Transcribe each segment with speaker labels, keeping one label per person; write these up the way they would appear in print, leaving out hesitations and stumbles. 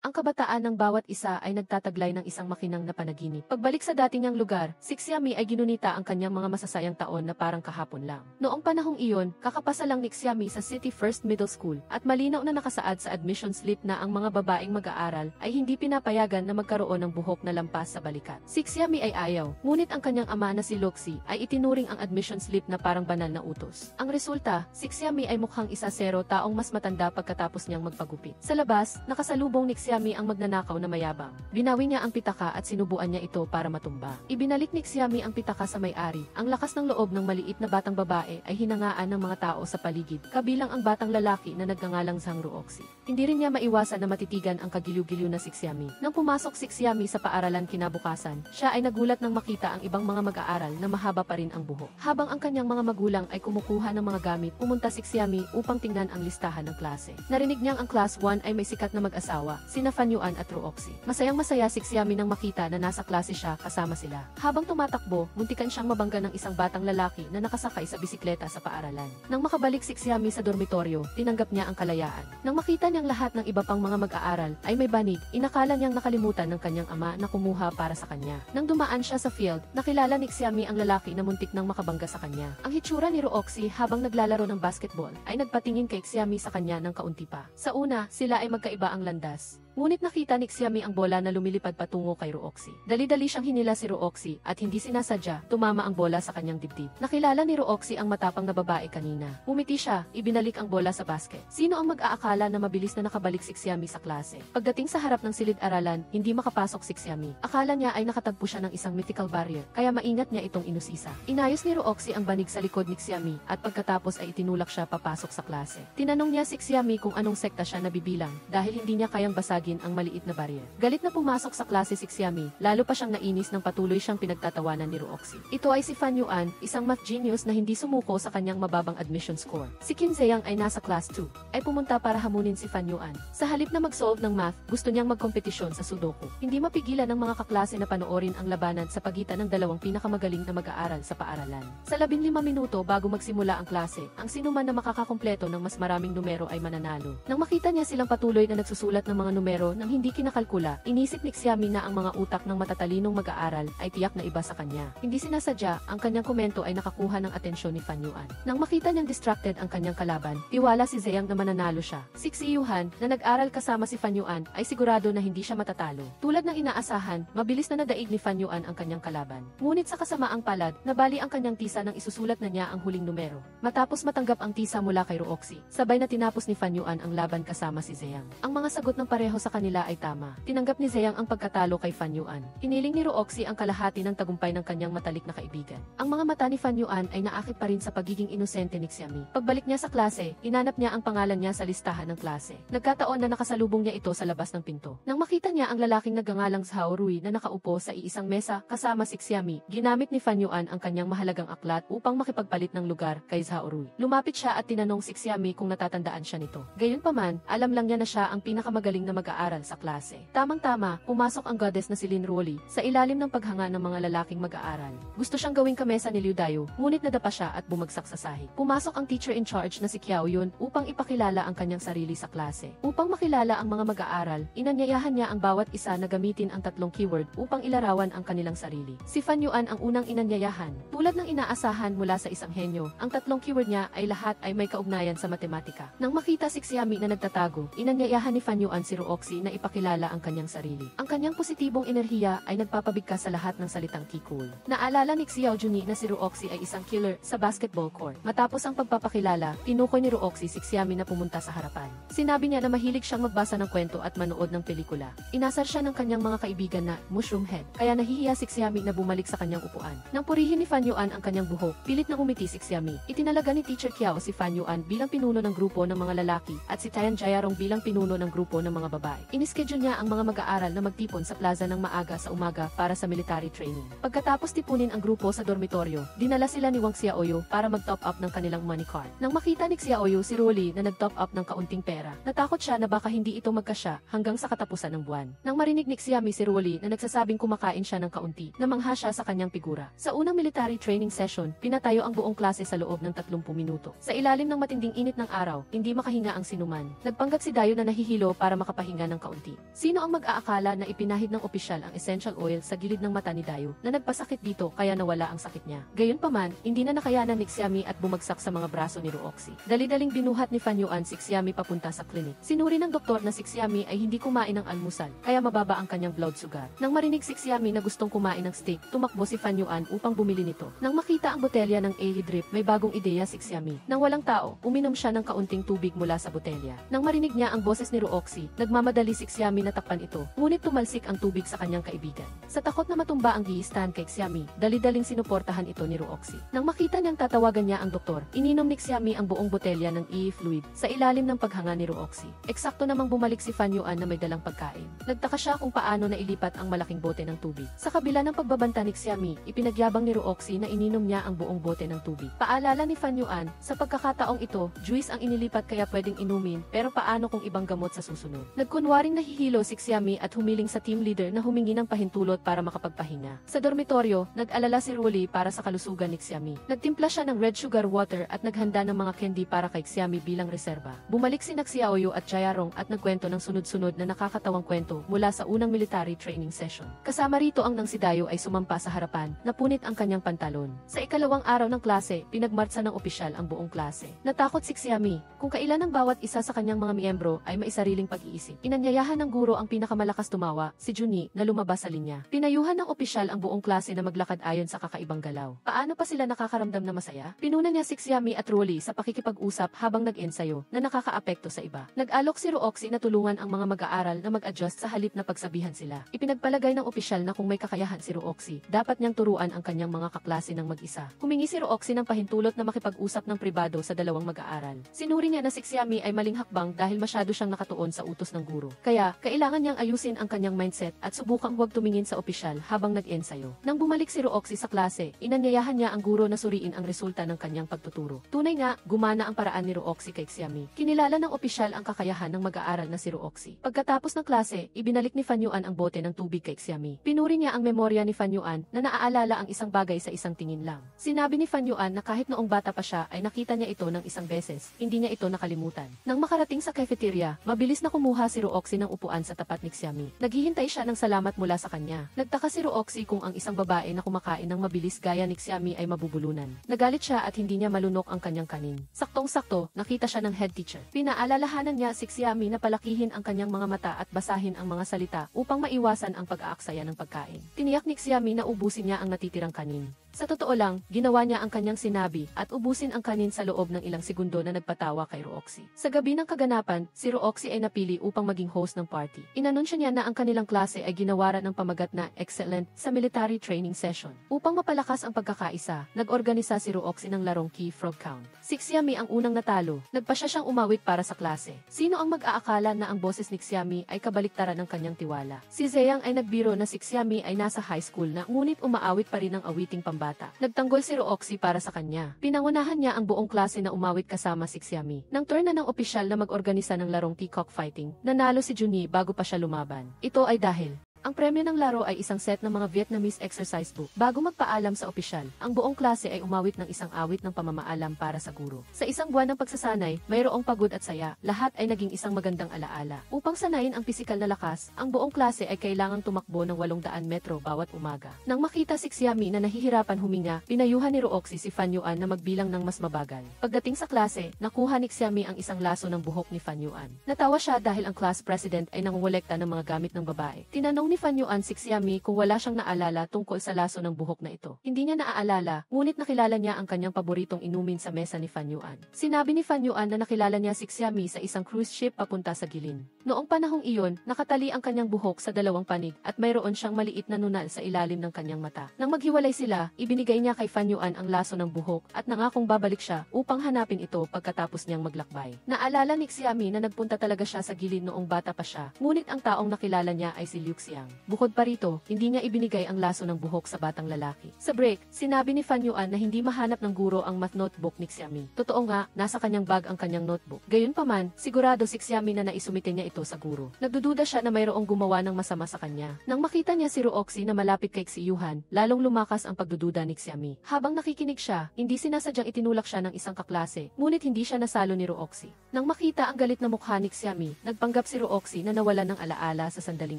Speaker 1: Ang kabataan ng bawat isa ay nagtataglay ng isang makinang na panaginip. Pagbalik sa dati niyang lugar, si Xiami ay ginunita ang kanyang mga masasayang taon na parang kahapon lang. Noong panahong iyon, kakapasa lang ni Xiami sa City First Middle School at malinaw na nakasaad sa admission slip na ang mga babaeng mag-aaral ay hindi pinapayagan na magkaroon ng buhok na lampas sa balikat. Si Xiami ay ayaw, ngunit ang kanyang ama na si Luxi ay itinuring ang admission slip na parang banal na utos. Ang resulta, si Xiami ay mukhang 1-0 taong mas matanda pagkatapos niyang magpagupit. Sa labas, nakasalubong ni Xiami ang magnanakaw na mayabang. Binawi niya ang pitaka at sinubuan niya ito para matumba. Ibinalik ni Xiami ang pitaka sa may-ari. Ang lakas ng loob ng maliit na batang babae ay hinangaan ng mga tao sa paligid, kabilang ang batang lalaki na nagngangalang Zhang Ruoxi. Hindi rin niya maiwasan na matitigan ang kagiliw-giliw na si Xiami. Nang pumasok si Xiami sa paaralan kinabukasan, siya ay nagulat nang makita ang ibang mga mag-aaral na mahaba pa rin ang buhok. Habang ang kanyang mga magulang ay kumukuha ng mga gamit, pumunta si Xiami upang tingnan ang listahan ng klase. Narinig niyang ang class 1 ay may sikat na mag-asawa, sina Fan Yuan at Ruoxi. Masayang-masaya si Xiami nang makita na nasa klase siya kasama sila. Habang tumatakbo, muntikan siyang mabangga ng isang batang lalaki na nakasakay sa bisikleta sa paaralan. Nang makabalik si Xiami sa dormitoryo, tinanggap niya ang kalayaan. Nang makita niyang lahat ng iba pang mga mag-aaral ay may banig, inakala niyang nakalimutan ng kanyang ama na kumuha para sa kanya. Nang dumaan siya sa field, nakilala ni Xiami ang lalaki na muntik nang makabangga sa kanya. Ang hitsura ni Ruoxi habang naglalaro ng basketball ay nagpatingin kay Xiami sa kanya ng kaunti pa. Sa una, sila ay magkaiba ang landas. Ngunit nakita ni Xiami ang bola na lumilipad patungo kay Ruoxi. Dali-dali siyang hinila si Ruoxi at hindi sinasadya, tumama ang bola sa kanyang dibdib. Nakilala ni Ruoxi ang matapang na babae kanina. Umiti siya, ibinalik ang bola sa basket. Sino ang mag-aakala na mabilis na nakabalik si Xiami sa klase? Pagdating sa harap ng silid-aralan, hindi makapasok si Xiami. Akala niya ay nakatagpo siya ng isang mythical barrier, kaya maingat niya itong inusisa. Inayos ni Ruoxi ang banig sa likod ni Xiami at pagkatapos ay itinulak siya papasok sa klase. Tinanong niya si Xiami kung anong sekta siya nabibilang dahil hindi niya kayang basagin ang maliit na barrier. Galit na pumasok sa klase si Xiami, lalo pa siyang nainis nang patuloy siyang pinagtatawanan ni Ruoxi. Ito ay si Fan Yuan, isang math genius na hindi sumuko sa kanyang mababang admission score. Si Qin Ziyang ay nasa class 2, ay pumunta para hamunin si Fan Yuan. Sa halip na mag-solve ng math, gusto niyang magkompetisyon sa Sudoku. Hindi mapigilan ng mga kaklase na panoorin ang labanan sa pagitan ng dalawang pinakamagaling na mag-aaral sa paaralan. Sa 15 minuto bago magsimula ang klase, ang sinuman na makakakumpleto ng mas maraming numero ay mananalo. Nang makita niya silang patuloy na nagsusulat ng mga numero nang hindi kinakalkula, inisip ni Xiami na ang mga utak ng matatalinong mag-aaral ay tiyak na iba sa kanya. Hindi sinasadya, ang kanyang komento ay nakakuha ng atensyon ni Fan Yuan. Nang makita niyang distracted ang kanyang kalaban, tiwala si Ziyang na mananalo siya. Si Xiyuhan, na nag-aral kasama si Fan Yuan, ay sigurado na hindi siya matatalo. Tulad ng inaasahan, mabilis na nadaig ni Fan Yuan ang kanyang kalaban. Ngunit sa kasamaang palad, nabali ang kanyang tisa nang isusulat na niya ang huling numero. Matapos matanggap ang tisa mula kay Ruoxi, sabay na tinapos ni Fan Yuan ang laban kasama si Ziyang. Ang mga sagot ng pareho sa kanila ay tama. Tinanggap ni Ziyang ang pagkatalo kay Fan Yuan. Hiniling ni Ruoxi ang kalahati ng tagumpay ng kanyang matalik na kaibigan. Ang mga mata ni Fan Yuan ay naakit pa rin sa pagiging inosente ni Xiami. Pagbalik niya sa klase, inanap niya ang pangalan niya sa listahan ng klase. Nagkataon na nakasalubong niya ito sa labas ng pinto. Nang makita niya ang lalaking nagngangalang Zhao Rui na nakaupo sa iisang mesa kasama si Xiami, ginamit ni Fan Yuan ang kanyang mahalagang aklat upang makipagpalit ng lugar kay Zhao Rui. Lumapit siya at tinanong si Xiami kung natatandaan siya nito. Gayunpaman, alam lang niya na siya ang pinakamagaling na mag-aaral sa klase. Tamang-tama, pumasok ang goddess na si Lin Ruoli sa ilalim ng paghanga ng mga lalaking mag-aaral. Gusto siyang gawing kamesa ni Liu Dayu, ngunit nadapa siya at bumagsak sa sahig. Pumasok ang teacher in charge na si Qiao Yun upang ipakilala ang kanyang sarili sa klase. Upang makilala ang mga mag-aaral, inanyayahan niya ang bawat isa na gamitin ang 3 keyword upang ilarawan ang kanilang sarili. Si Fan Yuan ang unang inanyayahan. Tulad ng inaasahan mula sa isang henyo, ang 3 keyword niya ay lahat ay may kaugnayan sa matematika. Nang makita si Xiami na nagtatago, inanyayahan ni Fan Yuan si Ruoxi na ipakilala ang kanyang sarili. Ang kanyang positibong enerhiya ay nagpapabigkas sa lahat ng salitang kikul. Naalala ni Xiao Juni na si Ruoxi ay isang killer sa basketball court. Matapos ang pagpapakilala, tinukoy ni Ruoxi si Xiami na pumunta sa harapan. Sinabi niya na mahilig siyang magbasa ng kwento at manood ng pelikula. Inasar siya ng kanyang mga kaibigan na mushroom head, kaya nahihiya si Xiami na bumalik sa kanyang upuan. Nang purihin ni Fan Yuan ang kanyang buhok, pilit na umiti si Xiami. Itinalaga ni Teacher Qiao si Fan Yuan bilang pinuno ng grupo ng mga lalaki at si Tian Jiarong bilang pinuno ng grupo ng mga babae. Inischedule niya ang mga mag-aaral na magtipon sa plaza ng maaga sa umaga para sa military training. Pagkatapos tipunin ang grupo sa dormitoryo, dinala sila ni Wang Xiaoyu para mag-top up ng kanilang money card. Nang makita ni Xiaoyu si Ruoli na nag-top up ng kaunting pera, natakot siya na baka hindi ito magkasya hanggang sa katapusan ng buwan. Nang marinig ni Xiami si Ruoli na nagsasabing kumakain siya ng kaunti, namangha siya sa kanyang figura. Sa unang military training session, pinatayo ang buong klase sa loob ng 30 minuto. Sa ilalim ng matinding init ng araw, hindi makahinga ang sinuman. Nagpanggap si Dayo na nahihilo para makapahinga huminga ng kaunti. Sino ang mag-aakala na ipinahid ng opisyal ang essential oil sa gilid ng mata ni Dayo na nagpasakit dito kaya nawala ang sakit niya. Gayunpaman, hindi na nakayanan ni Xiami at bumagsak sa mga braso ni Ruoxi. Dali-daling binuhat ni Fan Yuan si Xiami papunta sa klinik. Sinuri ng doktor na si Xiami ay hindi kumain ng almusal, kaya mababa ang kanyang blood sugar. Nang marinig si Xiami na gustong kumain ng steak, tumakbo si Fan Yuan upang bumili nito. Nang makita ang botelya ng AE drip, may bagong ideya si Xiami. Nang walang tao, uminom siya ng kaunting tubig mula sa botelya. Nang marinig niya ang boses ni Ruoxi, nagmamadali si Xiami na takpan ito, ngunit tumalsik ang tubig sa kanyang kaibigan. Sa takot na matumba ang giistan kay Xiami, dali-daling sinuportahan ito ni Ruoxi. Nang makita niyang tatawagan niya ang doktor, ininom ni Xiami ang buong botelya ng AE fluid sa ilalim ng paghanga ni Ruoxi. Eksakto namang bumalik si Fan Yuan na may dalang pagkain. Nagtaka siya kung paano nailipat ang malaking bote ng tubig. Sa kabila ng pagbabanta ni Xiami, ipinagyabang ni Ruoxi na ininom niya ang buong bote ng tubig. Paalala ni Fan Yuan, sa pagkakataong ito, juice ang inilipat kaya pwedeng inumin, pero paano kung ibang gamot sa susunod? Nagkunwaring nahihilo si Xiami at humiling sa team leader na humingi ng pahintulot para makapagpahinga. Sa dormitoryo, nag-alala si Rolly para sa kalusugan ni Xiami. Nagtimpla siya ng red sugar water at naghanda ng mga candy para kay Xiami bilang reserba. Bumalik si Xiaoyu at Jaeyarong at nagkwento ng sunod-sunod na nakakatawang kwento mula sa unang military training session. Kasama rito ang nang si Dayo ay sumampa sa harapan, napunit ang kanyang pantalon. Sa ikalawang araw ng klase, pinagmartsa ng opisyal ang buong klase. Natakot si Xiami kung kailan ang bawat isa sa kanyang mga miyembro ay maisariling pag-iisip. Inanyayahan ng guro ang pinakamalakas tumawa, si Junyi, na lumabas sa linya. Pinayuhan ng opisyal ang buong klase na maglakad ayon sa kakaibang galaw. Paano pa sila nakakaramdam na masaya? Pinuna niya si Xiami at Rolly sa pakikipag-usap habang nag-ensayo na nakakaapekto sa iba. Nag-alok si Ruoxi na tulungan ang mga mag-aaral na mag-adjust sa halip na pagsabihan sila. Ipinagpalagay ng opisyal na kung may kakayahan si Ruoxi, dapat niyang turuan ang kanyang mga kaklase ng mag-isa. Humingi si Ruoxi ng pahintulot na makipag-usap ng pribado sa dalawang mag-aaral. Sinuri niya na si Xiami ay maling hakbang dahil masyado siyang nakatuon sa utos ng guro. Kaya, kailangan niyang ayusin ang kanyang mindset at subukang huwag tumingin sa opisyal habang nag-ensayo. Nang bumalik si Ruoxi sa klase, inanyayahan niya ang guro na suriin ang resulta ng kanyang pagtuturo. Tunay nga, gumana ang paraan ni Ruoxi kay Xiami. Kinilala ng opisyal ang kakayahan ng mag-aaral na si Ruoxi. Pagkatapos ng klase, ibinalik ni Fan Yuan ang bote ng tubig kay Xiami. Pinuri niya ang memorya ni Fan Yuan na naaalala ang isang bagay sa isang tingin lang. Sinabi ni Fan Yuan na kahit noong bata pa siya ay nakita niya ito ng isang beses, hindi niya ito nakalimutan. Nang makarating sa cafeteria, mabilis na kumuha si Ruoxi ng upuan sa tapat ni Xiami. Naghihintay siya ng salamat mula sa kanya. Nagtaka si Ruoxi kung ang isang babae na kumakain ng mabilis gaya ni Xiami ay mabubulunan. Nagalit siya at hindi niya malunok ang kanyang kanin. Saktong-sakto, nakita siya ng head teacher. Pinaalalahanan niya si Xiami na palakihin ang kanyang mga mata at basahin ang mga salita upang maiwasan ang pag-aaksaya ng pagkain. Tiniyak ni Xiami na ubusin niya ang natitirang kanin. Sa totoo lang, ginawa niya ang kanyang sinabi at ubusin ang kanin sa loob ng ilang segundo na nagpatawa kay Ruoxi. Sa gabi ng kaganapan, si Ruoxi ay napili upang maging host ng party. Inanunsya niya na ang kanilang klase ay ginawaran ng pamagat na excellent sa military training session. Upang mapalakas ang pagkakaisa, nag-organisa si Ruoxi ng larong key frog count. Si Xiami ang unang natalo, nagpasya siyang umawit para sa klase. Sino ang mag-aakala na ang boses ni Xiami ay kabaliktaran ng kanyang tiwala? Si Zeyang ay nagbiro na si Xiami ay nasa high school na ngunit umaawit pa rin ang awiting pambata. Nagtanggol si Ruoxi para sa kanya. Pinangunahan niya ang buong klase na umawit kasama si Xiami. Nang turn na ng opisyal na mag-organisa ng larong peacock fighting, nanalo si Junyi bago pa siya lumaban. Ito ay dahil ang premyo ng laro ay isang set ng mga Vietnamese exercise book. Bago magpaalam sa opisyal, ang buong klase ay umawit ng isang awit ng pamamaalam para sa guro. Sa isang buwan ng pagsasanay, mayroong pagod at saya, lahat ay naging isang magandang alaala. Upang sanayin ang pisikal na lakas, ang buong klase ay kailangang tumakbo ng 800 metro bawat umaga. Nang makita si Xiami na nahihirapan huminga, pinayuhan ni Ruoxi si Fan Yuan na magbilang ng mas mabagal. Pagdating sa klase, nakuha ni Xiami ang isang laso ng buhok ni Fan Yuan. Natawa siya dahil ang class president ay nangongolekta ng mga gamit ng babae. Tinanong ni Fan Yuan si Xiami kung wala siyang naalala tungkol sa laso ng buhok na ito. Hindi niya naaalala, ngunit nakilala niya ang kanyang paboritong inumin sa mesa ni Fan Yuan. Sinabi ni Fan Yuan na nakilala niya si Xiami sa isang cruise ship papunta sa Gilin. Noong panahong iyon, nakatali ang kanyang buhok sa dalawang panig at mayroon siyang maliit na nunal sa ilalim ng kanyang mata. Nang maghiwalay sila, ibinigay niya kay Fan Yuan ang laso ng buhok at nangakong babalik siya upang hanapin ito pagkatapos niyang maglakbay. Naalala ni Xiami na nagpunta talaga siya sa Gilin noong bata pa siya, ngunit ang taong nakilala niya ay si Liu Xia. lang. Bukod pa rito, hindi niya ibinigay ang laso ng buhok sa batang lalaki. Sa break, sinabi ni Fan Yuan na hindi mahanap ng guro ang math notebook ni Xiami. Totoo nga, nasa kanyang bag ang kanyang notebook. Gayunpaman, sigurado si Xiami na naisumite niya ito sa guro. Nagdududa siya na mayroong gumawa ng masama sa kanya. Nang makita niya si Ruoxi na malapit kay Xiyuhan, lalong lumakas ang pagdududa ni Xiami. Habang nakikinig siya, hindi sinasadyang itinulak siya ng isang kaklase, ngunit hindi siya nasalo ni Ruoxi. Nang makita ang galit na mukha ni Xiami, nagpanggap si Ruoxi na nawalan ng alaala sa sandaling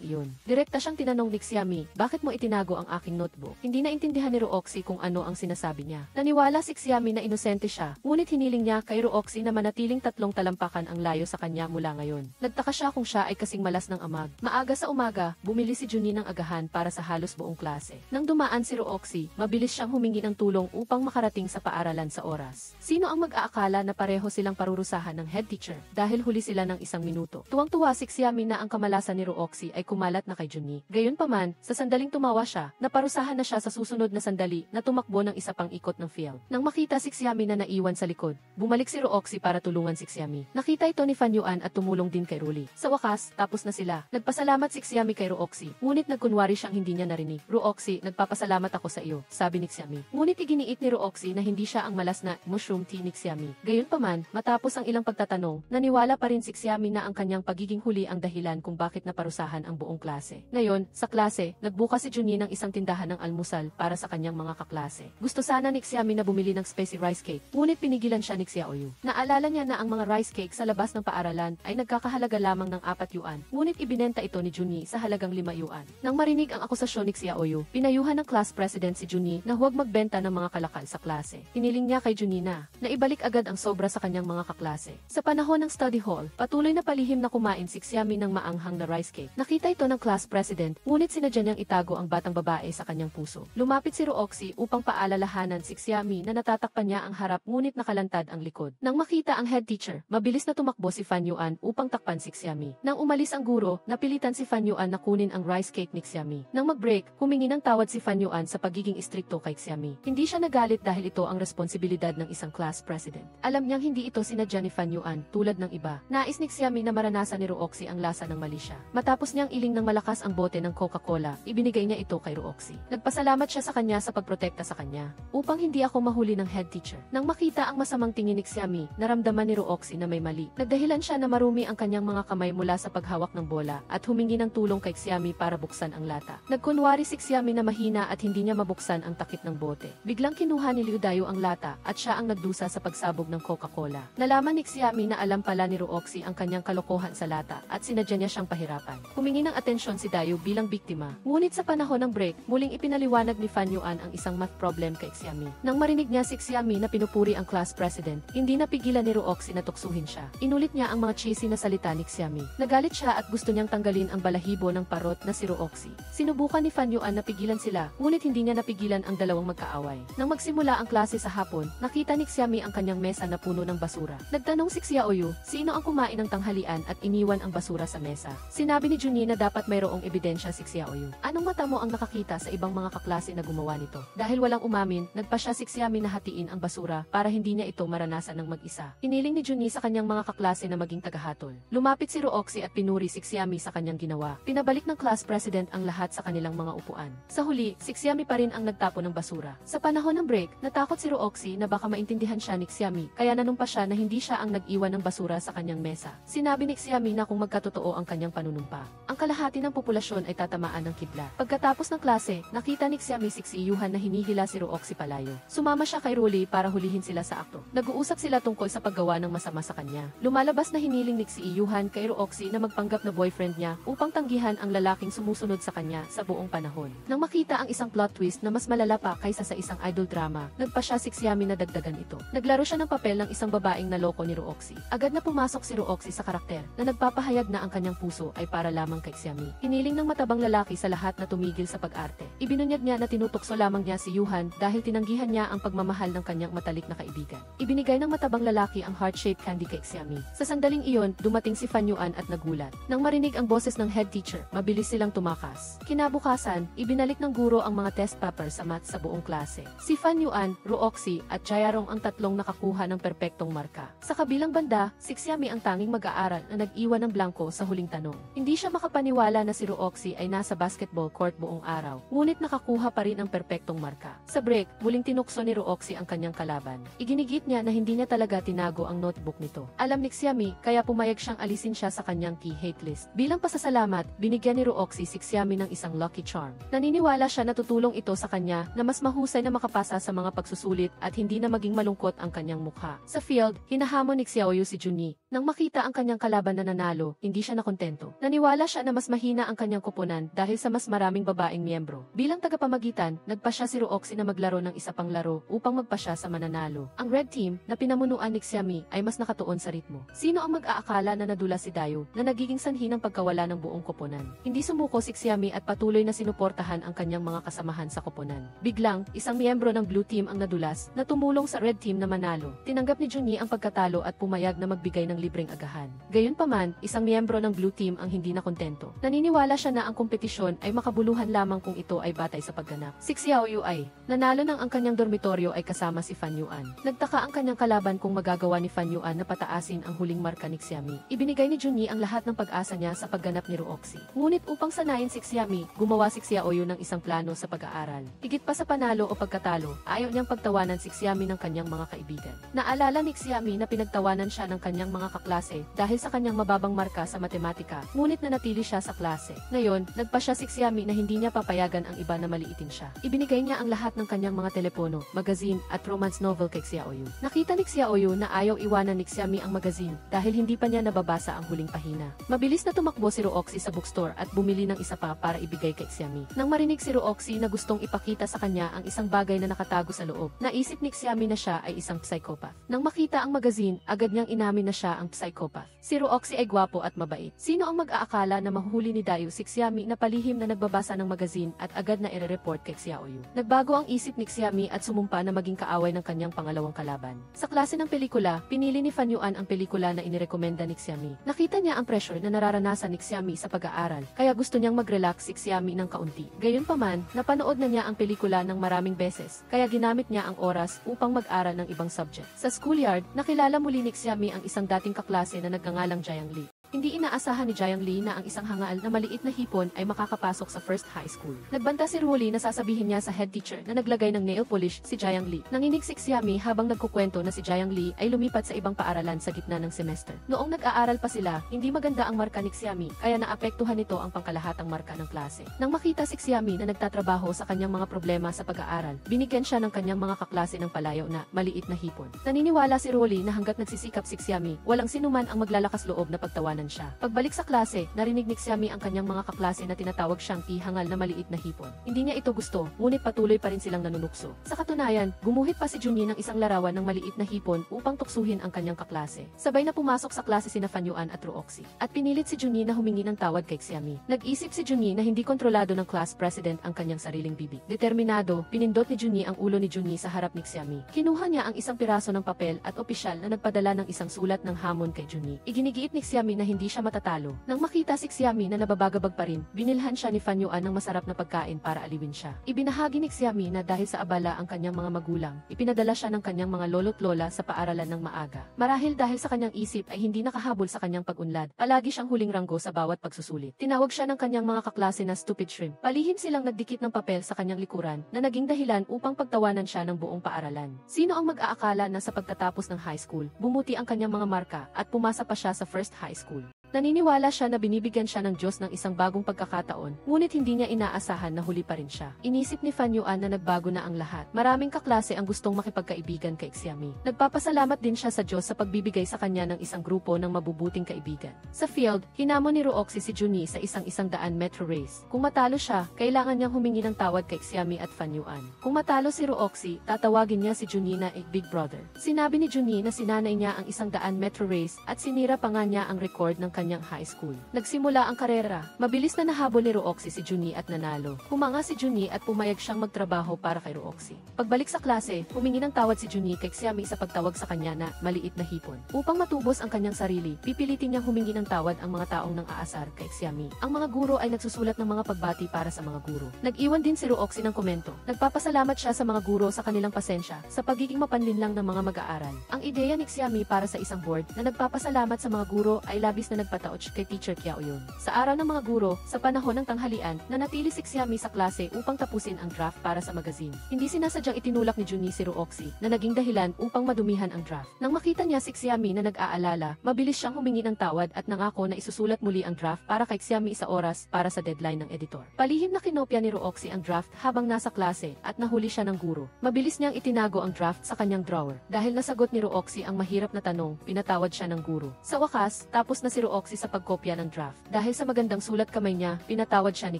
Speaker 1: iyon. Direkta siyang tinanong ni Xiami, bakit mo itinago ang aking notebook? Hindi naintindihan ni Ruoxi kung ano ang sinasabi niya. Naniwala si Xiami na inosente siya, ngunit hiniling niya kay Ruoxi na manatiling 3 talampakan ang layo sa kanya mula ngayon. Nagtaka siya kung siya ay kasing malas ng amag. Maaga sa umaga, bumili si Junnie ng agahan para sa halos buong klase. Nang dumaan si Ruoxi, mabilis siyang humingi ng tulong upang makarating sa paaralan sa oras. Sino ang mag-aakala na pareho silang parurusahan ng head teacher dahil huli sila ng 1 minuto? Tuwang-tuwa si Xiami na ang kamalasan ni Ruoxi ay kumalat na kay Junnie. Gayunpaman, sa sandaling tumawa siya, naparusahan na siya sa susunod na sandali na tumakbo ng isa pang ikot ng field. Nang makita si Xiami na naiwan sa likod, bumalik si Ruoxi para tulungan si Xiami. Nakita ito ni Fan Yuan at tumulong din kay Ruli. Sa wakas, tapos na sila. Nagpasalamat si Xiami kay Ruoxi, ngunit nagkunwari siyang hindi niya narinig. Ruoxi, nagpapasalamat ako sa iyo, sabi ni Xiami. Ngunit iginiit ni Ruoxi na hindi siya ang malas na mushroom tea ni Xiami. Gayunpaman, matapos ang ilang pagtatanong, naniwala pa rin si Xiami na ang kanyang pagiging huli ang dahilan kung bakit naparusahan ang buong klase. Ngayon, sa klase, nagbukas si Junnie ng isang tindahan ng almusal para sa kanyang mga kaklase. Gusto sana ni Xiami na bumili ng spicy rice cake, ngunit pinigilan siya ni Xiaoyu. Naalala niya na ang mga rice cake sa labas ng paaralan ay nagkakahalaga lamang ng 4 yuan, ngunit ibinenta ito ni Junnie sa halagang 5 yuan. Nang marinig ang akusasyon ni Xiaoyu, pinayuhan ng class president si Junnie na huwag magbenta ng mga kalakal sa klase. Hiniling niya kay Junnie na ibalik agad ang sobra sa kanyang mga kaklase. Sa panahon ng study hall, patuloy na palihim na kumain si Xiami ng maanghang na rice cake. Nakita ito ng class president, ngunit sinadya niyang itago ang batang babae sa kanyang puso. Lumapit si Ruoxi upang paalalahanan si Xiami na natatakpan niya ang harap ngunit nakalantad ang likod. Nang makita ang head teacher, mabilis na tumakbo si Fan Yuan upang takpan si Xiami. Nang umalis ang guro, napilitan si Fan Yuan na kunin ang rice cake ni Xiami. Nang mag-break, humingi ng tawad si Fan Yuan sa pagiging istrikto kay Xiami. Hindi siya nagalit dahil ito ang responsibilidad ng isang class president. Alam niyang hindi ito sinadya ni Fan Yuan tulad ng iba. Nais ni Xiami na maranasan ni Ruoxi ang lasa ng mali siya. Matapos niyang iling ng malakas ang bote ng Coca-Cola, ibinigay niya ito kay Ruoxi. Nagpasalamat siya sa kanya sa pagprotekta sa kanya, upang hindi ako mahuli ng head teacher. Nang makita ang masamang tingin ni Xiami, naramdaman ni Ruoxi na may mali. Nagdahilan siya na marumi ang kanyang mga kamay mula sa paghawak ng bola at humingi ng tulong kay Xiami para buksan ang lata. Nagkunwari si Xiami na mahina at hindi niya mabuksan ang takip ng bote. Biglang kinuha ni Liu Dayo ang lata at siya ang nagdusa sa pagsabog ng Coca-Cola. Nalaman ni Xiami na alam pala ni Ruoxi ang kanyang kalokohan sa lata at sinadya niya siyang pahirapan. Humingi ng atensyon si Dayo bilang biktima. Ngunit sa panahon ng break, muling ipinaliwanag ni Fan Yuan ang isang math problem kay Xiami. Nang marinig niya si Xiami na pinupuri ang class president, hindi napigilan ni Ruoxi na tuksuhin siya. Inulit niya ang mga cheesy na salita ni Xiami. Nagalit siya at gusto niyang tanggalin ang balahibo ng parot na si Ruoxi. Sinubukan ni Fan Yuan na pigilan sila, ngunit hindi niya napigilan ang dalawang magkaaway. Nang magsimula ang klase sa hapon, nakita ni Xiami ang kanyang mesa na puno ng basura. Nagtanong si Xiaoyu, sino ang kumain ng tanghalian at iniwan ang basura sa mesa. Sinabi ni Junnie na dapat mayroong ebidensya si Xiaoyu. Anong mata mo ang nakakita sa ibang mga kaklase na gumawa nito? Dahil walang umamin, nagpa siya si Xiami na hatiin ang basura para hindi niya ito maranasan ng mag-isa. Hiniling ni Junnie sa kanyang mga kaklase na maging tagahatol. Lumapit si Ruoxi at pinuri si Xiami sa kanyang ginawa. Pinabalik ng class president ang lahat sa kanilang mga upuan. Sa huli, si Xiami pa rin ang nagtapon ng basura. Sa panahon ng break, natakot si Ruoxi na baka maintindihan siya ni Xiami, kaya nanumpa siya na hindi siya ang nag-iwan ng basura sa kanyang mesa. Sinabi ni Xiami na kung magkatotoo ang kanyang panunumpa, ang kalahati ng populasyon ay tatamaan ng kidlat. Pagkatapos ng klase, nakita ni Xiami si Xiyuhan na hinihila si Ruoxi palayo. Sumama siya kay Ruli para hulihin sila sa akto. Nag-uusap sila tungkol sa paggawa ng masama sa kanya. Lumalabas na hiniling ni Xiyuhan kay Ruoxi na magpanggap na boyfriend niya upang tanggihan ang lalaking sumusunod sa kanya sa buong panahon. Nang makita ang isang plot twist na mas malala pa kaysa sa isang idol drama, nagpa siya si Xiami na dagdagan ito. Naglaro siya ng papel ng isang babaeng naloko ni Ruoxi. Agad na pumasok si Ruoxi sa karakter na nagpapahayag na ang kanyang puso ay para lamang kay Xiami. Hiniling ng matabang lalaki sa lahat na tumigil sa pag-arte. Ibinunyag niya na tinutukso lamang niya si Yuhan dahil tinanggihan niya ang pagmamahal ng kanyang matalik na kaibigan. Ibinigay ng matabang lalaki ang heart-shaped candy kay Xiami. Sa sandaling iyon, dumating si Fan Yuan at nagulat. Nang marinig ang boses ng head teacher, mabilis silang tumakas. Kinabukasan, ibinalik ng guro ang mga test paper sa math sa buong klase. Si Fan Yuan, Ruoxi at Jairong ang tatlong nakakuha ng perpektong marka. Sa kabilang banda, si Xiami ang tanging mag-aaral na nag-iwan ng blanko sa huling tanong. Hindi siya makapaniwala na si Rooxy ay nasa basketball court buong araw, ngunit nakakuha pa rin ang perpektong marka. Sa break, muling tinukso ni Rooxy ang kanyang kalaban. Iginigit niya na hindi niya talaga tinago ang notebook nito. Alam ni Xiami, kaya pumayag siyang alisin siya sa kanyang key hate list. Bilang pasasalamat, binigyan ni Rooxy si Xiami ng isang lucky charm. Naniniwala siya na tutulong ito sa kanya na mas mahusay na makapasa sa mga pagsusulit at hindi na maging malungkot ang kanyang mukha. Sa field, hinahamon ni Xiaoyu si Junyi. Nang makita ang kanyang kalaban na nanalo, hindi siya nakontento. Naniwala siya na mas mahina ang kanyang koponan dahil sa mas maraming babaeng miyembro. Bilang tagapamagitan, nagpasya si Rooxy na maglaro ng isa pang laro upang magpasya sa mananalo. Ang red team, na pinamunuan ni Xiami, ay mas nakatuon sa ritmo. Sino ang mag-aakala na nadula si Dayo na nagiging sanhi ng pagkawala ng buong koponan? Hindi sumuko si Xiami at patuloy na sinuportahan ang kanyang mga kasamahan sa koponan. Biglang, isang miyembro ng blue team ang nadulas na tumulong sa red team na manalo. Tinanggap ni Junyi ang pagkatalo at pumayag na magbigay ng libreng agahan. Gayunpaman, isang miyembro ng blue team ang hindi nakontento. Naniniwala siya na ang kompetisyon ay makabuluhan lamang kung ito ay batay sa pagganap. Si Xiaoyu ay nanalo nang ang kanyang dormitoryo ay kasama si Fan Yuan. Nagtaka ang kanyang kalaban kung magagawa ni Fan Yuan na pataasin ang huling marka ni Xiami. Ibinigay ni Junyi ang lahat ng pag-asa niya sa pagganap ni Rooxy. Ngunit upang sanayin si Xiami, gumawa si Xiaoyu ng isang plano sa pag-aaral. Higit pa sa panalo o pagkatalo, ayaw niyang pagtawanan si Xiami ng kanyang mga kaibigan. Naalala ni Xiami na pinagtawanan siya ng kanyang mga kaklase dahil sa kanyang mababang marka sa matematika, ngunit nanatili siya sa klase. Ngayon, nagpasya si Xiami na hindi niya papayagan ang iba na maliitin siya. Ibinigay niya ang lahat ng kanyang mga telepono, magazine at romance novel kay Xiaoyu. Nakita ni Xiaoyu na ayaw iwanan ni Xiami ang magazine dahil hindi pa niya nababasa ang huling pahina. Mabilis na tumakbo si Rooxy sa bookstore at bumili ng isa pa para ibigay kay Xiami. Nang marinig si Rooxy na gustong ipakita sa kanya ang isang bagay na nakatago sa loob, naisip ni Xiami na siya ay isang psychopath. Nang makita ang magazine, agad niyang inamin na siya ang psychopath. Si Rooxy ay gwapo at mabait. Sino ang mag-aakala na mahuhuli ni Dayo si Xiami na palihim na nagbabasa ng magazine at agad na ire-report kay Xiaoyu. Nagbago ang isip ni Xiami at sumumpa na maging kaaway ng kanyang pangalawang kalaban. Sa klase ng pelikula, pinili ni Fan Yuan ang pelikula na inirekomenda ni Xiami. Nakita niya ang pressure na nararanasan ni Xiami sa pag-aaral, kaya gusto niyang mag-relax si Xiami ng kaunti. Gayunpaman, napanood na niya ang pelikula ng maraming beses, kaya ginamit niya ang oras upang mag-aral ng ibang subject. Sa schoolyard, nakilala muli ni Xiami ang isang dating kaklase na nagngangalang Jiang Li. Hindi inaasahan ni Jiang Li na ang isang hangal na maliit na hipon ay makakapasok sa first high school. Nagbanta si Ruoli na sasabihin niya sa head teacher na naglagay ng nail polish si Jiang Li. Nanginig si Xiami habang nagkukwento na si Jiang Li ay lumipat sa ibang paaralan sa gitna ng semester. Noong nag-aaral pa sila, hindi maganda ang marka ni Xiami, kaya naapektuhan nito ang pangkalahatang marka ng klase. Nang makita si Xiami na nagtatrabaho sa kanyang mga problema sa pag-aaral, binigyan siya ng kanyang mga kaklase ng palayaw na maliit na hipon. Naniniwala si Ruoli na hanggat nagsisikap si Xiami, walang sinuman ang maglalakas loob na pagtawanan siya. Pagbalik sa klase, narinig ni Xiami ang kanyang mga kaklase na tinatawag siyang ihangal na maliit na hipon. Hindi niya ito gusto, ngunit patuloy pa rin silang nanunukso. Sa katunayan, gumuhit pa si Junyi ng isang larawan ng maliit na hipon upang tuksuhin ang kanyang kaklase. Sabay na pumasok sa klase sina Fan Yuan at Rooxy. At pinilit si Junyi na humingi ng tawad kay Xiami. Nag-isip si Junyi na hindi kontrolado ng class president ang kanyang sariling bibig. Determinado, pinindot ni Junyi ang ulo ni Junyi sa harap ni Xiami. Kinuha niya ang isang piraso ng papel at opisyal na nagpadala ng isang sulat ng hamon kay Junyi. Iginigiit ni Xiami na hindi siya matatalo. Nang makita si Xiami na nababagabag pa rin, binilhan siya ni Fan Yuan ng masarap na pagkain para aliwin siya. Ibinahagi ni Xiami na dahil sa abala ang kanyang mga magulang, ipinadala siya ng kanyang mga lolo't lola sa paaralan ng maaga. Marahil dahil sa kanyang isip ay hindi nakahabol sa kanyang pag-unlad, palagi siyang huling ranggo sa bawat pagsusulit. Tinawag siya ng kanyang mga kaklase na stupid shrimp. Palihim silang nagdikit ng papel sa kanyang likuran na naging dahilan upang pagtawanan siya ng buong paaralan. Sino ang mag-aakala na sa pagtatapos ng high school, bumuti ang kanyang mga marka at pumasa pa siya sa first high school? Naniniwala siya na binibigyan siya ng Diyos ng isang bagong pagkakataon, ngunit hindi niya inaasahan na huli pa rin siya. Inisip ni Fan Yuan na nagbago na ang lahat. Maraming kaklase ang gustong makipagkaibigan kay Xiami. Nagpapasalamat din siya sa Diyos sa pagbibigay sa kanya ng isang grupo ng mabubuting kaibigan. Sa field, hinamon ni Rooxy si Junyi sa isang daan metro race. Kung matalo siya, kailangan niyang humingi ng tawad kay Xiami at Fan Yuan. Kung matalo si Rooxy, tatawagin niya si Junyi na Big Brother. Sinabi ni Junyi na sinanay niya ang 100 metro race at sinira pa nga niya ang record ng kanyang high school. Nagsimula ang karera. Mabilis na nahabol ni Rooxy si Junyi at nanalo. Humanga si Junyi at pumayag siyang magtrabaho para kay Rooxy. Pagbalik sa klase, humingi ng tawad si Junyi kay Xiami sa pagtawag sa kanya na maliit na hipon. Upang matubos ang kanyang sarili, pipilitin niyang humingi ng tawad ang mga taong nang aasar kay Xiami. Ang mga guro ay nagsusulat ng mga pagbati para sa mga guro. Nag-iwan din si Rooxy ng komento. Nagpapasalamat siya sa mga guro sa kanilang pasensya sa pagiging mapanlinlang ng mga mag-aaral. Ang ideya ni Xiami para sa isang board na nagpapasalamat sa mga guro ay labis na nagpatouch kay Teacher Xiaoyun. Sa araw ng mga guro, sa panahon ng tanghalian, nanatili si Xiaomi sa klase upang tapusin ang draft para sa magazine. Hindi sinasadyang itinulak ni Junhee si Rooxi na naging dahilan upang madumihan ang draft. Nang makita niya si Xiaomi na nag-aalala, mabilis siyang humingi ng tawad at nangako na isusulat muli ang draft para kay Xiaomi sa oras para sa deadline ng editor. Palihim na kinopya ni Rooxi ang draft habang nasa klase at nahuli siya ng guro. Mabilis niyang itinago ang draft sa kanyang drawer. Dahil nasagot ni Rooxi ang mahirap na tanong, pinatawad siya ng guro. Sa wakas, tapos na si Rooxi sa pagkopya ng draft. Dahil sa magandang sulat kamay niya, pinatawad siya ni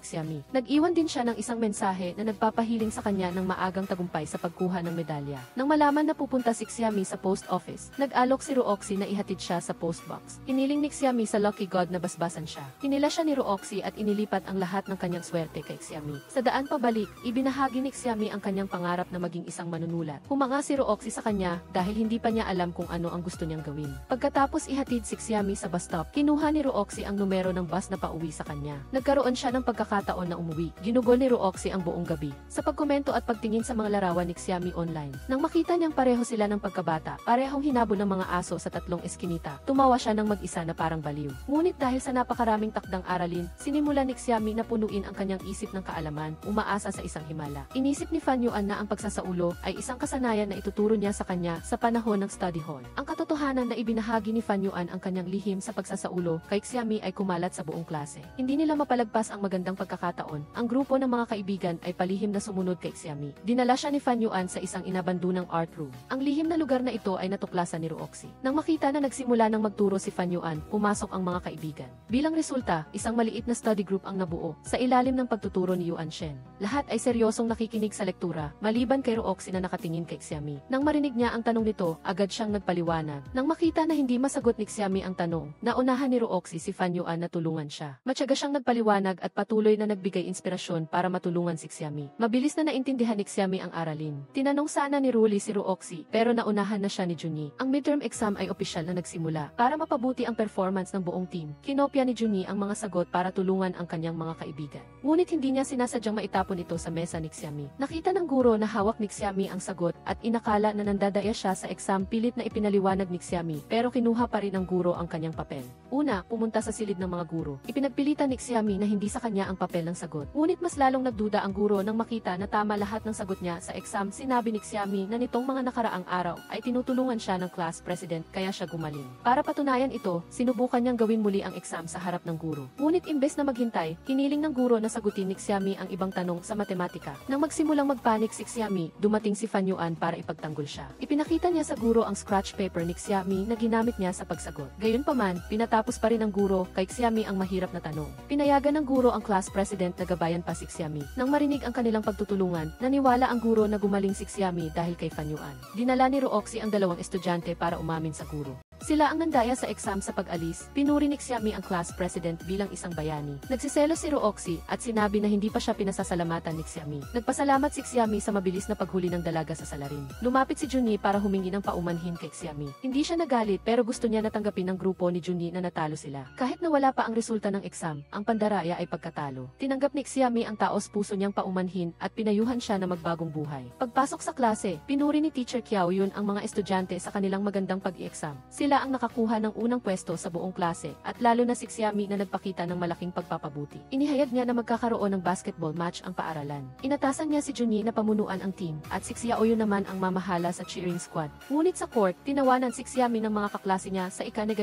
Speaker 1: Xiaomi. Nag-iwan din siya ng isang mensahe na nagpapahiling sa kanya ng maagang tagumpay sa pagkuha ng medalya. Nang malaman na pupunta si Xiaomi sa post office, nag-alok si Rooxi na ihatid siya sa post box. Hiniling ni Xiaomi sa Lucky God na basbasan siya. Hinila siya ni Rooxi at inilipat ang lahat ng kanyang swerte kay Xiaomi. Sa daan pabalik, ibinahagi ni Xiaomi ang kanyang pangarap na maging isang manunulat. Humanga si Rooxi sa kanya dahil hindi pa niya alam kung ano ang gusto niyang gawin. Pagkatapos ihatid si Xiaomi sa bus stop, kinuha ni Rooxi ang numero ng bus na pauwi sa kanya. Nagkaroon siya ng pagkakataon na umuwi. Ginugol ni Rooxi ang buong gabi sa pagkomento at pagtingin sa mga larawan ni Xiaomi online. Nang makita niyang pareho sila ng pagkabata, parehong hinabol ng mga aso sa tatlong eskinita, tumawa siya ng mag-isa na parang baliw. Ngunit dahil sa napakaraming takdang aralin, sinimula ni Xiaomi na punuin ang kanyang isip ng kaalaman, umaasa sa isang himala. Inisip ni Fan Yuan na ang pagsasaulo ay isang kasanayan na ituturo niya sa kanya sa panahon ng study hall. Ang katotohanan na ibinahagi ni Fan Yuan ang kanyang lihim sa pagsasaulo kay Xiaomi ay kumalat sa buong klase. Hindi nila mapalagpas ang magandang pagkakataon. Ang grupo ng mga kaibigan ay palihim na sumunod kay Xiaomi. Dinala siya ni Fan Yuan sa isang inabandonang art room. Ang lihim na lugar na ito ay natuklasan ni Rooxi. Nang makita na nagsimula ng magturo si Fan Yuan, pumasok ang mga kaibigan. Bilang resulta, isang maliit na study group ang nabuo sa ilalim ng pagtuturo ni Yuan Shen. Lahat ay seryosong nakikinig sa lektura, maliban kay Rooxi na nakatingin kay Xiaomi. Nang marinig niya ang tanong nito, agad siyang nagpaliwanag. Nang makita na hindi masagot ni Xiaomi ang tanong, naunahan ni Rooxi si Fan Yuan na tulungan siya. Matyaga siyang nagpaliwanag at patuloy na nagbigay inspirasyon para matulungan si Xiaomi. Mabilis na naintindihan ni Xiaomi ang aralin. Tinanong sana ni Ruli si Rooxi, pero naunahan na siya ni Junhee. Ang midterm exam ay opisyal na nagsimula. Para mapabuti ang performance ng buong team, kinopya ni Junhee ang mga sagot para tulungan ang kanyang mga kaibigan. Ngunit hindi niya sinasadyang maitapon ito sa mesa ni Xiaomi. Nakita ng guro na hawak ni Xiaomi ang sagot at inakala na nandadaya siya sa exam. Pilit na ipinaliwanag ni Xiaomi, pero kinuha pa rin ng guro ang kanyang papel. Una, pumunta sa silid ng mga guro. Ipinagpilitan ni Xiaomi na hindi sa kanya ang papel ng sagot. Ngunit mas lalong nagduda ang guro nang makita na tama lahat ng sagot niya sa exam. Sinabi ni Xiaomi na nitong mga nakaraang araw ay tinutulungan siya ng class president kaya siya gumaling. Para patunayan ito, sinubukan niyang gawin muli ang exam sa harap ng guro. Ngunit imbes na maghintay, hiniling ng guro na sagutin ni Xiaomi ang ibang tanong sa matematika. Nang magsimulang magpanik si Xiaomi, dumating si Fan Yuan para ipagtanggol siya. Ipinakita niya sa guro ang scratch paper ni Xiaomi na ginamit niya sa pagsagot. Gayunpaman, pinatapos pa rin ng guro kay Xiaomi ang mahirap na tanong. Pinayagan ng guro ang class president na gabayan pa si Xiaomi. Nang marinig ang kanilang pagtutulungan, naniwala ang guro na gumaling si Xiaomi dahil kay Fan Yuan. Dinala ni Rooxi ang dalawang estudyante para umamin sa guro. Sila ang nandaya sa exam sa pag-alis. Pinuri ni Xiaomi ang class president bilang isang bayani. Nagsiselos si Rooxi at sinabi na hindi pa siya pinasasalamatan ni Xiaomi. Nagpasalamat si Xiaomi sa mabilis na paghuli ng dalaga sa salarin. Lumapit si Junhee para humingi ng paumanhin kay Xiaomi. Hindi siya nagalit pero gusto niya natanggapin ng grupo ni Junhee na natalo sila. Kahit na wala pa ang resulta ng exam, ang pandaraya ay pagkatalo. Tinanggap ni Xiaomi ang taos puso niyang paumanhin at pinayuhan siya na magbagong buhay. Pagpasok sa klase, pinuri ni Teacher Xiaoyun ang mga estudyante sa kanilang magandang pag-i-exam. Sila ang nakakuha ng unang pwesto sa buong klase at lalo na si Xiaomi na nagpakita ng malaking pagpapabuti. Inihayag niya na magkakaroon ng basketball match ang paaralan. Inatasan niya si Junhee na pamunuan ang team at si Xiaoyun naman ang mamahala sa cheering squad. Ngunit sa court, tinawanan si Xiaomi ng mga kaklase niya sa ika-7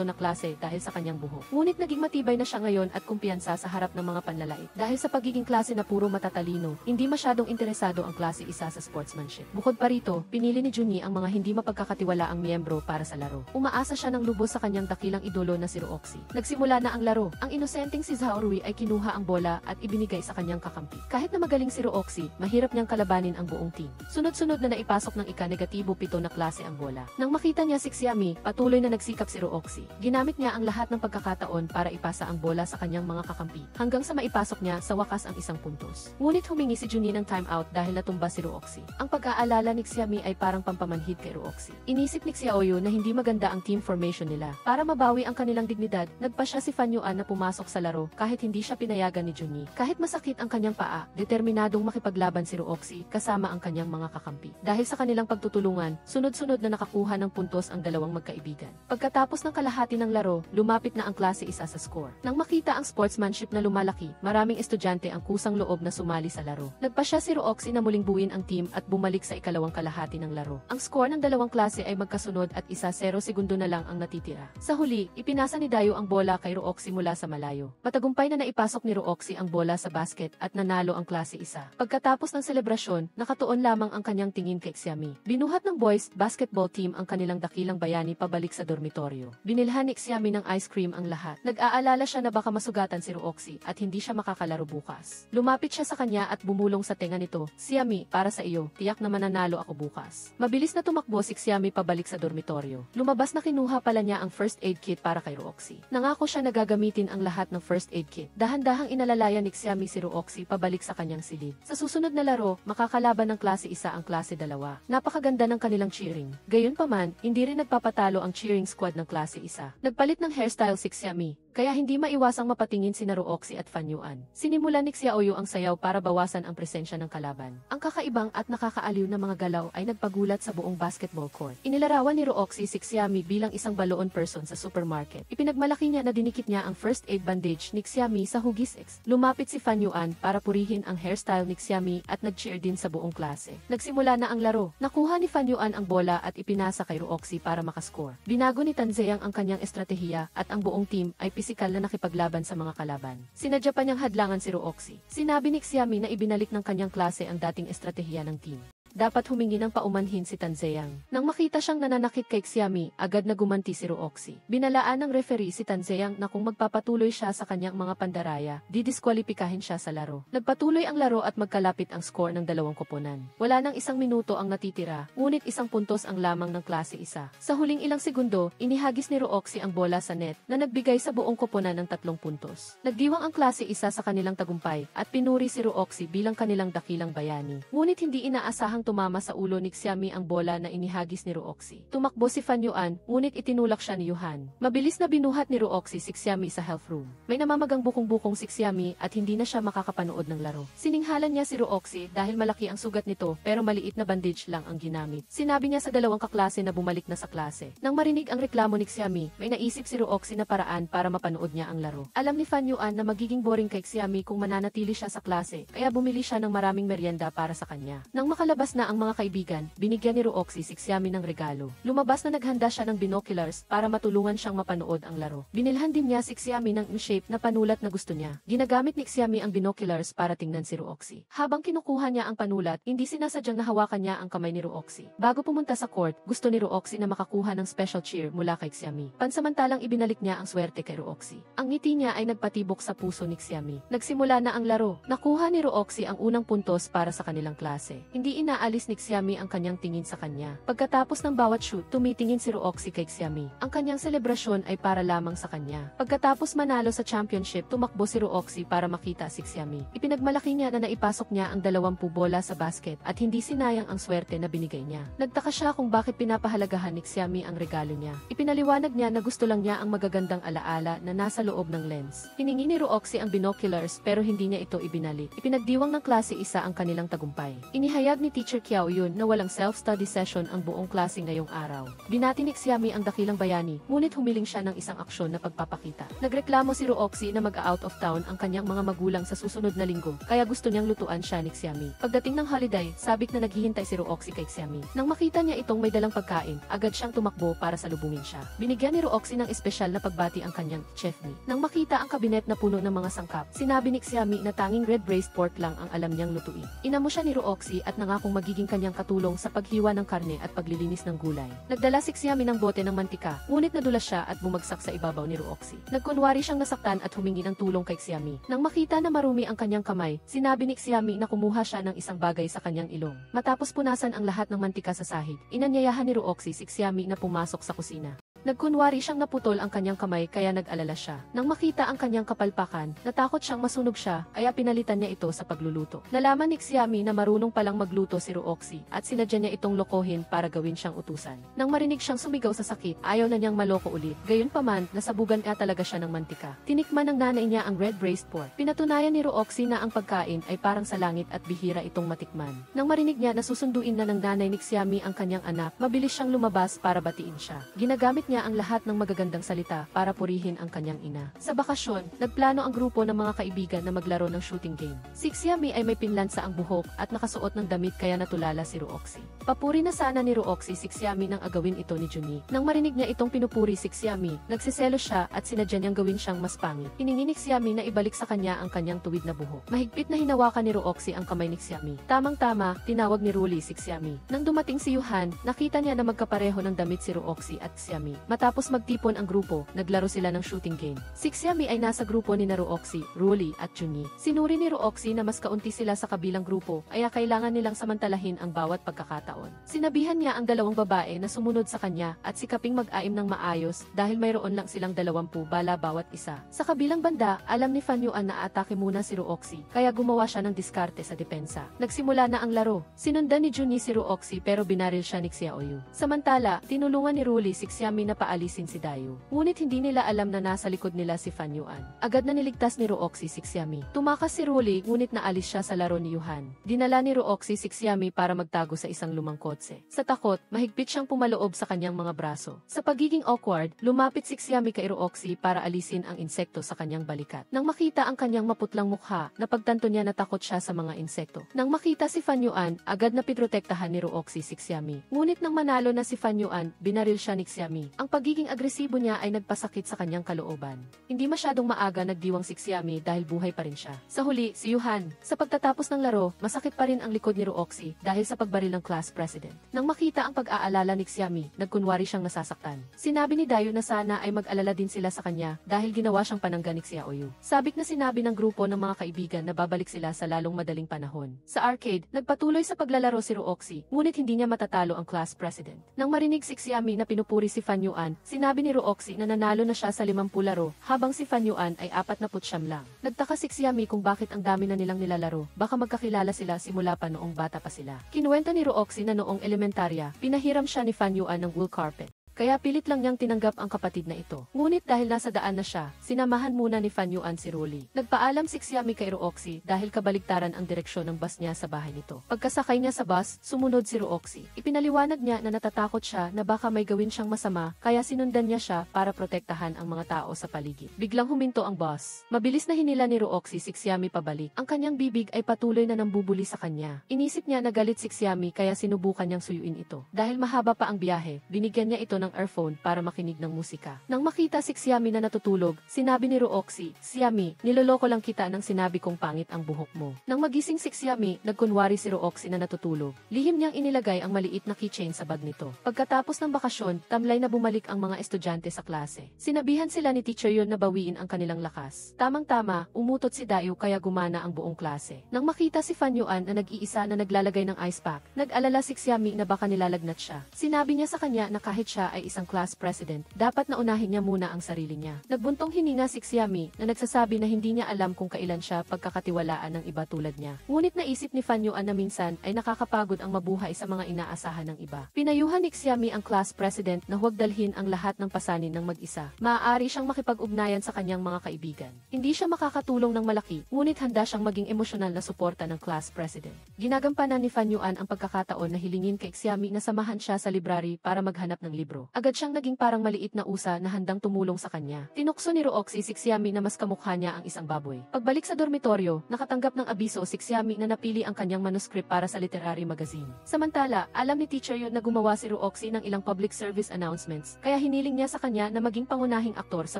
Speaker 1: na klase dahil sa kanyang buhok. Ngunit naging matibay na siya ngayon at kumpiyansa sa harap ng mga panlalait. Dahil sa pagiging klase na puro matatalino, hindi masyadong interesado ang klase isa sa sportsmanship. Bukod pa rito, pinili ni Junhee ang mga hindi mapagkakatiwalaang miyembro para sa laro. Umaasa siya ng lubos sa kanyang dakilang idolo na si Rooxi. Nagsimula na ang laro. Ang inosenteng si Zhao Rui ay kinuha ang bola at ibinigay sa kanyang kakampi. Kahit na magaling si Rooxi, mahirap niyang kalabanin ang buong team. Sunod-sunod na naipasok ng ika-7 na klase ang bola. Nang makita niya si Xiaomi, patuloy na nagsikap si Rooxi. Ginamit niya ang lahat ng pagkakataon para ipasa ang bola sa kanyang mga kakampi, hanggang sa maipasok niya sa wakas ang isang puntos. Ngunit humingi si Junhee ng timeout dahil natumba si Rooxi. Ang pag-aalala ni Xiaomi ay parang pampamanhid kay Rooxi. Inisip ni Xiaoyu na hindi maganda gumanda ang team formation nila. Para mabawi ang kanilang dignidad, nagpa siya si Fan Yuan na pumasok sa laro kahit hindi siya pinayagan ni Junyi. Kahit masakit ang kanyang paa, determinadong makipaglaban si Rooxy kasama ang kanyang mga kakampi. Dahil sa kanilang pagtutulungan, sunod-sunod na nakakuha ng puntos ang dalawang magkaibigan. Pagkatapos ng kalahati ng laro, lumapit na ang klase isa sa score. Nang makita ang sportsmanship na lumalaki, maraming estudyante ang kusang loob na sumali sa laro. Nagpa siya si Rooxy na muling buuin ang team at bumalik sa ikalawang kalahati ng laro. Ang score ng dalawang klase ay magkasunod at 1-0 segundo na lang ang natitira. Sa huli, ipinasa ni Dayo ang bola kay Rooxy mula sa malayo. Matagumpay na naipasok ni Rooxy ang bola sa basket at nanalo ang klase isa. Pagkatapos ng selebrasyon, nakatuon lamang ang kanyang tingin kay Xiami. Binuhat ng boys basketball team ang kanilang dakilang bayani pabalik sa dormitoryo. Binilhan ni Xiami ng ice cream ang lahat. Nag-aalala siya na baka masugatan si Rooxy at hindi siya makakalaro bukas. Lumapit siya sa kanya at bumulong sa tenga nito, "Xiami, para sa iyo, tiyak na mananalo ako bukas." Mabilis na tumakbo si Xiami pabalik sa dormitoryo. Lumabas na kinuha pala niya ang first aid kit para kay Rooxy. Nangako siya na gagamitin ang lahat ng first aid kit. Dahan-dahang inalalayan ni Xiami si Rooxy pabalik sa kanyang silid. Sa susunod na laro, makakalaban ng klase isa ang klase dalawa. Napakaganda ng kanilang cheering. Gayunpaman, hindi rin nagpapatalo ang cheering squad ng klase isa. Nagpalit ng hairstyle si Xiami, kaya hindi maiwasang mapatingin si Rooxy at Fan Yuan. Sinimulan ni Xiaoyu ang sayaw para bawasan ang presensya ng kalaban. Ang kakaibang at nakakaaliw na mga galaw ay nagpagulat sa buong basketball court. Inilarawan ni Rooxy si Xiami bilang isang baloon person sa supermarket. Ipinagmalaki niya na dinikit niya ang first aid bandage ni Xiami sa hugis X. Lumapit si Fan Yuan para purihin ang hairstyle ni Xiami at nag-cheer din sa buong klase. Nagsimula na ang laro. Nakuha ni Fan Yuan ang bola at ipinasa kay Rooxy para makascore. Binago ni Tanzeyang ang kanyang estratehiya at ang buong team ay pisikal na nakipaglaban sa mga kalaban. Sinadya pa niyang hadlangan si Rooxy. Sinabi ni Xiami na ibinalik ng kanyang klase ang dating estratehiya ng team. Dapat humingi ng paumanhin si Tanzeyang. Nang makita siyang nananakit kay Xiami, agad na gumanti si Rooxy. Binalaan ng referee si Tanzeyang na kung magpapatuloy siya sa kanyang mga pandaraya, didiskwalipikahin siya sa laro. Nagpatuloy ang laro at magkalapit ang score ng dalawang koponan. Wala nang 1 minuto ang natitira, ngunit 1 puntos ang lamang ng klase isa. Sa huling ilang segundo, inihagis ni Rooxy ang bola sa net na nagbigay sa buong koponan ng 3 puntos. Nagdiwang ang klase isa sa kanilang tagumpay at pinuri si Rooxy bilang kanilang dakilang bayani. Ngunit hindi inaasahang tumama sa ulo ni Xiami ang bola na inihagis ni Rooxy. Tumakbo si Fan Yuan, ngunit itinulak siya ni Yuhan. Mabilis na binuhat ni Rooxy si Xiami sa health room. May namamagang bukong-bukong si Xiami at hindi na siya makakapanood ng laro. Sininghalan niya si Rooxy dahil malaki ang sugat nito pero maliit na bandage lang ang ginamit. Sinabi niya sa dalawang kaklase na bumalik na sa klase. Nang marinig ang reklamo ni Xiami, may naisip si Rooxy na paraan para mapanood niya ang laro. Alam ni Fan Yuan na magiging boring kay Xiami kung mananatili siya sa klase, kaya bumili siya ng maraming merienda para sa kanya. Nang makalabas na ang mga kaibigan, binigyan ni Rooxy si Xiami ng regalo. Lumabas na naghanda siya ng binoculars para matulungan siyang mapanood ang laro. Binilhan din niya si Xiami ng shape na panulat na gusto niya. Ginagamit ni Xiami ang binoculars para tingnan si Rooxy. Habang kinukuha niya ang panulat, hindi sinasadyang nahawakan niya ang kamay ni Rooxy. Bago pumunta sa court, gusto ni Rooxy na makakuha ng special cheer mula kay Xiami. Pansamantalang ibinalik niya ang swerte kay Rooxy. Ang ngiti niya ay nagpatibok sa puso ni Xiami. Nagsimula na ang laro. Nakuha ni Rooxy ang unang puntos para sa kanilang klase. Hindi inaalis ni Xiami ang kanyang tingin sa kanya. Pagkatapos ng bawat shoot, tumitingin si Rooxy kay Xiami. Ang kanyang selebrasyon ay para lamang sa kanya. Pagkatapos manalo sa championship, tumakbo si Rooxy para makita si Xiami. Ipinagmalaki niya na naipasok niya ang 20 bola sa basket at hindi sinayang ang swerte na binigay niya. Nagtaka siya kung bakit pinapahalagahan ni Xiami ang regalo niya. Ipinaliwanag niya na gusto lang niya ang magagandang alaala na nasa loob ng lens. Hiningi ni Rooxy ang binoculars pero hindi niya ito ibinalik. Ipinagdiwang ng klase isa ang kanilang tagumpay. Inihayag ni Teacher Kiao Yun na walang self-study session ang buong klase ngayong araw. Binati ni Xiami ang dakilang bayani, ngunit humiling siya ng isang aksyon na pagpapakita. Nagreklamo si Rooxy na mag-out of town ang kanyang mga magulang sa susunod na linggo, kaya gusto niyang lutuan siya ni Xiami. Pagdating ng holiday, sabik na naghihintay si Rooxy kay Xiami. Nang makita niya itong may dalang pagkain, agad siyang tumakbo para salubungin siya. Binigyan ni Rooxy ng espesyal na pagbati ang kanyang chef ni. Nang makita ang kabinet na puno ng mga sangkap, sinabi ni Xiami na tanging red braised pork lang ang alam niyang lutuin. Inamo siya ni Rooxy at nangakong magiging kanyang katulong sa paghiwa ng karne at paglilinis ng gulay. Nagdala si Xiami ng bote ng mantika, ngunit nadulas siya at bumagsak sa ibabaw ni Rooxy. Nagkunwari siyang nasaktan at humingi ng tulong kay Xiami. Nang makita na marumi ang kanyang kamay, sinabi ni Xiami na kumuha siya ng isang bagay sa kanyang ilong. Matapos punasan ang lahat ng mantika sa sahig, inanyayahan ni Rooxy si Xiami na pumasok sa kusina. Nagkunwari siyang naputol ang kanyang kamay kaya nag-alala siya. Nang makita ang kanyang kapalpakan, natakot siyang masunog siya, kaya pinalitan niya ito sa pagluluto. Nalaman ni Xiami na marunong palang magluto si Ruoxi at sinadya niya itong lokohin para gawin siyang utusan. Nang marinig siyang sumigaw sa sakit, ayaw na niyang maloko ulit. Gayunpaman, nasabugan nga talaga siya ng mantika. Tinikman ng nanay niya ang red braised pork. Pinatunayan ni Ruoxi na ang pagkain ay parang sa langit at bihira itong matikman. Nang marinig niya na susunduin na ng nanay ni Xiami ang kanyang anak, mabilis siyang lumabas para batiin siya. Ginagamit niya ang lahat ng magagandang salita para purihin ang kanyang ina. Sa bakasyon, nagplano ang grupo ng mga kaibigan na maglaro ng shooting game. Si Xiami ay may pinlansa ang buhok at nakasuot ng damit kaya natulala si Ruoxi. Papuri na sana ni Ruoxi si Xiami nang agawin ito ni Junhee. Nang marinig niya itong pinupuri si Xiami, nagsiselo siya at sinadya niyang gawin siyang mas pangit. Hiningi ni Xiami na ibalik sa kanya ang kanyang tuwid na buhok. Mahigpit na hinawakan ni Ruoxi ang kamay ni Xiami. Tamang-tama, tinawag ni Ruli si Xiami. Nang dumating si Yuhan, nakita niya na magkapareho ng damit si Ruoxi at Xiami. Matapos magtipon ang grupo, naglaro sila ng shooting game. Si Xiami ay nasa grupo ni Ruoxi, Ruli at Junhee. Sinuri ni Ruoxi na mas kaunti sila sa kabilang grupo, kaya kailangan nilang samantalahin ang bawat pagkakataon. Sinabihan niya ang dalawang babae na sumunod sa kanya at sikaping mag-aim ng maayos dahil mayroon lang silang 20 bala bawat isa. Sa kabilang banda, alam ni Fan Yuan na atake muna si Ruoxi, kaya gumawa siya ng diskarte sa depensa. Nagsimula na ang laro. Sinundan ni Junhee si Ruoxi pero binaril siya ni Xiaoyu. Samantala, tinulungan ni Ruli si Xiami na paalisin si Dayu. Ngunit hindi nila alam na nasa likod nila si Fan Yuan. Agad na niligtas ni Ruoxi si Xiami. Tumakas si Ruli ngunit naalis siya sa laro ni Yuhan. Dinala ni Ruoxi si Xiami para magtago sa isang lumang kotse. Sa takot, mahigpit siyang pumaloob sa kanyang mga braso. Sa pagiging awkward, lumapit si Xiami kay Ruoxi para alisin ang insekto sa kanyang balikat. Nang makita ang kanyang maputlang mukha, napagtanto niya na takot siya sa mga insekto. Nang makita si Fan Yuan, agad na piprotektahan ni Ruoxi si Xiami. Ngunit nang manalo na si Fan Yuan, binaril siya ni Xiami. Ang pagiging agresibo niya ay nagpasakit sa kanyang kalooban. Hindi masyadong maaga nagdiwang si Xiami dahil buhay pa rin siya. Sa huli, si Yuhan. Sa pagtatapos ng laro, masakit pa rin ang likod ni Ruoxi dahil sa pagbaril ng class president. Nang makita ang pag-aalala ni Xiami, nagkunwari siyang nasasaktan. Sinabi ni Dayu na sana ay mag-alala din sila sa kanya dahil ginawa siyang panangga ni Xiaoyu. Sabik na sinabi ng grupo ng mga kaibigan na babalik sila sa lalong madaling panahon. Sa arcade, nagpatuloy sa paglalaro si Ruoxi, ngunit hindi niya matatalo ang class president. Nang marinig si Xiami na pinupuri si Fan Yuan, sinabi ni Ruoxi na nanalo na siya sa 50 laro, habang si Fan Yuan ay 49 lang. Nagtaka si Xiami kung bakit ang dami na nilang nilalaro, baka magkakilala sila simula pa noong bata pa sila. Kinuwento ni Ruoxi na noong elementarya, pinahiram siya ni Fan Yuan ng wool carpet. Kaya pilit lang niyang tinanggap ang kapatid na ito. Ngunit dahil nasa daan na siya, sinamahan muna ni Fan Yuan si Ruli. Nagpaalam si Xiami kay Ruoxi dahil kabaligtaran ang direksyon ng bus niya sa bahay nito. Pagkasakay niya sa bus, sumunod si Ruoxi. Ipinaliwanag niya na natatakot siya na baka may gawin siyang masama, kaya sinundan niya siya para protektahan ang mga tao sa paligid. Biglang huminto ang bus. Mabilis na hinila ni Ruoxi si Xiami pabalik. Ang kanyang bibig ay patuloy na nambubuli sa kanya. Inisip niya na galit si Xiami kaya sinubukan niyang suyuin ito. Dahil mahaba pa ang biyahe, binigyan niya ito ng earphone para makinig ng musika. Nang makita si Xiami na natutulog, sinabi ni Ruoxi, "Xiami, niloloko lang kita nang sinabi kong pangit ang buhok mo." Nang magising si Xiami, nagkunwari si Ruoxi na natutulog. Lihim niyang inilagay ang maliit na keychain sa bag nito. Pagkatapos ng bakasyon, tamlay na bumalik ang mga estudyante sa klase. Sinabihan sila ni Teacher Yon na bawiin ang kanilang lakas. Tamang-tama, umutot si Dayu kaya gumana ang buong klase. Nang makita si Fan Yuan na nag-iisa na naglalagay ng ice pack, nag-alala si Xiami na baka nilalagnat siya. Sinabi niya sa kanya na kahit siya ay isang class president, dapat na unahin niya muna ang sarili niya. Nagbuntong hininga si Xiami na nagsasabi na hindi niya alam kung kailan siya pagkakatiwalaan ng iba tulad niya. Ngunit naisip ni Fan Yuan na minsan ay nakakapagod ang mabuhay sa mga inaasahan ng iba. Pinayuhan ni Xiami ang class president na huwag dalhin ang lahat ng pasanin ng mag-isa. Maaari siyang makipag-ugnayan sa kanyang mga kaibigan. Hindi siya makakatulong ng malaki, ngunit handa siyang maging emosyonal na suporta ng class president. Ginagampanan ni Fan Yuan ang pagkakataon na hilingin kay Xiami na samahan siya sa library para maghanap ng libro. Agad siyang naging parang maliit na usa na handang tumulong sa kanya. Tinukso ni Ruoxi si Xiami na mas kamukha niya ang isang baboy. Pagbalik sa dormitoryo, nakatanggap ng abiso si Xiami na napili ang kanyang manuscript para sa literary magazine. Samantala, alam ni Teacher Yon na gumawa si Ruoxi ng ilang public service announcements, kaya hiniling niya sa kanya na maging pangunahing aktor sa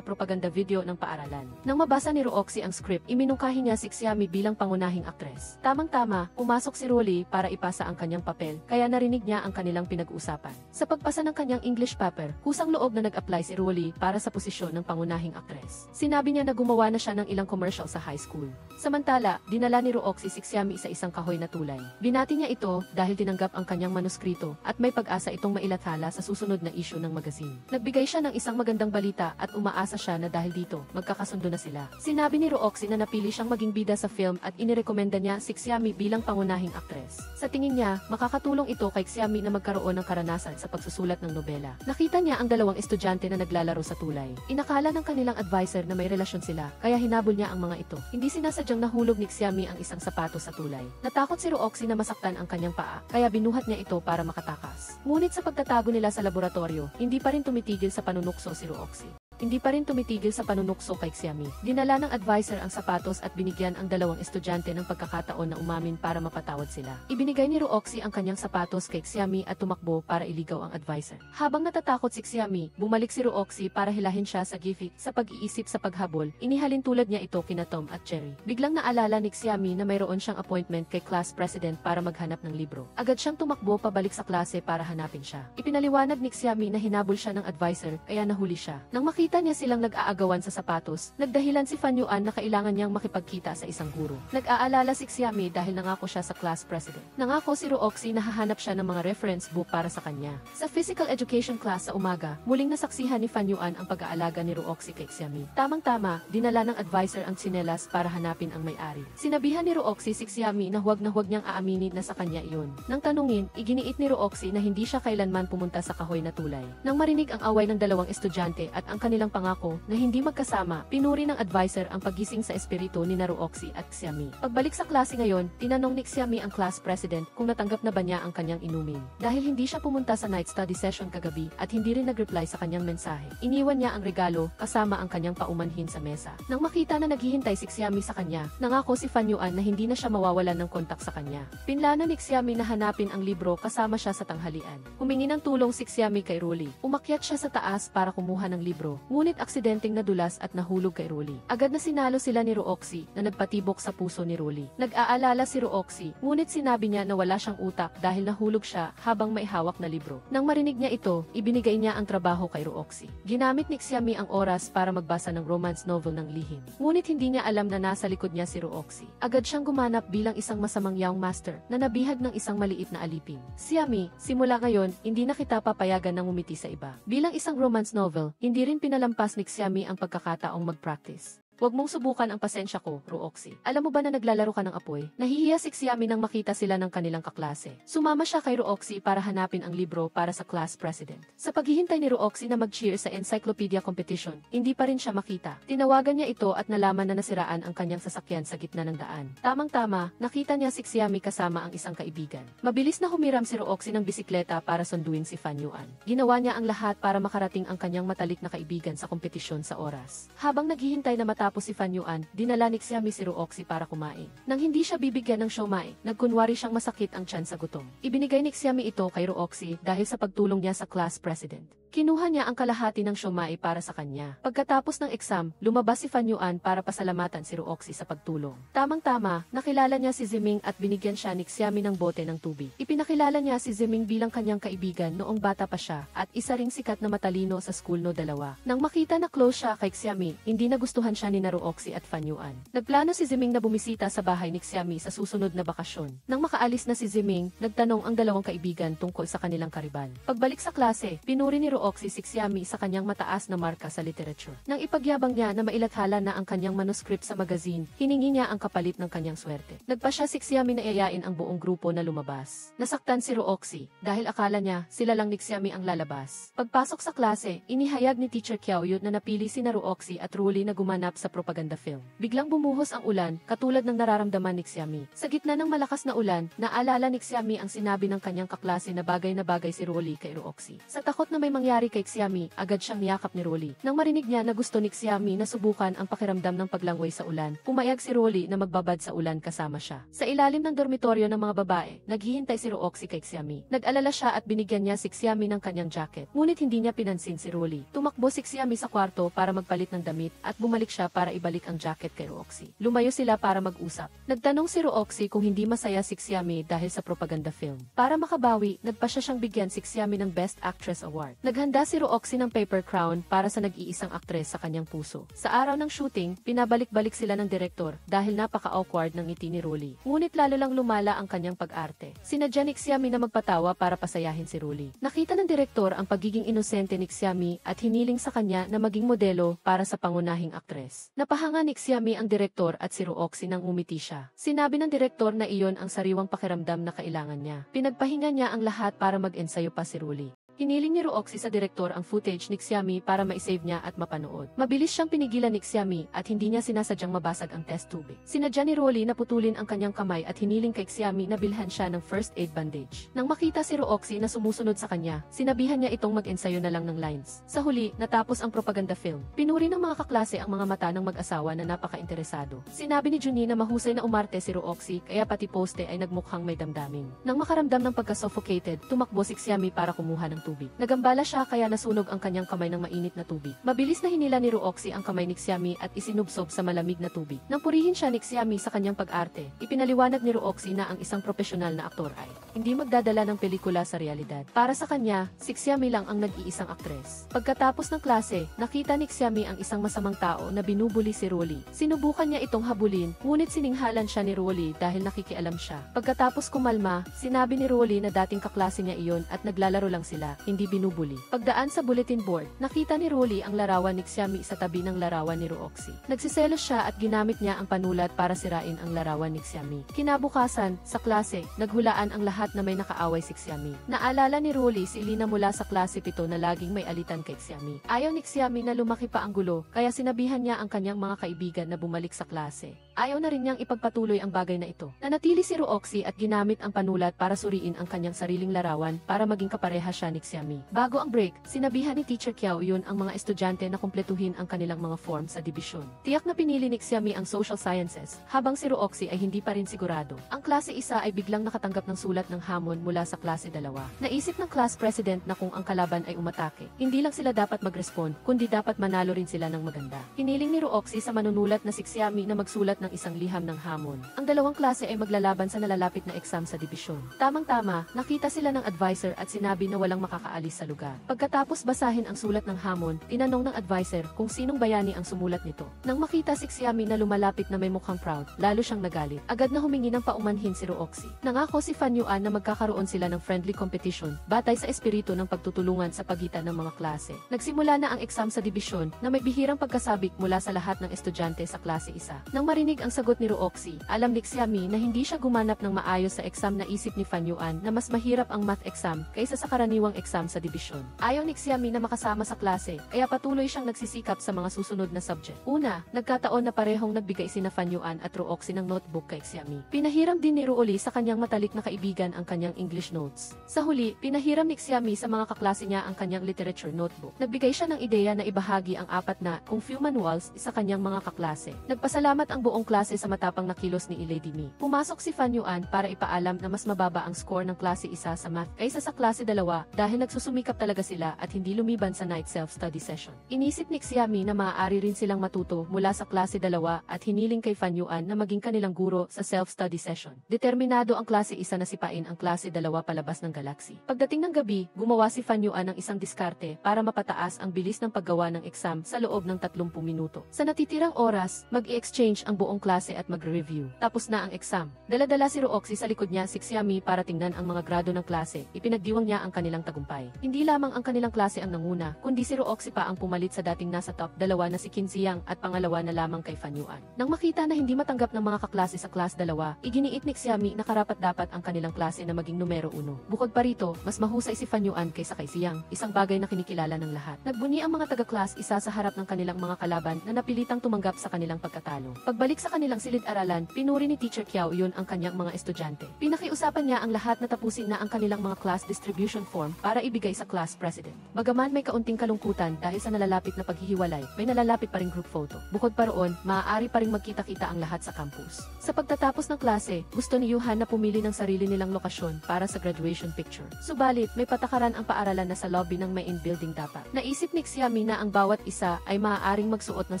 Speaker 1: propaganda video ng paaralan. Nang mabasa ni Ruoxi ang script, iminungkahi niya si Xiami bilang pangunahing aktres. Tamang-tama, pumasok si Ruli para ipasa ang kanyang papel, kaya narinig niya ang kanilang pinag-usapan. Sa pagpasa ng kanyang English Paper, kusang loob na nag-apply si Rolly para sa posisyon ng pangunahing aktres. Sinabi niya na gumawa na siya ng ilang commercial sa high school. Samantala, dinala ni Rooksy si Xiami sa isang kahoy na tulay. Binati niya ito dahil tinanggap ang kanyang manuskrito at may pag-asa itong mailathala sa susunod na issue ng magazine. Nagbigay siya ng isang magandang balita at umaasa siya na dahil dito, magkakasundo na sila. Sinabi ni Rooksy na napili siyang maging bida sa film at inirekomenda niya si Xiami bilang pangunahing aktres. Sa tingin niya, makakatulong ito kay Xiami na magkaroon ng karanasan sa pagsusulat ng nobela. Nakita niya ang dalawang estudyante na naglalaro sa tulay. Inakala ng kanilang advisor na may relasyon sila, kaya hinabol niya ang mga ito. Hindi sinasadyang nahulog ni Xiami ang isang sapatos sa tulay. Natakot si Rooksy na masaktan ang kanyang paa, kaya binuhat niya ito para makatakas. Ngunit sa pagtatago nila sa laboratorio, hindi pa rin tumitigil sa panunukso si Rooksy. Hindi pa rin tumitigil sa panunukso kay Xiami. Dinala ng advisor ang sapatos at binigyan ang dalawang estudyante ng pagkakataon na umamin para mapatawad sila. Ibinigay ni Rooksy ang kanyang sapatos kay Xiami at tumakbo para iligaw ang advisor. Habang natatakot si Xiami, bumalik si Rooksy para hilahin siya sa gifik. Sa pag-iisip sa paghabol, inihalin tulad niya ito kina Tom at Cherry. Biglang naalala ni Xiami na mayroon siyang appointment kay class president para maghanap ng libro. Agad siyang tumakbo pabalik sa klase para hanapin siya. Ipinaliwanag ni Xiami na hinabol siya ng advisor kaya nahuli siya. Nang makita niya silang nag-aagawan sa sapatos, nagdahilan si Fan Yuan na kailangan niyang makipagkita sa isang guro. Nag-aalala si Xiami dahil nangako siya sa class president. Nangako si Rooksy na hahanap siya ng mga reference book para sa kanya. Sa physical education class sa umaga, muling nasaksihan ni Fan Yuan ang pag-aalaga ni Rooksy kay Xiami. Tamang-tama, dinala ng advisor ang tsinelas para hanapin ang may-ari. Sinabihan ni Rooksy si Xiami na huwag niyang aaminin na sa kanya iyon. Nang tanungin, iginiit ni Rooksy na hindi siya kailanman pumunta sa kahoy na tulay. Nang marinig ang away ng dalawang estudyante at ang kanilang pangako na hindi magkasama, pinuri ng advisor ang paggising sa espiritu ni Rooksy at Xiami. Pagbalik sa klase ngayon, tinanong ni Xiami ang class president kung natanggap na ba niya ang kanyang inumin. Dahil hindi siya pumunta sa night study session kagabi at hindi rin nag-reply sa kanyang mensahe, iniwan niya ang regalo kasama ang kanyang paumanhin sa mesa. Nang makita na naghihintay si Xiami sa kanya, nangako si Fan Yuan na hindi na siya mawawalan ng kontak sa kanya. Pinlano ni Xiami na hanapin ang libro kasama siya sa tanghalian. Humingi ng tulong si Xiami kay Rolly. Umakyat siya sa taas para kumuha ng libro. Ngunit aksidenteng nadulas at nahulog kay Rolly. Agad na sinalo sila ni Rooksy na nagpatibok sa puso ni Rolly. Nag-aalala si Rooksy, ngunit sinabi niya na wala siyang utak dahil nahulog siya habang may hawak na libro. Nang marinig niya ito, ibinigay niya ang trabaho kay Rooksy. Ginamit ni Xiami ang oras para magbasa ng romance novel ng lihim. Ngunit hindi niya alam na nasa likod niya si Rooksy. Agad siyang gumanap bilang isang masamang young master na nabihag ng isang maliit na alipin. Xiami, simula ngayon, hindi na kita papayagan ng umiti sa iba. Bilang isang romance novel, hindi rin pinalampas ni Xiami ang pagkakataong mag-practice. Huwag mong subukan ang pasensya ko, Rooksy. Alam mo ba na naglalaro ka ng apoy? Nahihiya si Xiami nang makita sila ng kanilang kaklase. Sumama siya kay Rooksy para hanapin ang libro para sa class president. Sa paghihintay ni Rooksy na mag-cheer sa encyclopedia competition, hindi pa rin siya makita. Tinawagan niya ito at nalaman na nasiraan ang kanyang sasakyan sa gitna ng daan. Tamang-tama, nakita niya si Xiami kasama ang isang kaibigan. Mabilis na humiram si Rooksy ng bisikleta para sunduin si Fan Yuan. Ginawa niya ang lahat para makarating ang kanyang matalik na kaibigan sa kompetisyon sa oras. Habang naghihintay na tapos si Fan Yuan, dinala ni Xiami si Rooksy para kumain. Nang hindi siya bibigyan ng siomai, nagkunwari siyang masakit ang tiyan sa gutom. Ibinigay ni Xiami ito kay Rooksy dahil sa pagtulong niya sa class president. Kinuha niya ang kalahati ng siomai para sa kanya. Pagkatapos ng exam, lumabas si Fan Yuan para pasalamatan si Rooksy sa pagtulong. Tamang-tama, nakilala niya si Ziming at binigyan siya ni Xiami ng bote ng tubig. Ipinakilala niya si Ziming bilang kanyang kaibigan noong bata pa siya at isa ring sikat na matalino sa school no dalawa. Nang makita na close siya kay Xiami, hindi nagustuhan siya ni Rooksy at Fan Yuan. Nagplano si Ziming na bumisita sa bahay ni Xiami sa susunod na bakasyon. Nang makaalis na si Ziming, nagtanong ang dalawang kaibigan tungkol sa kanilang karibal. Pagbalik sa klase, pinuri ni Rooksy si Xiami sa kanyang mataas na marka sa literature. Nang ipagyabang niya na mailathala na ang kanyang manuscript sa magazine, hiningi niya ang kapalit ng kanyang swerte. Nagpa siya si Xiami na iayain ang buong grupo na lumabas. Nasaktan si Rooksy dahil akala niya sila lang ni Xiami ang lalabas. Pagpasok sa klase, inihayag ni Teacher Qiaoyu na napili si Rooksy at Rolly na gumanap sa propaganda film. Biglang bumuhos ang ulan, katulad ng nararamdaman ni Xiami. Sa gitna ng malakas na ulan, naalala ni Xiami ang sinabi ng kanyang kaklase na bagay si Rolly kay Rooksy. Sa takot na may mangyari kay Xiami, agad siyang niyakap ni Rolly. Nang marinig niya na gusto ni Xiami na subukan ang pakiramdam ng paglangway sa ulan, pumayag si Rolly na magbabad sa ulan kasama siya. Sa ilalim ng dormitoryo ng mga babae, naghihintay si Rooksy kay Xiami. Nag-alala siya at binigyan niya si Xiami ng kanyang jacket. Ngunit hindi niya pinansin si Rolly. Tumakbo si Xiami sa kwarto para magpalit ng damit at bumalik siya para ibalik ang jacket kay Rooksy. Lumayo sila para mag-usap. Nagtanong si Rooksy kung hindi masaya si Xiami dahil sa propaganda film. Para makabawi, nagpa siya siyang bigyan si Xiami ng Best Actress Award. Naghanda si Rooxie ng paper crown para sa nag-iisang aktres sa kanyang puso. Sa araw ng shooting, pinabalik-balik sila ng direktor dahil napaka-awkward ng ngiti ni Rolly. Ngunit lalo lang lumala ang kanyang pag-arte. Sinadya ni Xiami na magpatawa para pasayahin si Rolly. Nakita ng direktor ang pagiging inosente ni Xiami at hiniling sa kanya na maging modelo para sa pangunahing aktres. Napahanga ni Xiami ang direktor at si Rooxie nang umiti siya. Sinabi ng direktor na iyon ang sariwang pakiramdam na kailangan niya. Pinagpahinga niya ang lahat para mag-ensayo pa si Rolly. Hiniling ni Rooxie sa direktor ang footage ni Xiami para ma-save niya at mapanood. Mabilis siyang pinigilan ni Xiami at hindi niya sinasadyang mabasag ang test tube. Sinadya ni Rolly na putulin ang kanyang kamay at hiniling kay Xiami na bilhan siya ng first aid bandage. Nang makita si Rooxie na sumusunod sa kanya, sinabihan niya itong mag-ensayo na lang ng lines. Sa huli, natapos ang propaganda film. Pinuri ng mga kaklase ang mga mata ng mag-asawa na napaka-interesado. Sinabi ni Junnie na mahusay na umarte si Rooxie kaya pati poste ay nagmukhang may damdamin. Nang makaramdam ng pagka-suffocated, tumakbo si Xiami para kumuha ng tubig. Nagambala siya kaya nasunog ang kanyang kamay ng mainit na tubig. Mabilis na hinila ni Rooxie ang kamay ni Xiami at isinubsob sa malamig na tubig. Nang purihin siya ni Xiami sa kanyang pag-arte, ipinaliwanag ni Rooxie na ang isang profesional na aktor ay hindi magdadala ng pelikula sa realidad. Para sa kanya, si Xiami lang ang nag-iisang aktres. Pagkatapos ng klase, nakita ni Xiami ang isang masamang tao na binubuli si Rolly. Sinubukan niya itong habulin, ngunit sininghalan siya ni Rolly dahil nakikialam siya. Pagkatapos kumalma, sinabi ni Rolly na dating kaklase niya iyon at naglalaro lang sila, hindi binubuli. Pagdaan sa bulletin board, nakita ni Rolly ang larawan ni Xiami sa tabi ng larawan ni Rooxie. Nagsiselos siya at ginamit niya ang panulat para sirain ang larawan ni Xiami. Kinabukasan, sa klase, naghulaan ang lahat na may nakaaway si Xiami. Naalala ni Rolly si Lina mula sa klase 7 na laging may alitan kay Xiami. Ayaw ni Xiami na lumaki pa ang gulo, kaya sinabihan niya ang kanyang mga kaibigan na bumalik sa klase. Ayaw na rin niyang ipagpatuloy ang bagay na ito. Nanatili si Rooxie at ginamit ang panulat para suriin ang kanyang sariling larawan para maging kapareha siya ni Xiami. Bago ang break, sinabihan ni Teacher Kiao Yun ang mga estudyante na kumpletuhin ang kanilang mga form sa dibisyon. Tiyak na pinili ni Xiami ang social sciences, habang si Rooxie ay hindi pa rin sigurado. Ang klase 1 ay biglang nakatanggap ng sulat ng hamon mula sa klase 2. Naisip ng class president na kung ang kalaban ay umatake, hindi lang sila dapat mag-respond, kundi dapat manalo rin sila ng maganda. Hiniling ni Rooxie sa manunulat na si Xiami na magsulat ng isang liham ng hamon. Ang dalawang klase ay maglalaban sa nalalapit na exam sa dibisyon. Tamang-tama, nakita sila ng advisor at sinabi na walang makakaalis sa lugar. Pagkatapos basahin ang sulat ng hamon, tinanong ng advisor kung sinong bayani ang sumulat nito. Nang makita si Xiami na lumalapit na may mukhang proud, lalo siyang nagalit. Agad na humingi ng paumanhin si Rooxie. Nangako si Fan Yuan na magkakaroon sila ng friendly competition, batay sa espiritu ng pagtutulungan sa pagitan ng mga klase. Nagsimula na ang exam sa dibisyon na may bihirang pagkasabik mula sa lahat ng estudyante sa klase 1. Nang marinig ang sagot ni Rooxie, alam ni Xiami na hindi siya gumanap ng maayos sa exam na isip ni Fan Yuan na mas mahirap ang math exam kaysa sa karaniwang exam sa dibisyon. Ayaw ni Xiami na makasama sa klase, kaya patuloy siyang nagsisikap sa mga susunod na subject. Una, nagkataon na parehong nagbigay sina Fan Yuan at Rooxie ng notebook kay Xiami. Pinahiram din ni Rolly sa kanyang matalik na kaibigan ang kanyang English notes. Sa huli, pinahiram ni Xiami sa mga kaklase niya ang kanyang literature notebook. Nagbigay siya ng ideya na ibahagi ang 4 na kung few manuals sa kanyang mga kaklase. Nagpasalamat ang buong klase sa matapang na kilos ni Lady Mi. Pumasok si Fan Yuan para ipaalam na mas mababa ang score ng klase 1 sa math kaysa sa klase 2 dahil nagsusumikap talaga sila at hindi lumiban sa night self-study session. Inisip ni Xiami na maaari rin silang matuto mula sa klase 2 at hiniling kay Fan Yuan na maging kanilang guro sa self-study session. Determinado ang klase 1 na sipain ang klase 2 palabas ng galaxy. Pagdating ng gabi, gumawa si Fan Yuan ng isang diskarte para mapataas ang bilis ng paggawa ng exam sa loob ng 30 minuto. Sa natitirang oras, mag-i-exchange ang buong klase at mag-review. Tapos na ang exam. Dala-dala si Rooxie sa likod niya si Xiami para tingnan ang mga grado ng klase. Ipinagdiwang niya ang kanilang tagumpay. Hindi lamang ang kanilang klase ang nanguna, kundi si Rooxie pa ang pumalit sa dating nasa top 2 na si Qin Ziyang at pangalawa na lamang kay Fan Yuan. Nang makita na hindi matanggap ng mga kaklase sa class 2, iginiit ni Xiami na karapat-dapat ang kanilang klase na maging numero 1. Bukod pa rito, mas mahusay si Fan Yuan kaysa kay Ziyang, isang bagay na kinikilala ng lahat. Nagbuni ang mga taga-class isa sa harap ng kanilang mga kalaban na napilitang tumanggap sa kanilang pagkatalo. Pagbalik sa kanilang silid-aralan, pinuri ni Teacher Kiao Yun ang kanyang mga estudyante. Pinakiusapan niya ang lahat na tapusin na ang kanilang mga class distribution form para ibigay sa class president. Bagaman may kaunting kalungkutan dahil sa nalalapit na paghihiwalay, may nalalapit pa ring group photo. Bukod pa roon, maaari pa ring magkita-kita ang lahat sa campus. Sa pagtatapos ng klase, gusto ni Yuhan na pumili ng sarili nilang lokasyon para sa graduation picture. Subalit, may patakaran ang paaralan na sa lobby ng main building dapat. Naisip ni Xiami na ang bawat isa ay maaaring magsuot ng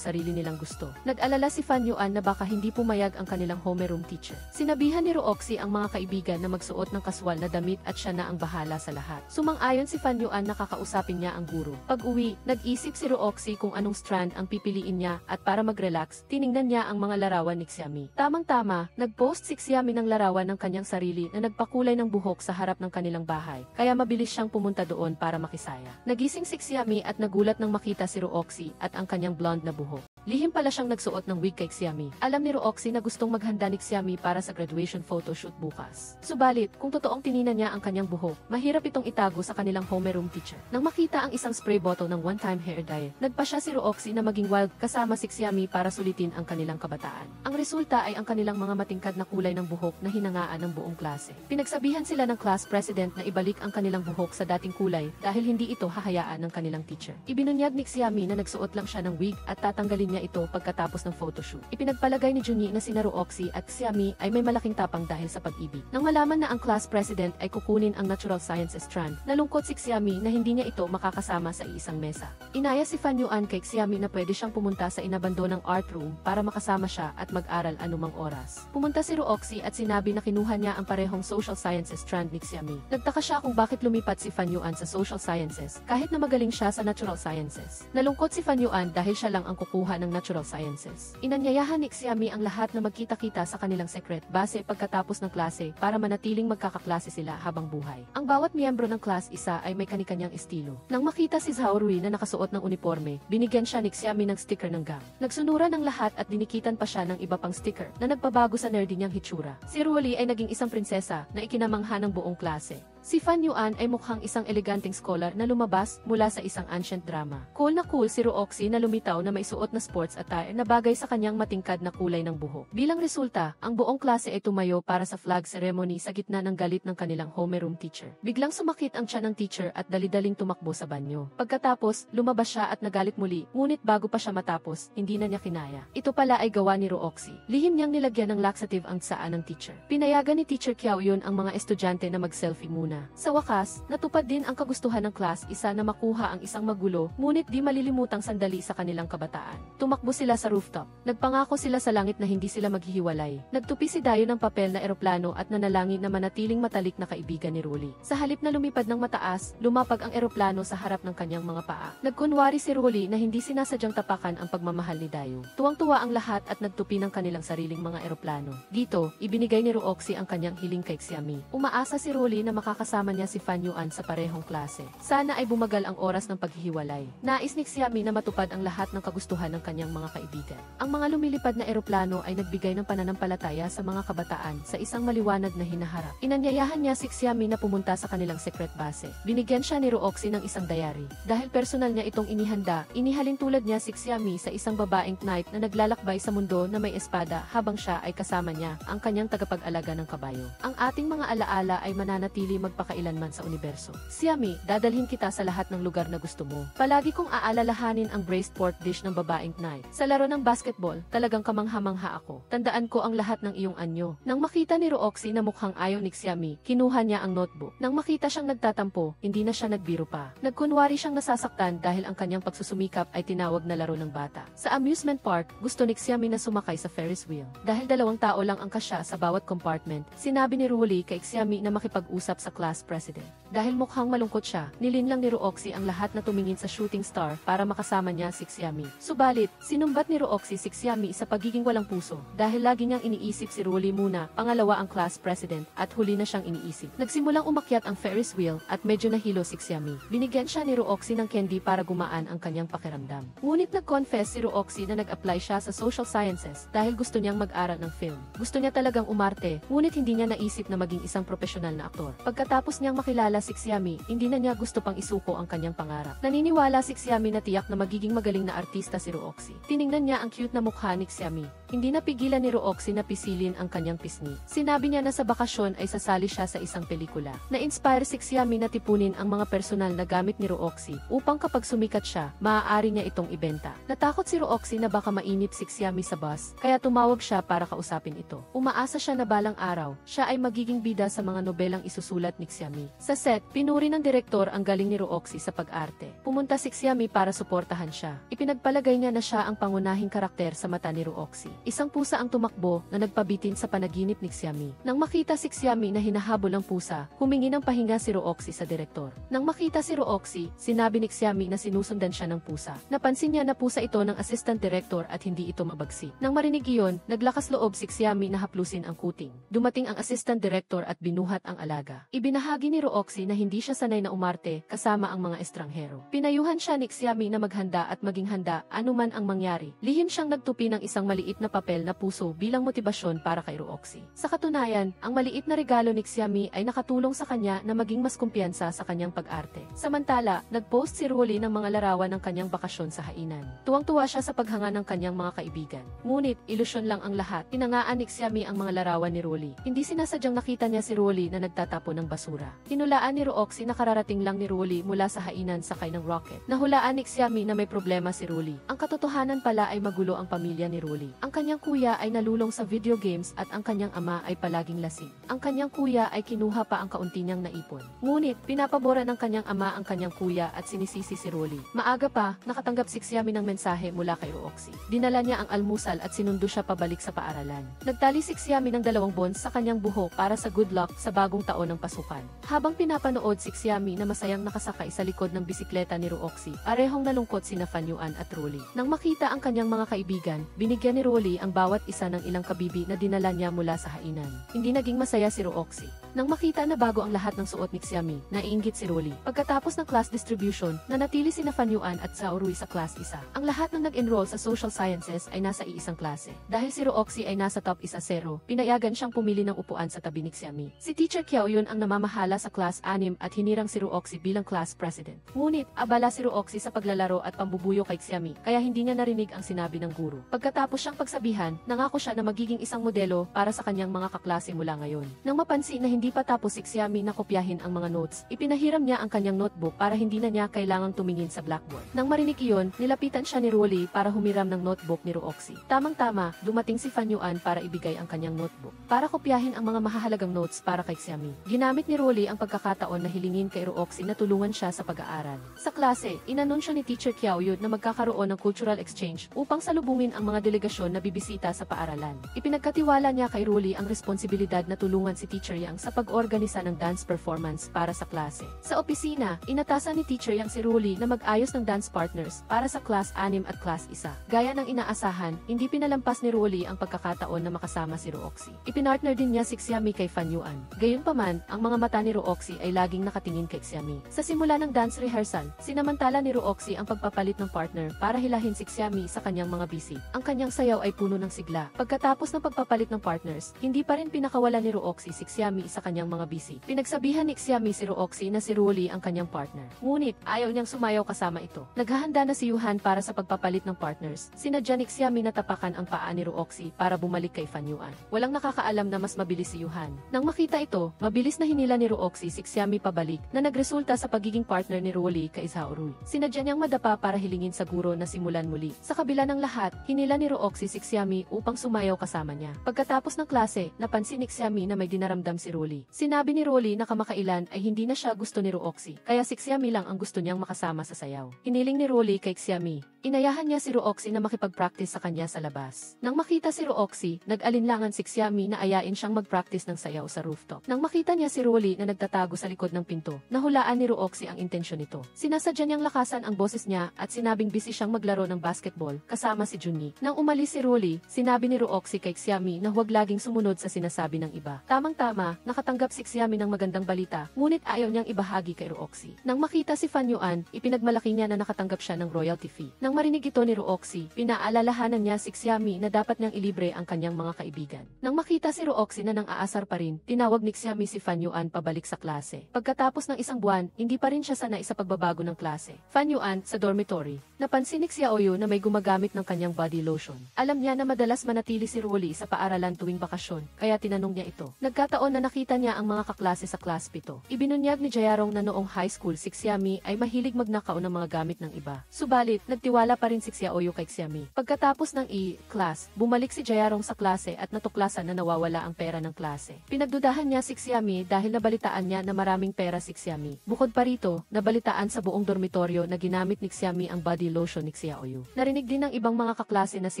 Speaker 1: sarili nilang gusto. Nag-alala si Fan Yuan na baka hindi pumayag ang kanilang homeroom teacher. Sinabihan ni Rooxie ang mga kaibigan na magsuot ng kaswal na damit at siya na ang bahala sa lahat. Sumang-ayon si Fan Yuan na kakausapin niya ang guro. Pag-uwi, nag-isip si Rooxi kung anong strand ang pipiliin niya at para mag-relax, tiningnan niya ang mga larawan ni Xiami. Tamang-tama, nag-post si Xiami ng larawan ng kanyang sarili na nagpakulay ng buhok sa harap ng kanilang bahay, kaya mabilis siyang pumunta doon para makisaya. Nagising si Xiami at nagulat nang makita si Rooxi at ang kanyang blonde na buhok. Lihim pala siyang nagsuot ng wig kay Xiami. Alam ni Rooxi na gustong maghanda ni Xiami para sa graduation photoshoot bukas. Subalit, kung totoong tininan niya ang kanyang buhok, mahirap itong itago sa kanilang homeroom teacher. Nang makita ang isang spray bottle ng one-time hair dye, nagpa siya si Rooxi na maging wild kasama si Xiami para sulitin ang kanilang kabataan. Ang resulta ay ang kanilang mga matingkad na kulay ng buhok na hinangaan ng buong klase. Pinagsabihan sila ng class president na ibalik ang kanilang buhok sa dating kulay dahil hindi ito hahayaan ng kanilang teacher. Ibinunyag ni Xiami na nagsuot lang siya ng wig at tatanggalin niya ito pagkatapos ng photoshoot. Ipinagpalagay ni Junyi na sina Rooxi at Xiami ay may malaking tapang dahil sa pag-ibig. Nang malaman na ang class president ay kukunin ang natural sciences strand, nalungkot si Xiami na hindi niya ito makakasama sa iisang mesa. Inaya si Fan Yuan kay Xiami na pwede siyang pumunta sa inabandonang art room para makasama siya at mag-aral anumang oras. Pumunta si Rooxi at sinabi na kinuha niya ang parehong social sciences strand ni Xiami. Nagtaka siya kung bakit lumipat si Fan Yuan sa social sciences kahit na magaling siya sa natural sciences. Nalungkot si Fan Yuan dahil siya lang ang kukuha ng natural sciences. Inanyayahan ni Xiami ang lahat na magkita-kita sa kanilang secret base pagkatapos ng klase para manatiling magkakaklase sila habang buhay. Ang bawat miyembro ng class isa ay may kani-kanyang estilo. Nang makita si Zhao Rui na nakasuot ng uniforme, binigyan siya ni Xiami ng sticker ng gang. Nagsunuran ng lahat at dinikitan pa siya ng iba pang sticker na nagpabago sa nerdy niyang hitsura. Si Ruoli ay naging isang prinsesa na ikinamangha ng buong klase. Si Fan Yuan ay mukhang isang eleganteng scholar na lumabas mula sa isang ancient drama. Cool na cool si Rooxi na lumitaw na may suot na sports attire na bagay sa kanyang matingkad na kulay ng buhok. Bilang resulta, ang buong klase ay tumayo para sa flag ceremony sa gitna ng galit ng kanilang homeroom teacher. Biglang sumakit ang tiyan ng teacher at dali-daling tumakbo sa banyo. Pagkatapos, lumabas siya at nagalit muli, ngunit bago pa siya matapos, hindi na niya kinaya. Ito pala ay gawa ni Rooxi. Lihim niyang nilagyan ng laxative ang tsaan ng teacher. Pinayagan ni Teacher Qiao Yun ang mga estudyante na mag-selfie muna. Sa wakas, natupad din ang kagustuhan ng class isa na makuha ang isang magulo, ngunit di malilimutang sandali sa kanilang kabataan. Tumakbo sila sa rooftop. Nagpangako sila sa langit na hindi sila maghihiwalay. Nagtupi si Dayo ng papel na eroplano at nanalangin na manatiling matalik na kaibigan ni Ruli. Sa halip na lumipad ng mataas, lumapag ang eroplano sa harap ng kanyang mga paa. Nagkunwari si Ruli na hindi sinasadyang tapakan ang pagmamahal ni Dayo. Tuwang-tuwa ang lahat at nagtupi ng kanilang sariling mga eroplano. Dito, ibinigay ni Rooxi ang kanyang hiling kay Xiami. Umaasa si Ruli na makakasama niya si Fan Yuan sa parehong klase. Sana ay bumagal ang oras ng paghihiwalay. Nais ni Xiami na matupad ang lahat ng kagustuhan ng kanyang mga kaibigan. Ang mga lumilipad na eroplano ay nagbigay ng pananampalataya sa mga kabataan sa isang maliwanag na hinaharap. Inanyayahan niya si Xiami na pumunta sa kanilang secret base. Binigyan siya ni Rooxi ng isang diary. Dahil personal niya itong inihanda, inihalin tulad niya si Xiami sa isang babaeng knight na naglalakbay sa mundo na may espada habang siya ay kasama niya, ang kanyang tagapag-alaga ng kabayo. Ang ating mga alaala ay mananatili magpakailanman sa universo. Xiami, dadalhin kita sa lahat ng lugar na gusto mo. Palagi kong aalalahanin ang braised pork dish ng babaeng knight. Sa laro ng basketball, talagang kamangha-mangha ako. Tandaan ko ang lahat ng iyong anyo. Nang makita ni Rooxi na mukhang ayaw ni Xiami, kinuha niya ang notebook. Nang makita siyang nagtatampo, hindi na siya nagbiro pa. Nagkunwari siyang nasasaktan dahil ang kanyang pagsusumikap ay tinawag na laro ng bata. Sa amusement park, gusto ni Xiami na sumakay sa Ferris wheel. Dahil 2 tao lang ang kasya sa bawat compartment, sinabi ni Ruli kay Xiami na makipag-usap sa class president. Dahil mukhang malungkot siya, nilinlang ni Rooxi ang lahat na tumingin sa shooting star para makasama niya si Xiami. Subalit, sinumbat ni Rooxi si Xiami sa pagiging walang puso dahil lagi niyang iniisip si Ruli muna, pangalawa ang class president, at huli na siyang iniisip. Nagsimulang umakyat ang Ferris wheel at medyo nahilo si Xiami. Binigyan siya ni Rooxi ng candy para gumaan ang kanyang pakiramdam. Ngunit nag-confess si Rooxi na nag-apply siya sa social sciences dahil gusto niyang mag-aral ng film. Gusto niya talagang umarte, ngunit hindi niya naisip na maging isang profesional na aktor. Pagkatapos niyang makilala si Xiami, hindi na niya gusto pang isuko ang kanyang pangarap. Naniniwala si Xiami na tiyak na magiging magaling na artista si Rooxi. Tiningnan niya ang cute na mukha ni Xiami. Hindi napigilan ni Rooxi na pisilin ang kanyang pisngi. Sinabi niya na sa bakasyon ay sasali siya sa isang pelikula. Na-inspire si Xiami na tipunin ang mga personal na gamit ni Rooxi upang kapag sumikat siya, maaari niya itong ibenta. Natakot si Rooxi na baka mainip si Xiami sa bus, kaya tumawag siya para kausapin ito. Umaasa siya na balang araw, siya ay magiging bida sa mga nobelang isusulat ni Xiami. Sa set, pinuri ng direktor ang galing ni Rooxi sa pag-arte. Pumunta si Xiami para suportahan siya. Ipinagpalagay niya na siya ang pangunahing karakter sa mata ni Rooxi. Isang pusa ang tumakbo na nagpabitin sa panaginip ni Xiami. Nang makita si Xiami na hinahabol ang pusa, humingi ng pahinga si Rooxi sa direktor. Nang makita si Rooxi, sinabi ni Xiami na sinusundan siya ng pusa. Napansin niya na pusa ito ng assistant director at hindi ito mabagsik. Nang marinig iyon, naglakas loob si Xiami na haplusin ang kuting. Dumating ang assistant director at binuhat ang alaga. Ibinahagi ni Rooxi na hindi siya sanay na umarte kasama ang mga estranghero. Pinayuhan siya ni Xiami na maghanda at maging handa anuman ang mangyari. Lihim siyang nagtupi ng isang maliit na papel na puso bilang motibasyon para kay Rooxi. Sa katunayan, ang maliit na regalo ni Xiami ay nakatulong sa kanya na maging mas kumpiyansa sa kanyang pag-arte. Samantala, nag-post si Rolly ng mga larawan ng kanyang bakasyon sa hainan. Tuwang-tuwa siya sa paghanga ng kanyang mga kaibigan. Ngunit, ilusyon lang ang lahat. Tinangaan ni Xiami ang mga larawan ni Rolly. Hindi sinasadyang nakita niya si Rolly na nagtatapon ng basura. Hinulaan ni Rooxi na kararating lang ni Rolly mula sa hainan sakay ng rocket. Nahulaan ni Xiami na may problema si Rolly. Ang katotohanan pala ay magulo ang pamilya ni Rolly. Ang kanyang kuya ay nalulong sa video games at ang kanyang ama ay palaging lasing. Ang kanyang kuya ay kinuha pa ang kaunti niyang naipon. Ngunit, pinapabora ng kanyang ama ang kanyang kuya at sinisisi si Rolly. Maaga pa, nakatanggap si Xiami ng mensahe mula kay Rooxi. Dinala niya ang almusal at sinundo siya pabalik sa paaralan. Nagtali si Xiami ng 2 bonds sa kanyang buhok para sa good luck sa bagong taon ng pasukan. Habang pinapanood si Xiami na masayang nakasakay sa likod ng bisikleta ni Rooxi, parehong nalungkot sina Fan Yuan at Rolly. Nang makita ang kanyang mga kaibigan, binigyan ni Rolly ang bawat isa ng ilang kabibi na dinala niya mula sa hainan. Hindi naging masaya si Rooxi. Nang makita na bago ang lahat ng suot ni Xiami, naiinggit si Rolly. Pagkatapos ng class distribution, nanatili sina Fan Yuan at Zhao Rui sa class 1. Ang lahat ng nag-enroll sa social sciences ay nasa iisang klase. Dahil si Rooxi ay nasa top 1-0, pinayagan siyang pumili ng upuan sa tabi ni Xiami. Si Teacher Qiao Yun ang namamahala sa class 6 at hinirang si Rooxi bilang class president. Ngunit, abala si Rooxi sa paglalaro at pambubuyo kay Xiami, kaya hindi niya narinig ang sinabi ng guro. Pagkatapos siyang pagsabihan, nangako siya na magiging isang modelo para sa kanyang mga kaklase mula ngayon. Nang mapansin na hindi pa tapos si Xiami na kopyahin ang mga notes, ipinahiram niya ang kanyang notebook para hindi na niya kailangang tumingin sa blackboard. Nang marinig iyon, nilapitan siya ni Rolly para humiram ng notebook ni Rooxi. Tamang-tama, dumating si Fan Yuan para ibigay ang kanyang notebook. Para kopyahin ang mga mahahalagang notes para kay Xiami. Ginamit ni Rolly ang pagkakataon na hilingin kay Rooxi na tulungan siya sa pag-aaral. Sa klase, inanunsyo ni Teacher Qiao Yun na magkakaroon ng cultural exchange upang salubungin ang mga delegasyon na bibisita sa paaralan. Ipinagkatiwala niya kay Rolly ang responsibilidad na tulungan si Teacher Yang sa pag-organisa ng dance performance para sa klase. Sa opisina, inatasan ni Teacher Yang si Rolly na mag-ayos ng dance partners para sa class 6 at class 1. Gaya ng inaasahan, hindi pinalampas ni Rolly ang pagkakataon na makasama si Rooxi. Ipinartner din niya si Xiami kay Fan Yuan. Gayunpaman, ang mga mata ni Rooxi ay laging nakatingin kay Xiami. Sa simula ng dance rehearsal, sinamantala ni Rooxi ang pagpapalit ng partner para hilahin si Xiami sa kanyang mga bisig. Ang kanyang sayaw ay puno ng sigla. Pagkatapos ng pagpapalit ng partners, hindi pa rin pinakawala ni Rooxi si Xiami sa kanyang mga bisig. Pinagsabihan ni Xiami si Rooxi na si Rolly ang kanyang partner. Ngunit, ayaw niyang sumayaw kasama ito. Naghahanda na si Yuhan para sa pagpapalit ng partners. Sinadya ni Xiami na tapakan ang paa ni Rooxi para bumalik kay Fan Yuan. Walang nakakaalam na mas mabilis si Yuhan. Nang makita ito, mabilis na hinila ni Rooxi si Xiami pabalik na nagresulta sa pagiging partner ni Rolly kay Zhao Rui. Sinadya niyang madapa para hilingin sa guro na simulan muli. Sa kabila ng lahat, hinila ni Rooxi si Xiami upang sumayaw kasama niya. Pagkatapos ng klase, napansin ni Xiami na may dinaramdam si Rolly. Sinabi ni Rolly na kamakailan ay hindi na siya gusto ni Rooxi, kaya si Xiami lang ang gusto niyang makasama sa sayaw. Hiniling ni Rolly kay Xiami. Inayahan niya si Rooxi na makipag-practice sa kanya sa labas. Nang makita si Rooxi, nag-alinlangan si Xiami na ayain siyang mag-practice ng sayaw sa rooftop. Nang makita niya si Rolly na nagtatago sa likod ng pinto, nahulaan ni Rooxi ang intensyon nito. Sinasadya niyang lakasan ang boses niya at sinabing busy siyang maglaro ng basketball kasama si Junyi. Nang umalis si Rolly, sinabi ni Rooxi kay Xiami na huwag laging sumunod sa sinasabi ng iba. Tamang-tama, nakatanggap si Xiami ng magandang balita, ngunit ayaw niyang ibahagi kay Rooxi. Nang makita si Fan Yuan, ipinagmalaki niya na nakatanggap siya ng royalty fee. Nang marinig ito ni Rooxi, pinaalalahanan niya si Xiami na dapat niyang ilibre ang kanyang mga kaibigan. Nang makita si Rooxi na nang aasar pa rin, tinawag ni Xiami si Fan Yuan pabalik sa klase. Pagkatapos ng isang buwan, hindi pa rin siya sanay sa pagbabago ng klase. Fan Yuan, sa dormitory, napansin ni Xiaoyu na may gumagamit ng kanyang body lotion. Alam niya na madalas manatili si Rolly sa paaralan tuwing bakasyon, kaya tinanong niya ito. Nagkataon na nakita niya ang mga kaklase sa class 7. Ibinunyag ni Jayarong na noong high school si Xiami ay mahilig magnakaw ng mga gamit ng iba. Subalit, nagtiwala pa rin si Xiaoyu kay Xiami. Pagkatapos ng class, bumalik si Jayarong sa klase at natuklasan na nawawala ang pera ng klase. Pinagdudahan niya si Xiami dahil dahil nabalitaan niya na maraming pera si Xiaomi. Bukod pa rito, nabalitaan sa buong dormitoryo na ginamit ni Xiaomi ang body lotion ni Xiaoyu. Narinig din ng ibang mga kaklase na si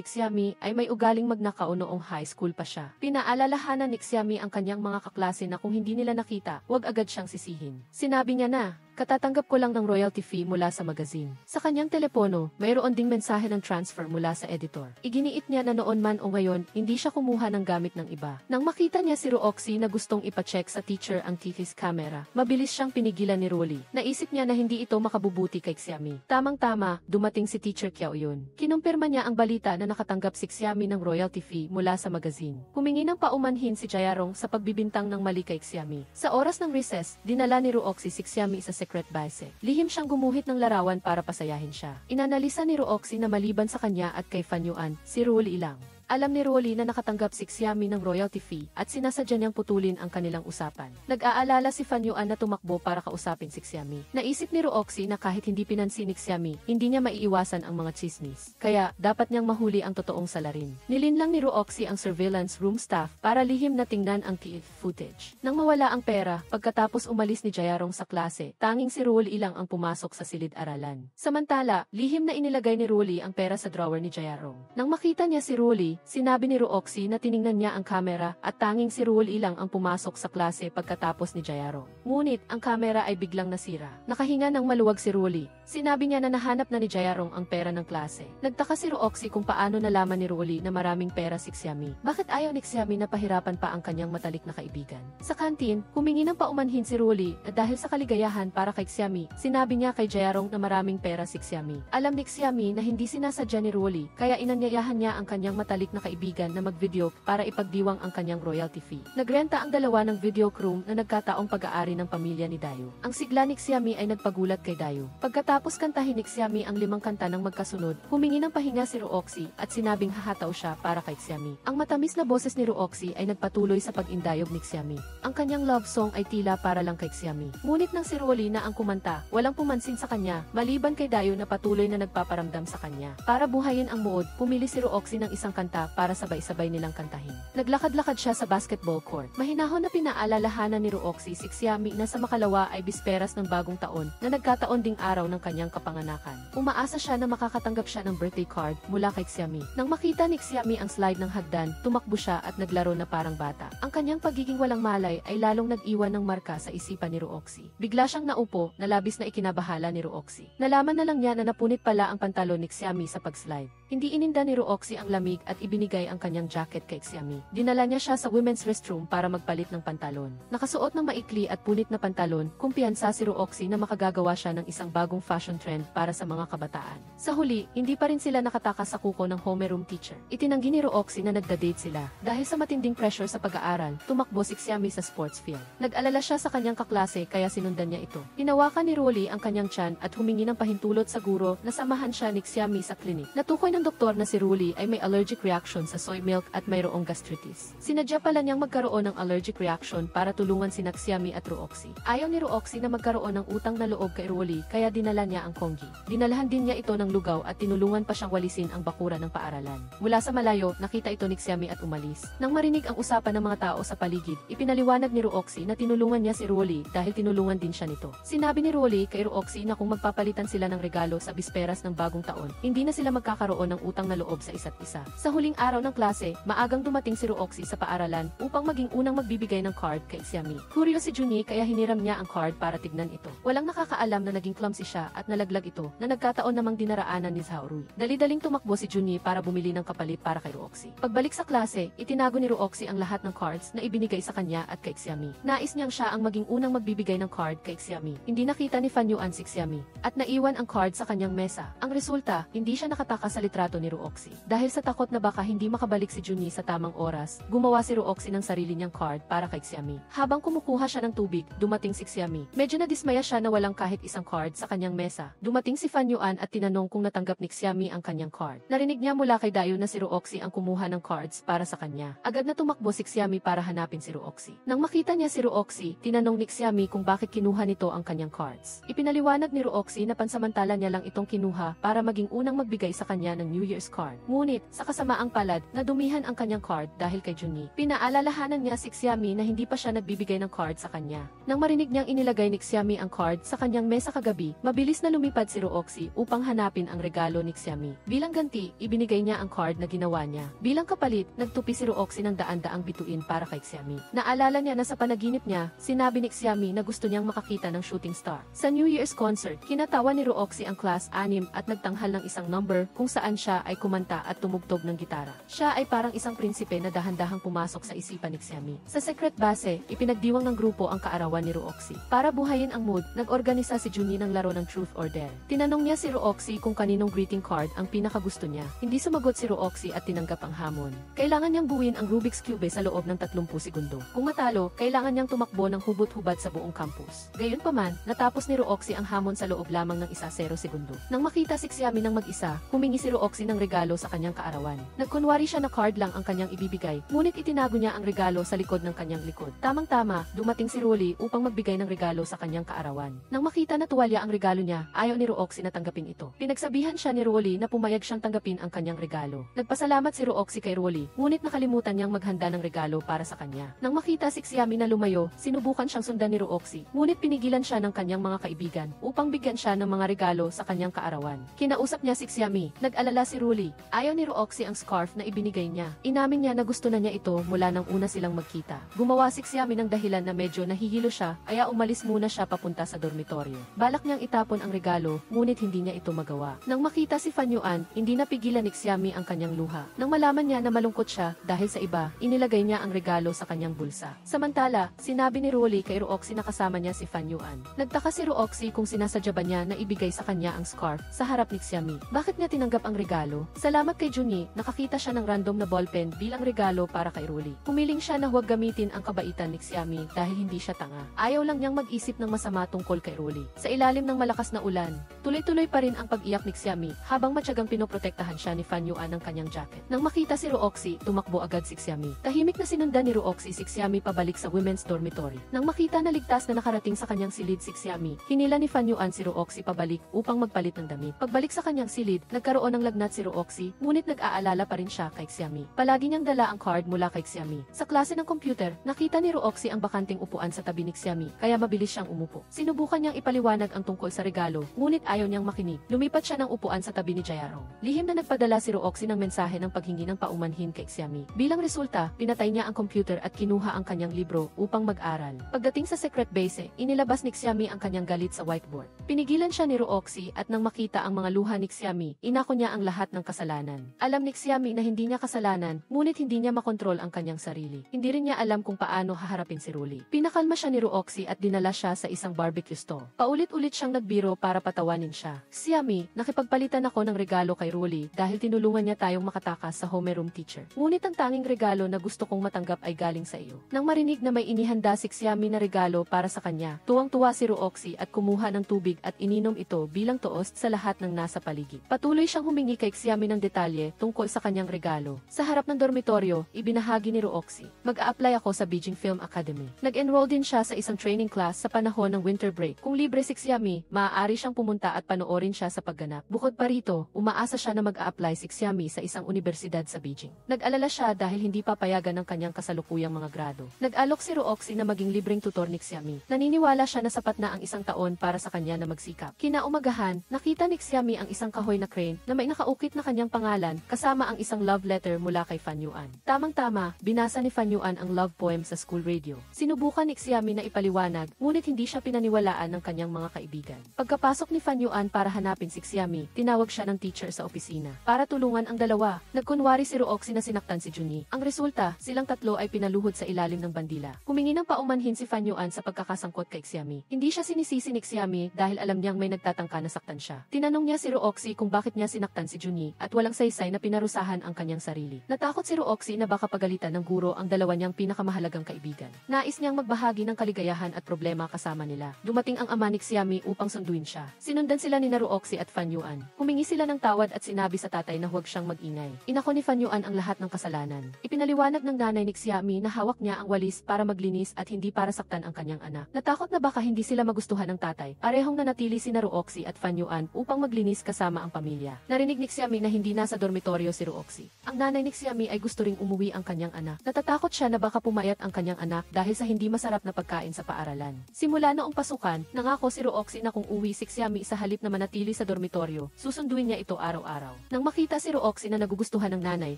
Speaker 1: Xiaomi ay may ugaling magnakaw noong high school pa siya. Pinaalalahanan ni Xiaomi ang kanyang mga kaklase na kung hindi nila nakita, huwag agad siyang sisihin. Sinabi niya na, "Katatanggap ko lang ng royalty fee mula sa magazine." Sa kanyang telepono, mayroon ding mensahe ng transfer mula sa editor. Iginiit niya na noon man o ngayon, hindi siya kumuha ng gamit ng iba. Nang makita niya si Roxy na gustong ipacheck sa teacher ang TV's camera, mabilis siyang pinigilan ni Rolly. Naisip niya na hindi ito makabubuti kay Xiaomi. Tamang-tama, dumating si Teacher Qiaoyun. Kinumpirma niya ang balita na nakatanggap si Xiaomi ng royalty fee mula sa magazine. Humingi ng paumanhin si Jaeyarong sa pagbibintang ng mali kay Xiaomi. Sa oras ng recess, dinala ni Roxy si Xiaomi sa secret base. Lihim siyang gumuhit ng larawan para pasayahin siya. Inanalisa ni Roxy na maliban sa kanya at kay Fan Yuan, si Rolly lang. Alam ni Rolly na nakatanggap si Xiaomi ng royalty fee at sinasadya niyang putulin ang kanilang usapan. Nag-aalala si Fan Yuan na tumakbo para kausapin si Xiaomi. Naisip ni Roxy na kahit hindi pinansin ni Xiaomi, hindi niya maiiwasan ang mga chismis. Kaya, dapat niyang mahuli ang totoong salarin. Nilinlang ni Roxy ang surveillance room staff para lihim na tingnan ang TV footage. Nang mawala ang pera, pagkatapos umalis ni Jaeyarong sa klase, tanging si Rolly lang ang pumasok sa silid-aralan. Samantala, lihim na inilagay ni Rolly ang pera sa drawer ni Jaeyarong. Nang makita niya si Rolly, sinabi ni Roxy na tiningnan niya ang kamera at tanging si Rolly lang ang pumasok sa klase pagkatapos ni Jaeyarong. Ngunit ang kamera ay biglang nasira. Nakahinga ng maluwag si Rolly. Sinabi niya na nahanap na ni Jaeyarong ang pera ng klase. Nagtaka si Roxy kung paano nalaman ni Rolly na maraming pera si Xiaomi. Bakit ayaw ni Xiaomi na pahirapan pa ang kanyang matalik na kaibigan? Sa kantin, humingi ng paumanhin si Rolly at dahil sa kaligayahan para kay Xiaomi, sinabi niya kay Jaeyarong na maraming pera si Xiaomi. Alam ni Xiaomi na hindi sinasadya ni Rolly, kaya inanyayahan niya ang kanyang matalik na kaibigan na mag-video para ipagdiwang ang kanyang royalty fee. Nagrenta ang dalawa ng video crew na nagkataong pag-aari ng pamilya ni Dayo. Ang sigla ni Xiaomi ay nagpagulat kay Dayo. Pagkatapos kantahin ni Xiaomi ang 5 kanta ng magkasunod, humingi ng pahinga si Roxy at sinabing hahataw siya para kay Xiaomi. Ang matamis na boses ni Roxy ay nagpatuloy sa pag-indayog ni Xiaomi. Ang kanyang love song ay tila para lang kay Xiaomi. Ngunit nang si Rolly na ang kumanta, walang pumansin sa kanya, maliban kay Dayo na patuloy na nagpaparamdam sa kanya. Para buhayin ang mood, pumili si Roxy ng isang kanta para sabay-sabay nilang kantahin. Naglakad-lakad siya sa basketball court. Mahinahon na pinaalalahanan ni Roxy si Xiaomi na sa makalawa ay bisperas ng bagong taon na nagkataon ding araw ng kanyang kapanganakan. Umaasa siya na makakatanggap siya ng birthday card mula kay Xiaomi. Nang makita ni Xiaomi ang slide ng hagdan, tumakbo siya at naglaro na parang bata. Ang kanyang pagiging walang malay ay lalong nag-iwan ng marka sa isipan ni Roxy. Bigla siyang naupo na labis na ikinabahala ni Roxy. Nalaman na lang niya na napunit pala ang pantalon ni Xiaomi sa pag-slide. Hindi ininda ni Roxy ang lamig at ibinigay ang kanyang jacket kay Xiaomi. Dinala niya siya sa women's restroom para magpalit ng pantalon. Nakasuot ng maikli at punit na pantalon, kumpiyansa si Roxy na makagagawa siya ng isang bagong fashion trend para sa mga kabataan. Sa huli, hindi pa rin sila nakatakas sa kuko ng homeroom teacher. Itinanggi ni Roxy na nagda-date sila. Dahil sa matinding pressure sa pag-aaral, tumakbo si Xiaomi sa sports field. Nag-alala siya sa kanyang kaklase kaya sinundan niya ito. Hinawakan ni Rolly ang kanyang tiyan at humingi ng pahintulot sa guro na samahan siya ni Xiaomi sa klinik. Natukoy ng doktor na si Rolly ay may allergic reaction sa soy milk at mayroong gastritis. Sinadya pala niyang magkaroon ng allergic reaction para tulungan sina Xiaomi at Roxy. Ayaw ni Roxy na magkaroon ng utang na loob kay Rolly kaya dinala niya ang Konggi. Dinalahan din niya ito ng lugaw at tinulungan pa siyang walisin ang bakura ng paaralan. Mula sa malayo, nakita ito ni Xiaomi at umalis. Nang marinig ang usapan ng mga tao sa paligid, ipinaliwanag ni Roxy na tinulungan niya si Rolly dahil tinulungan din siya nito. Sinabi ni Rolly kay Roxy na kung magpapalitan sila ng regalo sa bisperas ng bagong taon, hindi na sila magkakaroon ng utang na loob sa isa't isa. Sa huling araw ng klase, maagang dumating si Roxy sa paaralan upang maging unang magbibigay ng card kay Xiaomi. Curious si Junhee kaya hiniram niya ang card para tignan ito. Walang nakakaalam na naging clumsy siya at nalaglag ito na nagkataon namang dinaraanan ni Zhaorui. Dali-daling tumakbo si Junhee para bumili ng kapalit para kay Roxy. Pagbalik sa klase, itinago ni Roxy ang lahat ng cards na ibinigay sa kanya at kay Xiaomi. Nais niyang siya ang maging unang magbibigay ng card kay Xiaomi. Hindi nakita ni Fan Yuan si Xiaomi at naiwan ang card sa kanyang mesa. Ang resulta, hindi siya nakatakas sa litrato ni Roxy. Dahil sa takot na baka hindi makabalik si Junhee sa tamang oras, gumawa si Roxy ng sarili niyang card para kay Xiaomi. Habang kumukuha siya ng tubig, dumating si Xiaomi. Medyo nadismaya siya na walang kahit isang card sa kanyang mesa. Dumating si Fan Yuan at tinanong kung natanggap ni Xiaomi ang kanyang card. Narinig niya mula kay Dayo na si Roxy ang kumuha ng cards para sa kanya. Agad na tumakbo si Xiaomi para hanapin si Roxy. Nang makita niya si Roxy, tinanong ni Xiaomi kung bakit kinuha nito ang kanyang cards. Ipinaliwanag ni Roxy na pansamantala niya lang itong kinuha para maging unang magbigay sa kanya ng New Year's card. Ngunit, sa kasamaan Yumaang palad, nadumihan ang kanyang card dahil kay Junhee. Pinaalalahanan niya si Xiami na hindi pa siya nagbibigay ng card sa kanya. Nang marinig niyang inilagay ni Xiami ang card sa kanyang mesa kagabi, mabilis na lumipad si Rooxy upang hanapin ang regalo ni Xiami. Bilang ganti, ibinigay niya ang card na ginawa niya. Bilang kapalit, nagtupi si Rooxy ng daan-daang bituin para kay Xiami. Naalala niya na sa panaginip niya, sinabi ni Xiami na gusto niyang makakita ng shooting star. Sa New Year's concert, kinatawa ni Rooxy ang class 6 at nagtanghal ng isang number kung saan siya ay kumanta at tumugtog ng gitara. Siya ay parang isang prinsipe na dahan-dahang pumasok sa isipan ni Xiami. Sa secret base, ipinagdiwang ng grupo ang kaarawan ni Rooxy. Para buhayin ang mood, nag-organisa si Junhee ng laro ng Truth or Dare. Tinanong niya si Rooxy kung kaninong greeting card ang pinakagusto niya. Hindi sumagot si Rooxy at tinanggap ang hamon. Kailangan niyang buuin ang Rubik's Cube sa loob ng 30 segundo. Kung matalo, kailangan niyang tumakbo ng hubot-hubad sa buong campus. Gayunpaman, natapos ni Rooxy ang hamon sa loob lamang ng 0 segundo. Nang makita si Xiami ng mag-isa, humingi si Rooxy ng regalo sa kanyang kaarawan. Nagkunwari siya na card lang ang kanyang ibibigay, ngunit itinago niya ang regalo sa likod ng kanyang likod. Tamang-tama, dumating si Rolly upang magbigay ng regalo sa kanyang kaarawan. Nang makita na tuwalya ang regalo niya, ayaw ni Rooxy na tanggapin ito. Pinagsabihan siya ni Rolly na pumayag siyang tanggapin ang kanyang regalo. Nagpasalamat si Rooxy kay Rolly, ngunit nakalimutan niyang maghanda ng regalo para sa kanya. Nang makita si Xiami na lumayo, sinubukan siyang sundan ni Rooxy, ngunit pinigilan siya ng kanyang mga kaibigan upang bigyan siya ng mga regalo sa kanyang kaarawan. Kinausap niya si Xiami, nag-alala si Rolly. Ayaw ni Rooxy ang scarf na ibinigay niya. Inamin niya na gusto na niya ito mula nang una silang magkita. Gumawa si Xiami ng dahilan na medyo nahihilo siya, kaya umalis muna siya papunta sa dormitoryo. Balak niyang itapon ang regalo, ngunit hindi niya ito magawa. Nang makita si Fan Yuan, hindi napigilan ni Xiami ang kanyang luha. Nang malaman niya na malungkot siya dahil sa iba, inilagay niya ang regalo sa kanyang bulsa. Samantala, sinabi ni Rolly kay Rooxy na kasama niya si Fan Yuan. Nagtaka si Rooxy kung sinasadya ba niya na ibigay sa kanya ang scarf sa harap ni Xiami. Bakit niya tinanggap ang regalo? Salamat kay Junhee, nakakita siya ng random na ballpen bilang regalo para kay Rolly. Humiling siya na huwag gamitin ang kabaitan ni Xiami dahil hindi siya tanga. Ayaw lang niyang mag-isip ng masama tungkol kay Rolly. Sa ilalim ng malakas na ulan, tuloy-tuloy pa rin ang pag-iyak ni Xiami habang matyagang pinoprotektahan siya ni Fan Yuan ng kanyang jacket. Nang makita si Rooxy, tumakbo agad si Xiami. Tahimik na sinundan ni Rooxy si Xiami pabalik sa women's dormitory. Nang makita na ligtas na nakarating sa kanyang silid si Xiami, hinila ni Fan Yuan si Rooxy pabalik upang magpalit ng damit. Pagbalik sa kanyang silid, nagkaroon ng lagnat si Rooxy, ngunit nag-aalala pa rin siya kay Xiami. Palagi niyang dala ang card mula kay Xiami. Sa klase ng computer, nakita ni Rooxy ang bakanting upuan sa tabi ni Xiami, kaya mabilis siyang umupo. Sinubukan niyang ipaliwanag ang tungkol sa regalo, ngunit ayaw niyang makinig. Lumipat siya ng upuan sa tabi ni Jaehyung. Lihim na nagpadala si Rooxy ng mensahe ng paghingi ng paumanhin kay Xiami. Bilang resulta, pinatay niya ang computer at kinuha ang kanyang libro upang mag-aral. Pagdating sa secret base, inilabas ni Xiami ang kanyang galit sa whiteboard. Pinigilan siya ni Rooxy at nang makita ang mga luha ni Xiami, inako niya ang lahat ng kasalanan. Alam ni Xiami na hindi niya kasalanan, ngunit hindi niya makontrol ang kanyang sarili. Hindi rin niya alam kung paano haharapin si Rolly. Pinakalma siya ni Rooxy at dinala siya sa isang barbecue stall. Paulit-ulit siyang nagbiro para patawanin siya. Xiami, nakipagpalitan ako ng regalo kay Rolly dahil tinulungan niya tayong makatakas sa homeroom teacher. Ngunit ang tanging regalo na gusto kong matanggap ay galing sa iyo. Nang marinig na may inihanda si Xiami na regalo para sa kanya, tuwang-tuwa si Rooxy at kumuha ng tubig at ininom ito bilang toast sa lahat ng nasa paligid. Patuloy siyang humingi kay Xiami ng detalye tungkol sa kanyang regalo. Sa harap ng dormitoryo, ibinahagi ni Rooxy, mag-a-apply ako sa Beijing Film Academy. Nag-enroll din siya sa isang training class sa panahon ng winter break. Kung libre si Xiami, maaari siyang pumunta at panoorin siya sa pagganap. Bukod pa rito, umaasa siya na mag-a-apply si Xiami sa isang universidad sa Beijing. Nag-alala siya dahil hindi papayagan ng kanyang kasalukuyang mga grado. Nag-alok si Rooxy na maging libreng tutor ni Xiami. Naniniwala siya na sapat na ang isang taon para sa kanya na magsikap. Kinaumagahan, nakita ni Xiami ang isang kahoy na crane na may nakaukit na kanyang pangalan kasama ang isang love letter mula kay Fan Yuan. Tamang-tama, binasa ni Fan Yuan ang love poem sa school radio. Sinubukan ni Xiami na ipaliwanag, ngunit hindi siya pinaniwalaan ng kanyang mga kaibigan. Pagkapasok ni Fan Yuan para hanapin si Xiami, tinawag siya ng teacher sa opisina. Para tulungan ang dalawa, nagkunwari si Rooxy na sinaktan si Junhee. Ang resulta, silang tatlo ay pinaluhod sa ilalim ng bandila. Humingi ng paumanhin si Fan Yuan sa pagkakasangkot kay Xiami. Hindi siya sinisisi ni Xiami dahil alam niyang may nagtatangka na saktan siya. Tinanong niya si Rooxy kung bakit niya sinaktan si Junhee at walang saysay na pinarusahan ang kanyang sarili. Natakot si Rooxy na baka pagalitan ng guro ang dalawa niyang pinakamahalagang kaibigan. Nais niyang magbahagi ng kaligayahan at problema kasama nila. Dumating ang ama ni Xiami upang sunduin siya. Sinundan sila ni Rooxy at Fan Yuan. Humingi sila ng tawad at sinabi sa tatay na huwag siyang mag-ingay. Inako ni Fan Yuan ang lahat ng kasalanan. Ipinaliwanag ng nanay ni Xiami na hawak niya ang walis para maglinis at hindi para saktan ang kanyang anak. Natakot na baka hindi sila magustuhan ng tatay. Parehong nanatili sina Rooxy at Fan Yuan upang maglinis kasama ang pamilya. Narinig ni Xiami na hindi nasa dormitoryo si Roxy. Ang nanay ni Xiami ay gusto ring umuwi ang kanyang anak. Natatakot siya na baka pumayat ang kanyang anak dahil sa hindi masarap na pagkain sa paaralan. Simula noong pasukan, nangako si Roxy na kung uwi si Xiami sa halip na manatili sa dormitoryo, susunduin niya ito araw-araw. Nang makita si Roxy na nagugustuhan ng nanay,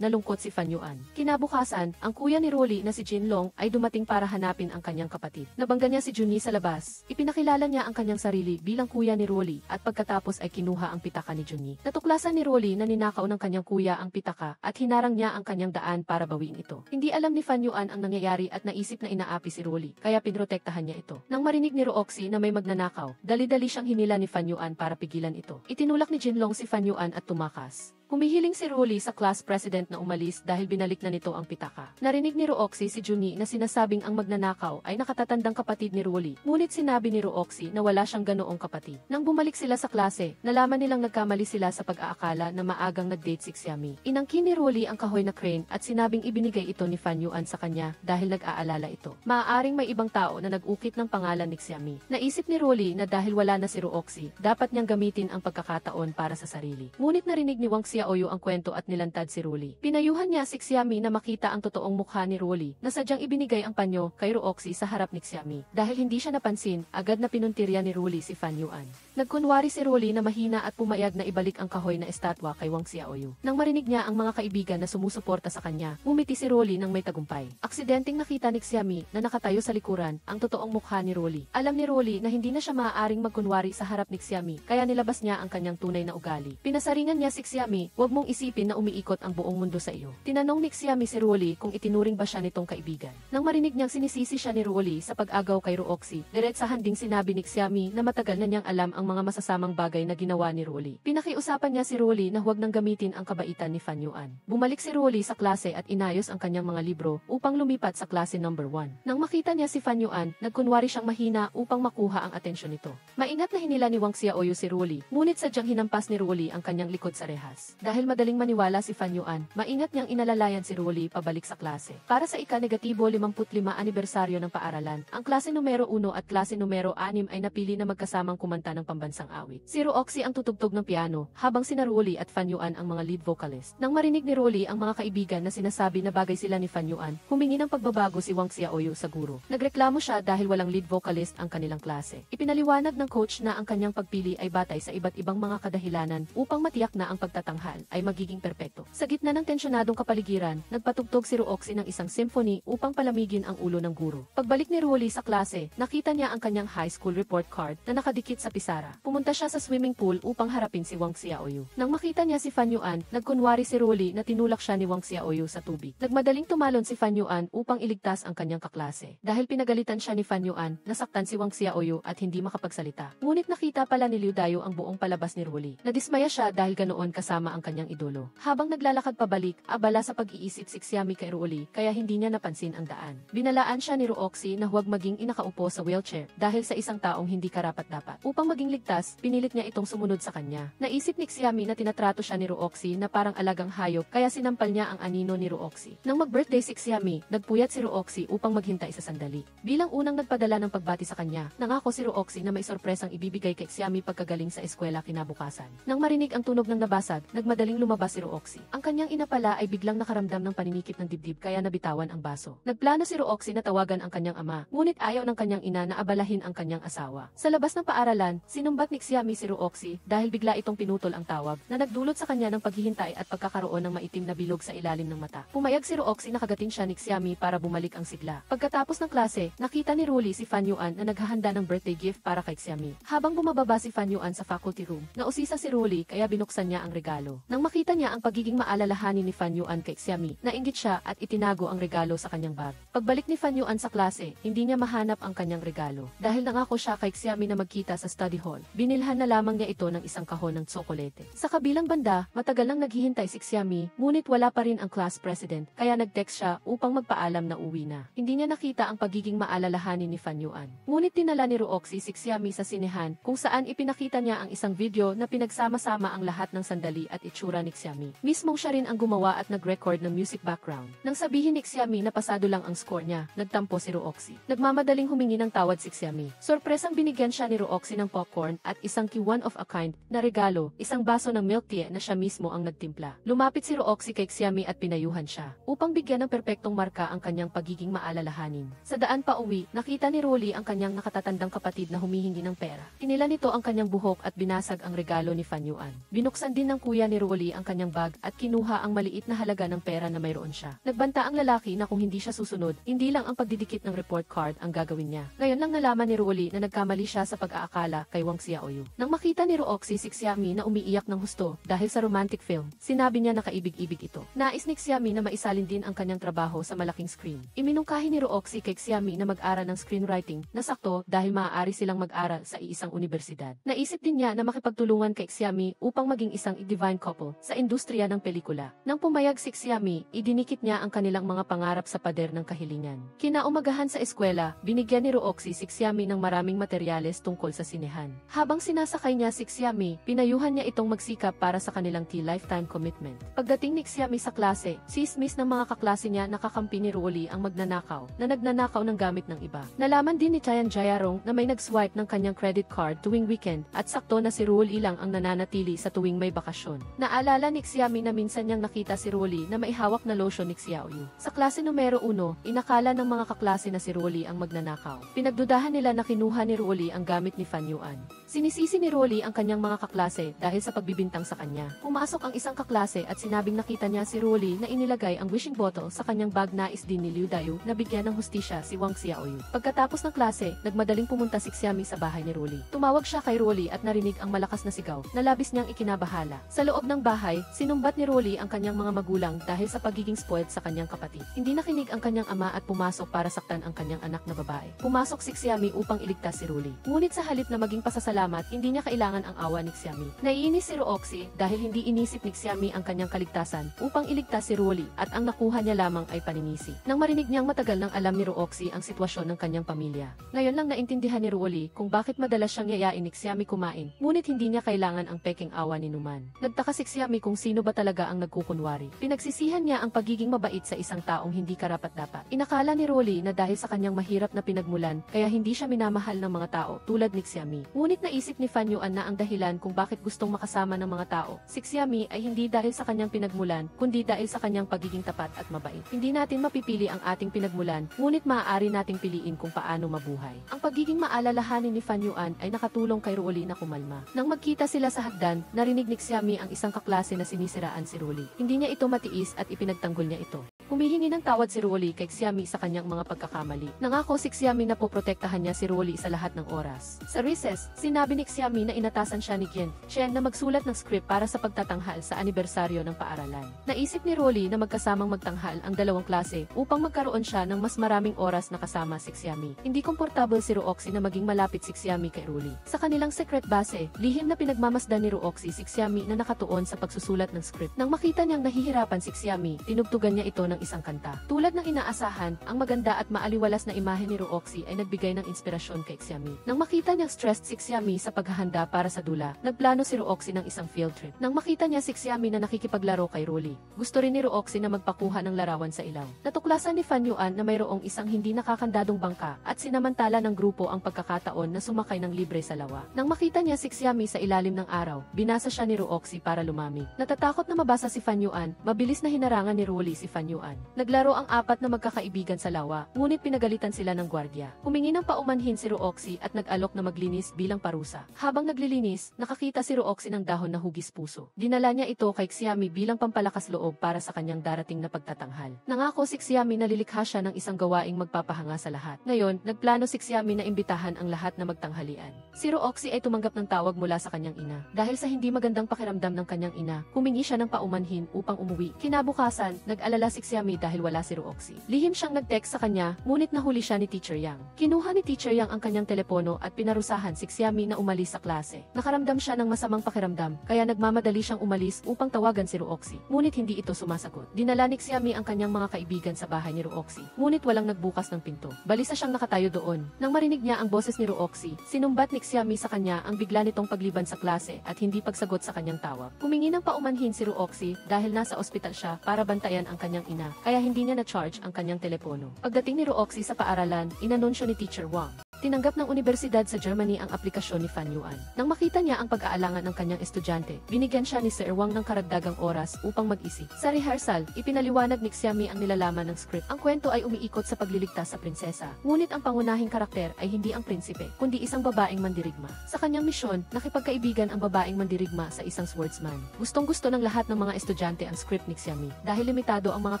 Speaker 1: nalungkot si Fan Yuan. Kinabukasan, ang kuya ni Rolly na si Jinlong ay dumating para hanapin ang kanyang kapatid. Nabangga niya si Junyi sa labas. Ipinakilala niya ang kanyang sarili bilang kuya ni Rolly at pagkatapos ay kinuha ang pitaka ni Junyi. Natuklasan ni Rolly na ninakaw ng kanyang kuya ang pitaka at hinarang niya ang kanyang daan para bawiin ito. Hindi alam ni Fan Yuan ang nangyayari at naisip na inaapi si Rolly, kaya pinrotektahan niya ito. Nang marinig ni Roxy na may magnanakaw, dali-dali siyang hinila ni Fan Yuan para pigilan ito. Itinulak ni Jinlong si Fan Yuan at tumakas. Humihiling si Rolly sa class president na umalis dahil binalik na nito ang pitaka. Narinig ni Roxy si Junyi na sinasabing ang magnanakaw ay nakatatandang kapatid ni Rolly. Ngunit sinabi ni Roxy na wala siyang ganoong kapatid. Nang bumalik sila sa klase, nalaman nilang nagkamali sila sa pag-aakala na maagang nag-date si Xiami. Inangkin ni Rolly ang kahoy na crane at sinabing ibinigay ito ni Fan Yuan sa kanya dahil nag-aalala ito. Maaaring may ibang tao na nag-ukit ng pangalan ni Xiami. Naisip ni Rolly na dahil wala na si Roxy, dapat niyang gamitin ang pagkakataon para sa sarili. Ngunit narinig ni Wang Xiaoyu ang kwento at nilantad si Rolly. Pinayuhan niya si Xiami na makita ang totoong mukha ni Rolly na sadyang ibinigay ang panyo kay Roxy sa harap ni Xiami. Dahil hindi siya napansin, agad na pinuntirya ni Rolly si Fan Yuan. Nagkunwari si Rolly na mahina at pumayag na ibalik ang kahoy na estatwa kay Wang Xiaoyu. Nang marinig niya ang mga kaibigan na sumusuporta sa kanya, ngumiti si Rolly nang may tagumpay. Aksidenteng nakita ni Xiami na nakatayo sa likuran ang totoong mukha ni Rolly. Alam ni Rolly na hindi na siya maaaring magkunwari sa harap ni Xiami, kaya nilabas niya ang kanyang tunay na ugali. Pinasaringan niya si Xiami, "Huwag mong isipin na umiikot ang buong mundo sa iyo." Tinanong ni Xiami si Rolly kung itinuring ba siya nitong kaibigan. Nang marinig niyang sinisisi siya ni Rolly sa pag-agaw kay Roxy, diretsahan ding sinabi ni Xiami na matagal na niyang alam ang mga masasamang bagay na ginawa ni Rolly. Pinakiusapan niya si Rolly na huwag nang gamitin ang kabaitan ni Fan Yuan. Bumalik si Rolly sa klase at inayos ang kanyang mga libro upang lumipat sa klase number 1. Nang makita niya si Fan Yuan, nagkunwari siyang mahina upang makuha ang atensyon nito. Maingat na hinila ni Wang Xiaoyu si Rolly, ngunit sadyang hinampas ni Rolly ang kanyang likod sa rehas. Dahil madaling maniwala si Fan Yuan, maingat niyang inalalayan si Rolly pabalik sa klase. Para sa ika-negatibo 55 anibersaryo ng paaralan, ang klase numero 1 at klase numero 6 ay napili na magkasamang kumanta ng pambansang awit. Si Roxy ang tutugtog ng piano, habang sina Rolly at Fan Yuan ang mga lead vocalist. Nang marinig ni Rolly ang mga kaibigan na sinasabi na bagay sila ni Fan Yuan, humingi ng pagbabago si Wang Xiaoyu sa guro. Nagreklamo siya dahil walang lead vocalist ang kanilang klase. Ipinaliwanag ng coach na ang kanyang pagpili ay batay sa iba't ibang mga kadahilanan upang matiyak na ang pagtatanghal ay magiging perpekto. Sa gitna ng tensyonadong kapaligiran, nagpatugtog si Roxy ng isang symphony upang palamigin ang ulo ng guro. Pagbalik ni Rolly sa klase, nakita niya ang kanyang high school report card na nakadikit sa pisara. Pumunta siya sa swimming pool upang harapin si Wang Xiaoyu. Nang makita niya si Fan Yuan, nagkunwari si Rolly na tinulak siya ni Wang Xiaoyu sa tubig. Nagmadaling tumalon si Fan Yuan upang iligtas ang kanyang kaklase. Dahil pinagalitan siya ni Fan Yuan, nasaktan si Wang Xiaoyu at hindi makapagsalita. Ngunit nakita pala ni Liu Dayo ang buong palabas ni Rolly. Nadismaya siya dahil ganoon kasama ang kanyang idolo. Habang naglalakad pabalik, abala sa pag-iisip si Xiami kay Rolly, kaya hindi niya napansin ang daan. Binalaan siya ni Roxy na huwag maging inakaupo sa wheelchair dahil sa isang taong hindi karapat-dapat. Upang maging ligtas, pinilit niya itong sumunod sa kanya. Naisip ni Xiami na tinatrato siya ni Roxy na parang alagang hayop, kaya sinampal niya ang anino ni Roxy. Nang mag-birthday si Xiami, nagpuyat si Roxy upang maghintay sa sandali. Bilang unang nagpadala ng pagbati sa kanya, nangako si Roxy na may sorpresang ibibigay kay Xiami pagkagaling sa eskwela kinabukasan. Nang marinig ang tunog ng nabasag, nagmadaling lumabas si Roxy. Ang kanyang ina pala ay biglang nakaramdam ng paninikip ng dibdib kaya nabitawan ang baso. Nagplano si Roxy na tawagan ang kanyang ama, ngunit ayaw ng kanyang ina na abalahin ang kanyang asawa. Sa labas ng paaralan, sinumbat ni Xiami si Roxy dahil bigla itong pinutol ang tawag na nagdulot sa kanya ng paghihintay at pagkakaroon ng maitim na bilog sa ilalim ng mata. Pumayag si Roxy na kagatin siya ni Xiami para bumalik ang sigla. Pagkatapos ng klase, nakita ni Rolly si Fan Yuan na naghahanda ng birthday gift para kay Xiami. Habang bumababa si Fan Yuan sa faculty room, nausisa si Rolly kaya binuksan niya ang regalo. Nang makita niya ang pagiging maalalahanin ni Fan Yuan kay Xiami, nainggit siya at itinago ang regalo sa kanyang bag. Pagbalik ni Fan Yuan sa klase, hindi niya mahanap ang kanyang regalo. Dahil nangako siya kay Xiami na magkita sa study hall, binilhan na lamang niya ito ng isang kahon ng tsokolete. Sa kabilang banda, matagal nang naghihintay si Xiami, ngunit wala pa rin ang class president, kaya nag-text siya upang magpaalam na uwi na. Hindi niya nakita ang pagiging maalalahanin ni Fan Yuan. Ngunit dinala ni Roxy si Xiami sa sinehan, kung saan ipinakita niya ang isang video na pinagsama-sama ang lahat ng sandali at at itsura ni Xiami. Mismong siya rin ang gumawa at nag-record ng music background. Nang sabihin ni Xiami na pasado lang ang score niya, nagtampo si Rooxy. Nagmamadaling humingi ng tawad si Xiami. Sorpresang binigyan siya ni Rooxy ng popcorn at isang one of a kind na regalo, isang baso ng milk tea na siya mismo ang nagtimpla. Lumapit si Rooxy kay Xiami at pinayuhan siya upang bigyan ng perpektong marka ang kanyang pagiging maalalahanin. Sa daan pa uwi, nakita ni Rolly ang kanyang nakatatandang kapatid na humihingi ng pera. Tinila nito ang kanyang buhok at binasag ang regalo ni Fan Yuan. Binuksan din ng kuya ni Rolly ang kanyang bag at kinuha ang maliit na halaga ng pera na mayroon siya. Nagbanta ang lalaki na kung hindi siya susunod, hindi lang ang pagdidikit ng report card ang gagawin niya. Ngayon lang nalaman ni Rolly na nagkamali siya sa pag-aakala kay Wang Xiaoyu. Nang makita ni Rooxy si Xiami na umiiyak ng husto dahil sa romantic film, sinabi niya na kaibig-ibig ito. Nais ni Xiami na maisalin din ang kanyang trabaho sa malaking screen. Iminungkahi ni Rooxy kay Xiami na mag-aral ng screenwriting na sakto dahil maaari silang mag-aral sa iisang universidad. Naisip din niya na makipagtulungan kay Xiami upang maging isang divine couple sa industriya ng pelikula. Nang pumayag si Xiami, idinikit niya ang kanilang mga pangarap sa pader ng kahilingan. Kinaumagahan sa eskwela, binigyan ni Rooxy si Xiami ng maraming materyales tungkol sa sinehan. Habang sinasakay niya si Xiami, pinayuhan niya itong magsikap para sa kanilang lifetime commitment. Pagdating ni Xiami sa klase, sismis ng mga kaklase niya na kakampi ni Rolly ang magnanakaw na nagnanakaw ng gamit ng iba. Nalaman din ni Chayan Jayarong na may nag-swipe ng kanyang credit card tuwing weekend at sakto na si Rolly lang ang nananatili sa tuwing may bakasyon. Naalala ni Xiami na minsan niyang nakita si Rolly na may hawak na lotion ni Xiaoyu. Sa klase numero 1, inakala ng mga kaklase na si Rolly ang magnanakaw. Pinagdudahan nila na kinuha ni Rolly ang gamit ni Fan Yuan. Sinisisi ni Rolly ang kanyang mga kaklase dahil sa pagbibintang sa kanya. Pumasok ang isang kaklase at sinabing nakita niya si Rolly na inilagay ang wishing bottle sa kanyang bag. Nais din ni Liu Dayu na bigyan ng hustisya si Wang Xiaoyu. Pagkatapos ng klase, nagmadaling pumunta si Xiami sa bahay ni Rolly. Tumawag siya kay Rolly at narinig ang malakas na sigaw na labis niyang ikinabahala. Sa loob ng bahay, sinumbat ni Rolly ang kanyang mga magulang dahil sa pagiging spoiled sa kanyang kapatid. Hindi nakinig ang kanyang ama at pumasok para saktan ang kanyang anak na babae. Pumasok si Xiami upang iligtas si Rolly. Ngunit sa halip na maging pasasalamat, hindi niya kailangan ang awa ni Xiami. Naiinis si Rooxy dahil hindi inisip ni Xiami ang kanyang kaligtasan upang iligtas si Rolly at ang nakuha niya lamang ay paninisi. Nang marinig niyang matagal nang alam ni Rooxy ang sitwasyon ng kanyang pamilya. Ngayon lang naintindihan ni Rolly kung bakit madalas siyang yayain ni Xiami kumain, ngunit hindi niya kailangan ang peking awa ni Numan. Nagtaka si Xiami kung sino ba talaga ang nagkukunwari. Pinagsisihan niya ang pagiging mabait sa isang taong hindi karapat-dapat. Inakala ni Rolly na dahil sa kanyang mahirap na pinagmulan, kaya hindi siya minamahal ng mga tao tulad ni Xiami. Ngunit naisip ni Fan Yuan na ang dahilan kung bakit gustong makasama ng mga tao si Xiami ay hindi dahil sa kanyang pinagmulan, kundi dahil sa kanyang pagiging tapat at mabait. Hindi natin mapipili ang ating pinagmulan, ngunit maaari nating piliin kung paano mabuhay. Ang pagiging maalalahanin ni Fan Yuan ay nakatulong kay Rolly na kumalma. Nang magkita sila sa hagdan, narinig ni Xiami ang isang kaklase na sinisiraan si Rolly. Hindi niya ito matiis at ipinagtanggol niya ito. Humihingi ng tawad si Rolly kay Xiami sa kanyang mga pagkakamali. Nangako si Xiami na poprotektahan niya si Rolly sa lahat ng oras. Sa recess, sinabi ni Xiami na inatasan siya ni Chen na magsulat ng script para sa pagtatanghal sa anibersaryo ng paaralan. Naisip ni Rolly na magkasamang magtanghal ang dalawang klase upang magkaroon siya ng mas maraming oras na kasama si Xiami. Hindi komportable si Rooxy na maging malapit si Xiami kay Rolly. Sa kanilang secret base, lihim na pinagmamasdan ni Rooxy si Xiami na nakatuon sa pagsusulat ng script. Nang makita niyang nahihirapan si Xiami, tinugtugan niya ito ng isang kanta. Tulad ng inaasahan, ang maganda at maaliwalas na imahe ni Rooxy ay nagbigay ng inspirasyon kay Xiami. Nang makita niyang stressed si Xiami sa paghahanda para sa dula, nagplano si Rooxy ng isang field trip. Nang makita niya si Xiami na nakikipaglaro kay Rolly, gusto rin ni Rooxy na magpakuha ng larawan sa ilaw. Natuklasan ni Fan Yuan na mayroong isang hindi nakakandadong bangka at sinamantala ng grupo ang pagkakataon na sumakay ng libre sa lawa. Nang makita niya si Xiami sa ilalim ng araw, binasa siya ni Rooxy para lumamig. Natatakot na mabasa si Fan Yuan, mabilis na hinarangan ni Rolly si Fan Yuan. Naglaro ang apat na magkakaibigan sa lawa, ngunit pinagalitan sila ng gwardya. Humingi ng paumanhin si Rooxy at nag-alok na maglinis bilang parusa. Habang naglilinis, nakakita si Rooxy ng dahon na hugis puso. Dinala niya ito kay Xiami bilang pampalakas loob para sa kanyang darating na pagtatanghal. Nangako si Xiami na lilikha siya ng isang gawaing magpapahanga sa lahat. Ngayon, nagplano si Xiami na imbitahan ang lahat na magtanghalian. Si Rooxy ay tumanggap ng tawag mula sa kanyang ina. Dahil sa hindi magandang pakiramdam ng kanyang ina, humingi siya ng paumanhin upang umuwi. Kinabukasan, nag-alala si Xiami Xiami dahil wala si Rooxie. Lihim siyang nag-text sa kanya, ngunit nahuli siya ni Teacher Yang. Kinuha ni Teacher Yang ang kanyang telepono at pinarusahan si Xiami na umalis sa klase. Nakaramdam siya ng masamang pakiramdam, kaya nagmamadali siyang umalis upang tawagan si Rooxie. Ngunit hindi ito sumasagot. Dinala ni Xiami ang kanyang mga kaibigan sa bahay ni Rooxie, ngunit walang nagbukas ng pinto. Balisa siyang nakatayo doon. Nang marinig niya ang boses ni Rooxie, sinumbat ni Xiami sa kanya ang bigla nitong pagliban sa klase at hindi pagsagot sa kanyang tawag. Humingi ng paumanhin si Rooxie dahil nasa ospital siya para bantayan ang kanyang ina, kaya hindi niya na-charge ang kanyang telepono. Pagdating ni Rooxie sa paaralan, inanunsyo ni Teacher Wang. Tinanggap ng universidad sa Germany ang aplikasyon ni Fan Yuan. Nang makita niya ang pag-aalangan ng kanyang estudyante, binigyan siya ni Sir Wang ng karagdagang oras upang mag-isip. Sa rehearsal, ipinaliwanag ni Xiami ang nilalaman ng script. Ang kwento ay umiikot sa pagliligtas sa prinsesa. Ngunit ang pangunahing karakter ay hindi ang prinsipe, kundi isang babaeng mandirigma. Sa kanyang misyon, nakipagkaibigan ang babaeng mandirigma sa isang swordsman. Gustong-gusto ng lahat ng mga estudyante ang script ni Xiami. Dahil limitado ang mga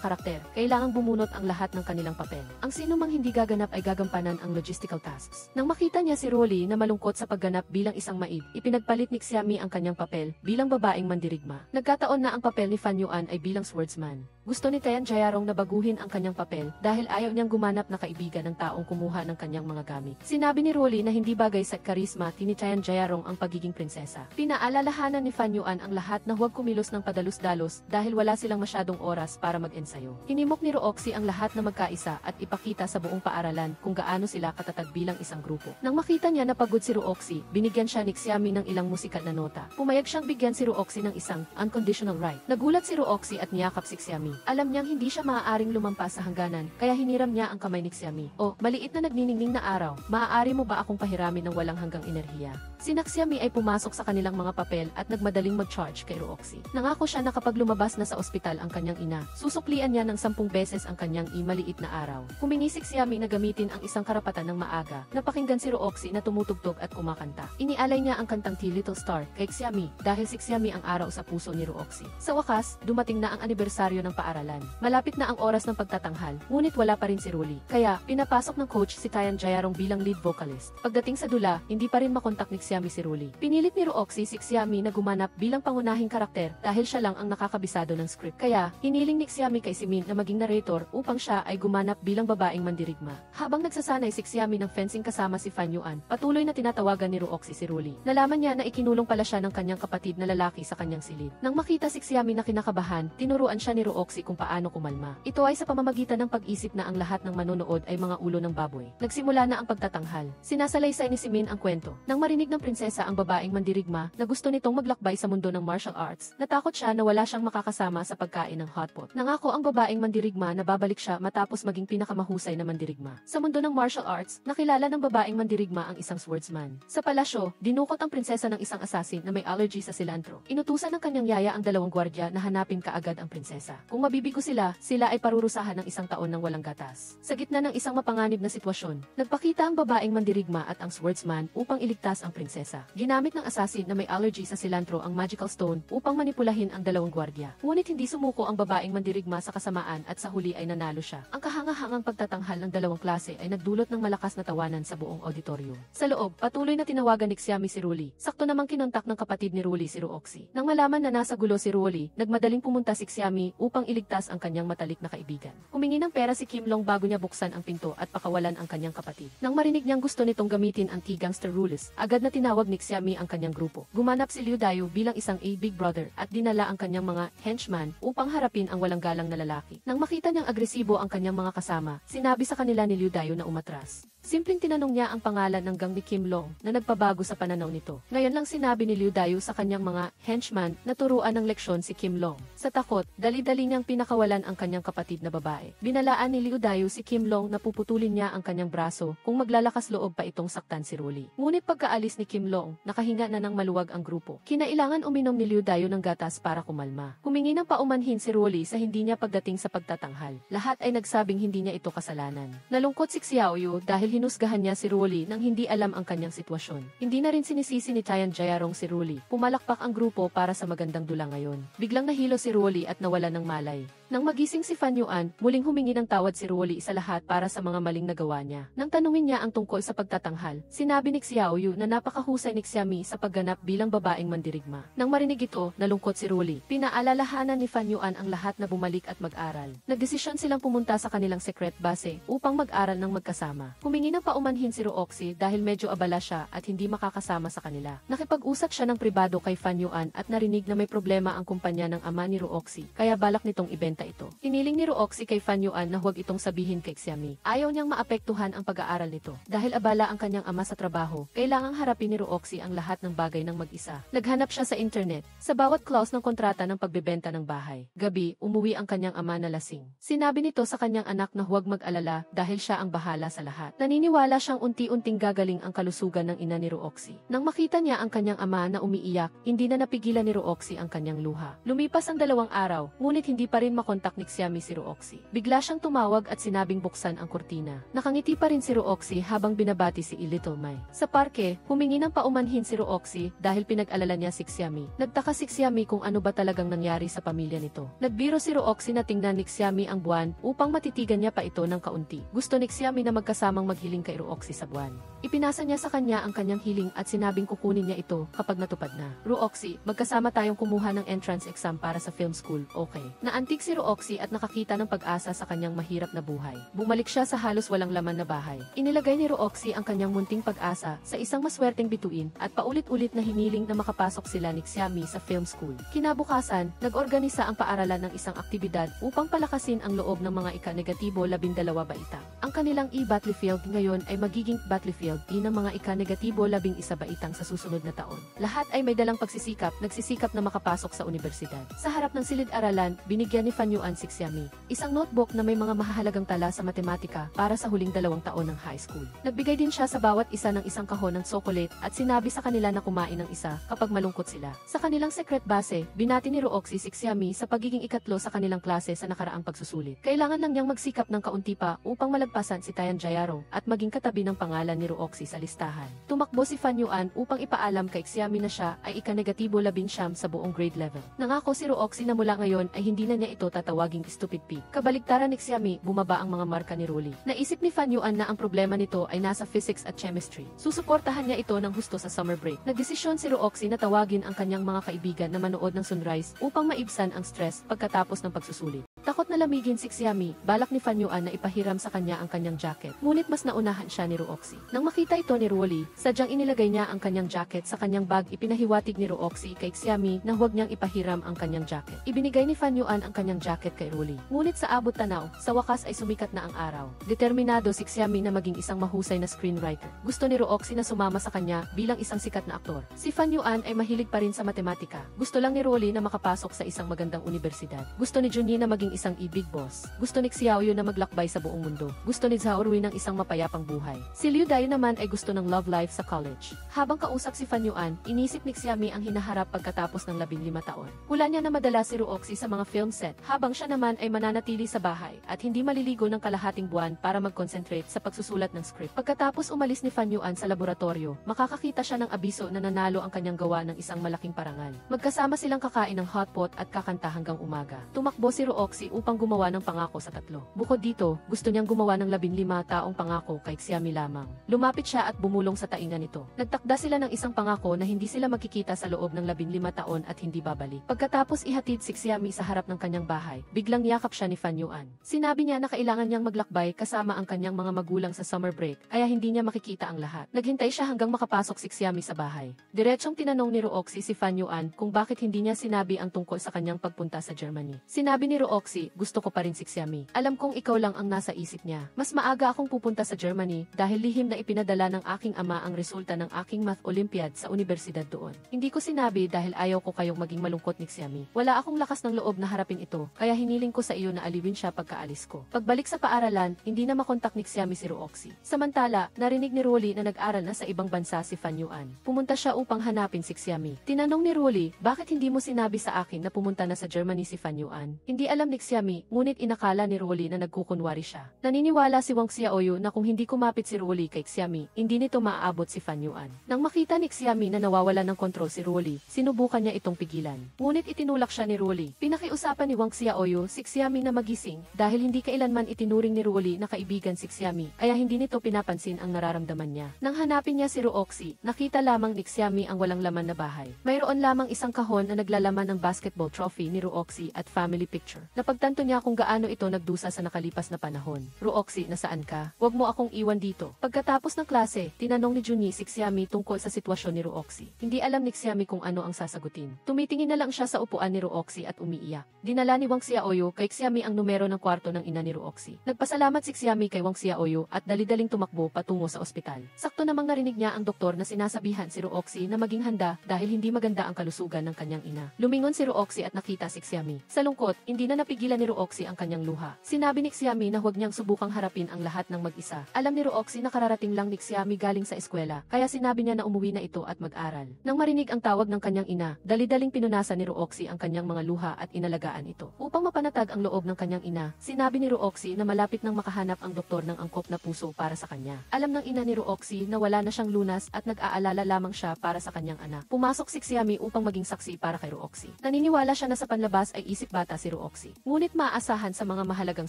Speaker 1: karakter, kailangang bumunot ang lahat ng kanilang papel. Ang sino mang hindi gaganap ay gagampanan ang logistical tasks. Nang makita niya si Rolly na malungkot sa pagganap bilang isang maid, ipinagpalit ni Xiami ang kanyang papel bilang babaeng mandirigma. Nagkataon na ang papel ni Fan Yuan ay bilang swordsman. Gusto ni Tian Jayarong na baguhin ang kanyang papel dahil ayaw niyang gumanap na kaibigan ng taong kumuha ng kanyang mga gamit. Sinabi ni Rolly na hindi bagay sa karisma ni Tian Jayarong ang pagiging prinsesa. Pinaalalahanan ni Fan Yuan ang lahat na huwag kumilos ng padalus-dalos dahil wala silang masyadong oras para mag-ensayo. Hinimok ni Rooxie ang lahat na magkaisa at ipakita sa buong paaralan kung gaano sila katatag bilang isang grupo. Nang makita niya na pagod si Rooxie, binigyan siya ni Xiami ng ilang musikal na nota. Pumayag siyang bigyan si Rooxie ng isang unconditional right. Nagulat si Rooxie at niyakap si Xiami. Alam niyang hindi siya maaaring lumampas sa hangganan, kaya hiniram niya ang kamay ni Xiami. "Oh, maliit na nagniningning na araw, maaari mo ba akong pahiramin ng walang hanggang enerhiya?" Sina Xiami ay pumasok sa kanilang mga papel at nagmadaling mag-charge kay Rooxie. Nangako siya na kapag lumabas na sa ospital ang kanyang ina, susuklian niya ng 10 beses ang kanyang maliit na araw. Humingi si Xiami na gamitin ang isang karapatan ng maaga. Napakinggan si Rooxie na tumutugtog at kumakanta. Inialay niya ang kantang T Little Star kay Xiami dahil si Xiami ang araw sa puso ni Rooxie. Sa wakas, dumating na ang anibersaryo ng paaralan. Malapit na ang oras ng pagtatanghal, ngunit wala pa rin si Rolly. Kaya, pinapasok ng coach si Tian Jayarong bilang lead vocalist. Pagdating sa dula, hindi pa rin makontak ni Xiami si Rolly. Pinilit ni Rooxie si Xiami na gumanap bilang pangunahing karakter dahil siya lang ang nakakabisado ng script. Kaya, hiniling ni Xiami kay Simin na maging narrator upang siya ay gumanap bilang babaeng mandirigma. Habang nagsasanay si Xiami ng fencing kasama si Fan Yuan, patuloy na tinatawagan ni Rooxie si Rolly. Nalaman niya na ikinulong pala siya ng kanyang kapatid na lalaki sa kanyang silid. Nang makita si Xiami na kinakabahan, tinuruan siya ni Rooxie kung paano kumalma. Ito ay sa pamamagitan ng pag-isip na ang lahat ng manonood ay mga ulo ng baboy. Nagsimula na ang pagtatanghal. Sinasalaysay ni Simin ang kwento. Nang marinig ng prinsesa ang babaeng mandirigma na gusto nitong maglakbay sa mundo ng martial arts, natakot siya na wala siyang makakasama sa pagkain ng hotpot. Nangako ang babaeng mandirigma na babalik siya matapos maging pinakamahusay na mandirigma. Sa mundo ng martial arts, nakilala ng babaeng mandirigma ang isang swordsman. Sa palasyo, dinukot ang prinsesa ng isang assassin na may allergy sa cilantro. Inutusan ng kanyang yaya ang dalawang gwardya na hanapin kaagad ang prinsesa. Kung mabibigo sila ay parurusahan ng 1 taon ng walang gatas. Sa gitna ng isang mapanganib na sitwasyon, nagpakita ang babaeng mandirigma at ang swordsman upang iligtas ang prinsesa. Ginamit ng assassin na may allergy sa cilantro ang magical stone upang manipulahin ang dalawang gwardya. Ngunit hindi sumuko ang babaeng mandirigma sa kasamaan at sa huli ay nanalo siya. Ang kahangahangang pagtatanghal ng dalawang klase ay nagdulot ng malakas na tawanan sa buong auditorium. Sa loob, patuloy na tinawagan ni Xiami si Rolly. Sakto namang kinontak ng kapatid ni Rolly si Rooxie. Nang malaman na nasa gulo si Rolly, nagmadaling pumunta si Xiami upang iligtas ang kanyang matalik na kaibigan. Humingi ng pera si Kim Long bago niya buksan ang pinto at pakawalan ang kanyang kapatid. Nang marinig niyang gusto nitong gamitin ang T-Gangster Rules, agad na tinawag ni Xiami ang kanyang grupo. Gumanap si Liu Dayu bilang isang big brother at dinala ang kanyang mga henchman upang harapin ang walang galang na lalaki. Nang makita niyang agresibo ang kanyang mga kasama, sinabi sa kanila ni Liu Dayu na umatras. Simpleng tinanong niya ang pangalan ng gang ni Kim Long na nagpabago sa pananaw nito. Ngayon lang sinabi ni Liu Dayu sa kanyang mga henchman na turuan ng leksyon si Kim Long. Sa takot, dali-dali niyang pinakawalan ang kanyang kapatid na babae. Binalaan ni Liu Dayu si Kim Long na puputulin niya ang kanyang braso kung maglalakas loob pa itong saktan si Rolly. Ngunit pagkaalis ni Kim Long, nakahinga na ng maluwag ang grupo. Kinailangan uminom ni Liu Dayu ng gatas para kumalma. Humingi ng paumanhin si Rolly sa hindi niya pagdating sa pagtatanghal. Lahat ay nagsabing hindi niya ito kasalanan. Nalungkot si Xiaoyu dahil hinusgahan niya si Rolly nang hindi alam ang kanyang sitwasyon. Hindi na rin sinisisi ni Tian Jayarong si Rolly. Pumalakpak ang grupo para sa magandang dula ngayon. Biglang nahilo si Rolly at nawala ng malay. Nang magising si Fan Yuan, muling humingi ng tawad si Ruoli sa lahat para sa mga maling nagawa niya. Nang tanungin niya ang tungkol sa pagtatanghal, sinabi ni Xiaoyu na napakahusay ni Xiami sa pagganap bilang babaeng mandirigma. Nang marinig ito, nalungkot si Ruoli. Pinaalalahanan ni Fan Yuan ang lahat na bumalik at mag-aral. Nagdesisyon silang pumunta sa kanilang secret base upang mag-aral ng magkasama. Humingi ng paumanhin si Ruoxi dahil medyo abala siya at hindi makakasama sa kanila. Nakipag-usap siya ng pribado kay Fan Yuan at narinig na may problema ang kumpanya ng ama ni Ruoxi, kaya balak nitong ibenta ito. Hiniling ni Ruoxi kay Fan Yuan na huwag itong sabihin kay Xiami. Ayaw niyang maapektuhan ang pag-aaral nito. Dahil abala ang kanyang ama sa trabaho, kailangang harapin ni Ruoxi ang lahat ng bagay ng mag-isa. Naghanap siya sa internet, sa bawat clause ng kontrata ng pagbebenta ng bahay. Gabi, umuwi ang kanyang ama na lasing. Sinabi nito sa kanyang anak na huwag mag-alala dahil siya ang bahala sa lahat. Naniniwala siyang unti-unting gagaling ang kalusugan ng ina ni Ruoxi. Nang makita niya ang kanyang ama na umiiyak, hindi na napigilan ni Ruoxi ang kanyang luha. Lumipas ang 2 araw, ngunit hindi pa rin makontak ni Xiami si Ruoxi. Bigla siyang tumawag at sinabing buksan ang kurtina. Nakangiti pa rin si Ruoxi habang binabati si Little Mai. Sa parke, humingi ng paumanhin si Ruoxi dahil pinag-alala niya si Xiami. Nagtaka si Xiami kung ano ba talagang nangyari sa pamilya nito. Nagbiro si Ruoxi na tingnan ni Xiami ang buwan upang matitigan niya pa ito ng kaunti. Gusto ni Xiami na magkasamang maghiling kay Ruoxi sa buwan. Ipinasa niya sa kanya ang kanyang hiling at sinabing kukunin niya ito kapag natupad na. Ruoxi, magkasama tayong kumuha ng entrance exam para sa film school, okay? Naantig si Ruoxi at nakakita ng pag-asa sa kanyang mahirap na buhay. Bumalik siya sa halos walang laman na bahay. Inilagay ni Ruoxi ang kanyang munting pag-asa sa isang maswerteng bituin at paulit-ulit na hiniling na makapasok sila ni Xiami sa film school. Kinabukasan, nag-organisa ang paaralan ng isang aktibidad upang palakasin ang loob ng mga ika-negatibo 12 baita. Ang kanilang e-battlefield ngayon ay magiging battlefield ng mga ika-negatibo 11 baitang sa susunod na taon. Lahat ay may dalang nagsisikap na makapasok sa universidad. Sa harap ng silid-aralan, binigyan ni Fan Yuan si Xiami isang notebook na may mga mahahalagang tala sa matematika para sa huling 2 taon ng high school. Nagbigay din siya sa bawat isa ng isang kahon ng chocolate at sinabi sa kanila na kumain ng isa kapag malungkot sila. Sa kanilang secret base, binati ni Ruoxi si Xiami sa pagiging ikatlo sa kanilang klase sa nakaraang pagsusulit. Kailangan lang niyang magsikap ng kaunti pa upang malagpasan si Tayan Jayarong at maging katabi ng pangalan ni Ruoxi sa listahan. Tumakbo si Fan Yuan upang ipaalam kay Xiami na siya ay ika-negatibo 19 sa buong grade level. Nangako si Ruoxi na mula ngayon ay hindi na niya ito tatawaging stupid pig. Kabaligtaran ni Xiami, bumaba ang mga marka ni Ruoli. Naisip ni Fan Yuan na ang problema nito ay nasa physics at chemistry. Susuportahan niya ito ng husto sa summer break. Nagdesisyon si Ruoxi na tawagin ang kanyang mga kaibigan na manood ng sunrise upang maibsan ang stress pagkatapos ng pagsusulit. Takot na lamigin si Xiami, balak ni Fan Yuan na ipahiram sa kanya ang kanyang jacket. Ngunit mas naunahan siya ni Ruoxi. Nang makita ito ni Ruoli, sadyang inilagay niya ang kanyang jacket sa kanyang bag. Ipinahiwatig ni Ruoxi kay Xiami na huwag niyang ipahiram ang kanyang jacket. Ibinigay ni Fan Yuan ang kanyang jacket kay Ruoli. Ngunit sa abot tanaw, sa wakas ay sumikat na ang araw. Determinado si Xiami na maging isang mahusay na screenwriter. Gusto ni Ruoxi na sumama sa kanya bilang isang sikat na aktor. Si Fan Yuan ay mahilig pa rin sa matematika. Gusto lang ni Ruoli na makapasok sa isang magandang universidad. Gusto ni Junhee na maging isang big boss. Gusto ni Xiaoyu na maglakbay sa buong mundo. Gusto ni Zhao Rui ng isang mapayapang buhay. Si Liu Dai naman ay gusto ng love life sa college. Habang kausap si Fan Yuan, inisip ni Xiami ang hinaharap pagkatapos ng 15 taon. Hula niya na madala si Ruoxi sa mga film set, habang siya naman ay mananatili sa bahay at hindi maliligo ng kalahating buwan para mag-concentrate sa pagsusulat ng script. Pagkatapos umalis ni Fan Yuan sa laboratorio, makakakita siya ng abiso na nanalo ang kanyang gawa ng isang malaking parangal. Magkasama silang kakain ng hotpot at kakanta hanggang umaga. Tumakbo si Ruoxi upang gumawa ng pangako sa 3. Bukod dito, gusto niyang gumawa ng 15 taong pangako kay Xiami lamang. Lumapit siya at bumulong sa tainga nito. Nagtakda sila ng isang pangako na hindi sila magkikita sa loob ng 15 taon at hindi babalik. Pagkatapos ihatid si Xiami sa harap ng kanyang bahay, biglang yakap siya ni Fan Yuan. Sinabi niya na kailangan niyang maglakbay kasama ang kanyang mga magulang sa summer break, kaya hindi niya makikita ang lahat. Naghintay siya hanggang makapasok si Xiami sa bahay. Diretsong tinanong ni Ruoxi si Fan Yuan kung bakit hindi niya sinabi ang tungkol sa kanyang pagpunta sa Germany. Sinabi ni Ruoxi, gusto ko pa rin si Xiami. Alam kong ikaw lang ang nasa isip niya. Mas maaga akong pupunta sa Germany dahil lihim na ipinadala ng aking ama ang resulta ng aking math olympiad sa universidad doon. Hindi ko sinabi dahil ayaw ko kayong maging malungkot ni Xiami. Wala akong lakas ng loob na harapin ito, kaya hiniling ko sa iyo na aliwin siya pagkaalis ko. Pagbalik sa paaralan, hindi na makontak ni Xiami si Ruoxi. Samantala, narinig ni Ruoli na nag-aral na sa ibang bansa si Fan Yuan. Pumunta siya upang hanapin si Xiami. Tinanong ni Ruoli, bakit hindi mo sinabi sa akin na pumunta na sa Germany si Fan Yuan? Hindi alam ni Xiami, ngunit inakala ni Rolly na nagkukunwari siya. Naniniwala si Wang Xiaoyu na kung hindi kumapit si Rolly kay Xiami, hindi nito maaabot si Fan Yuan. Nang makita ni Xiami na nawawala ng kontrol si Rolly, sinubukan niya itong pigilan. Ngunit itinulak siya ni Rolly. Pinakiusapan ni Wang Xiaoyu si Xiami na magising dahil hindi kailanman itinuring ni Rolly na kaibigan si Xiami, kaya hindi nito pinapansin ang nararamdaman niya. Nang hanapin niya si Ruoxi, nakita lamang ni Xiami ang walang laman na bahay. Mayroon lamang isang kahon na naglalaman ng basketball trophy ni Ruoxi at family picture. Napagtanto niya kung gaano ito nagdusa sa nakalipas na panahon. Ruoxi, nasaan ka? Huwag mo akong iwan dito. Pagkatapos ng klase, tinanong ni Junyi si Xiami tungkol sa sitwasyon ni Ruoxi. Hindi alam ni Xiami kung ano ang sasagutin. Tumitingin na lang siya sa upuan ni Ruoxi at umiiyak. Dinala ni Wang Xiaoyu kay Xiami ang numero ng kwarto ng ina ni Ruoxi. Nagpasalamat si Xiami kay Wang Xiaoyu at dali-daling tumakbo patungo sa ospital. Sakto namang narinig niya ang doktor na sinasabihan si Ruoxi na maging handa dahil hindi maganda ang kalusugan ng kanyang ina. Lumingon si Ruoxi at nakita si Xiami. Sa lungkot, hindi na napigilan ni Ruoxi ang kanyang luha. Sinabi ni Xiami na huwag niyang subukang harapin ang lahat ng mag-isa. Alam ni Ruoxi na kararating lang ni Xiami galing sa eskwela, kaya sinabi niya na umuwi na ito at mag-aral. Nang marinig ang tawag ng kanyang ina, dali-daling pinunasan ni Ruoxi ang kanyang mga luha at inalagaan ito. Upang mapanatag ang loob ng kanyang ina, sinabi ni Ruoxi na malapit nang makahanap ang doktor ng angkop na puso para sa kanya. Alam ng ina ni Ruoxi na wala na siyang lunas at nag-aalala lamang siya para sa kanyang anak. Pumasok si Xiami upang maging saksi para kay Ruoxi. Naniniwala siya na sa panlabas ay isip bata si Ruoxi. Ngunit maaasahan sa mga mahalagang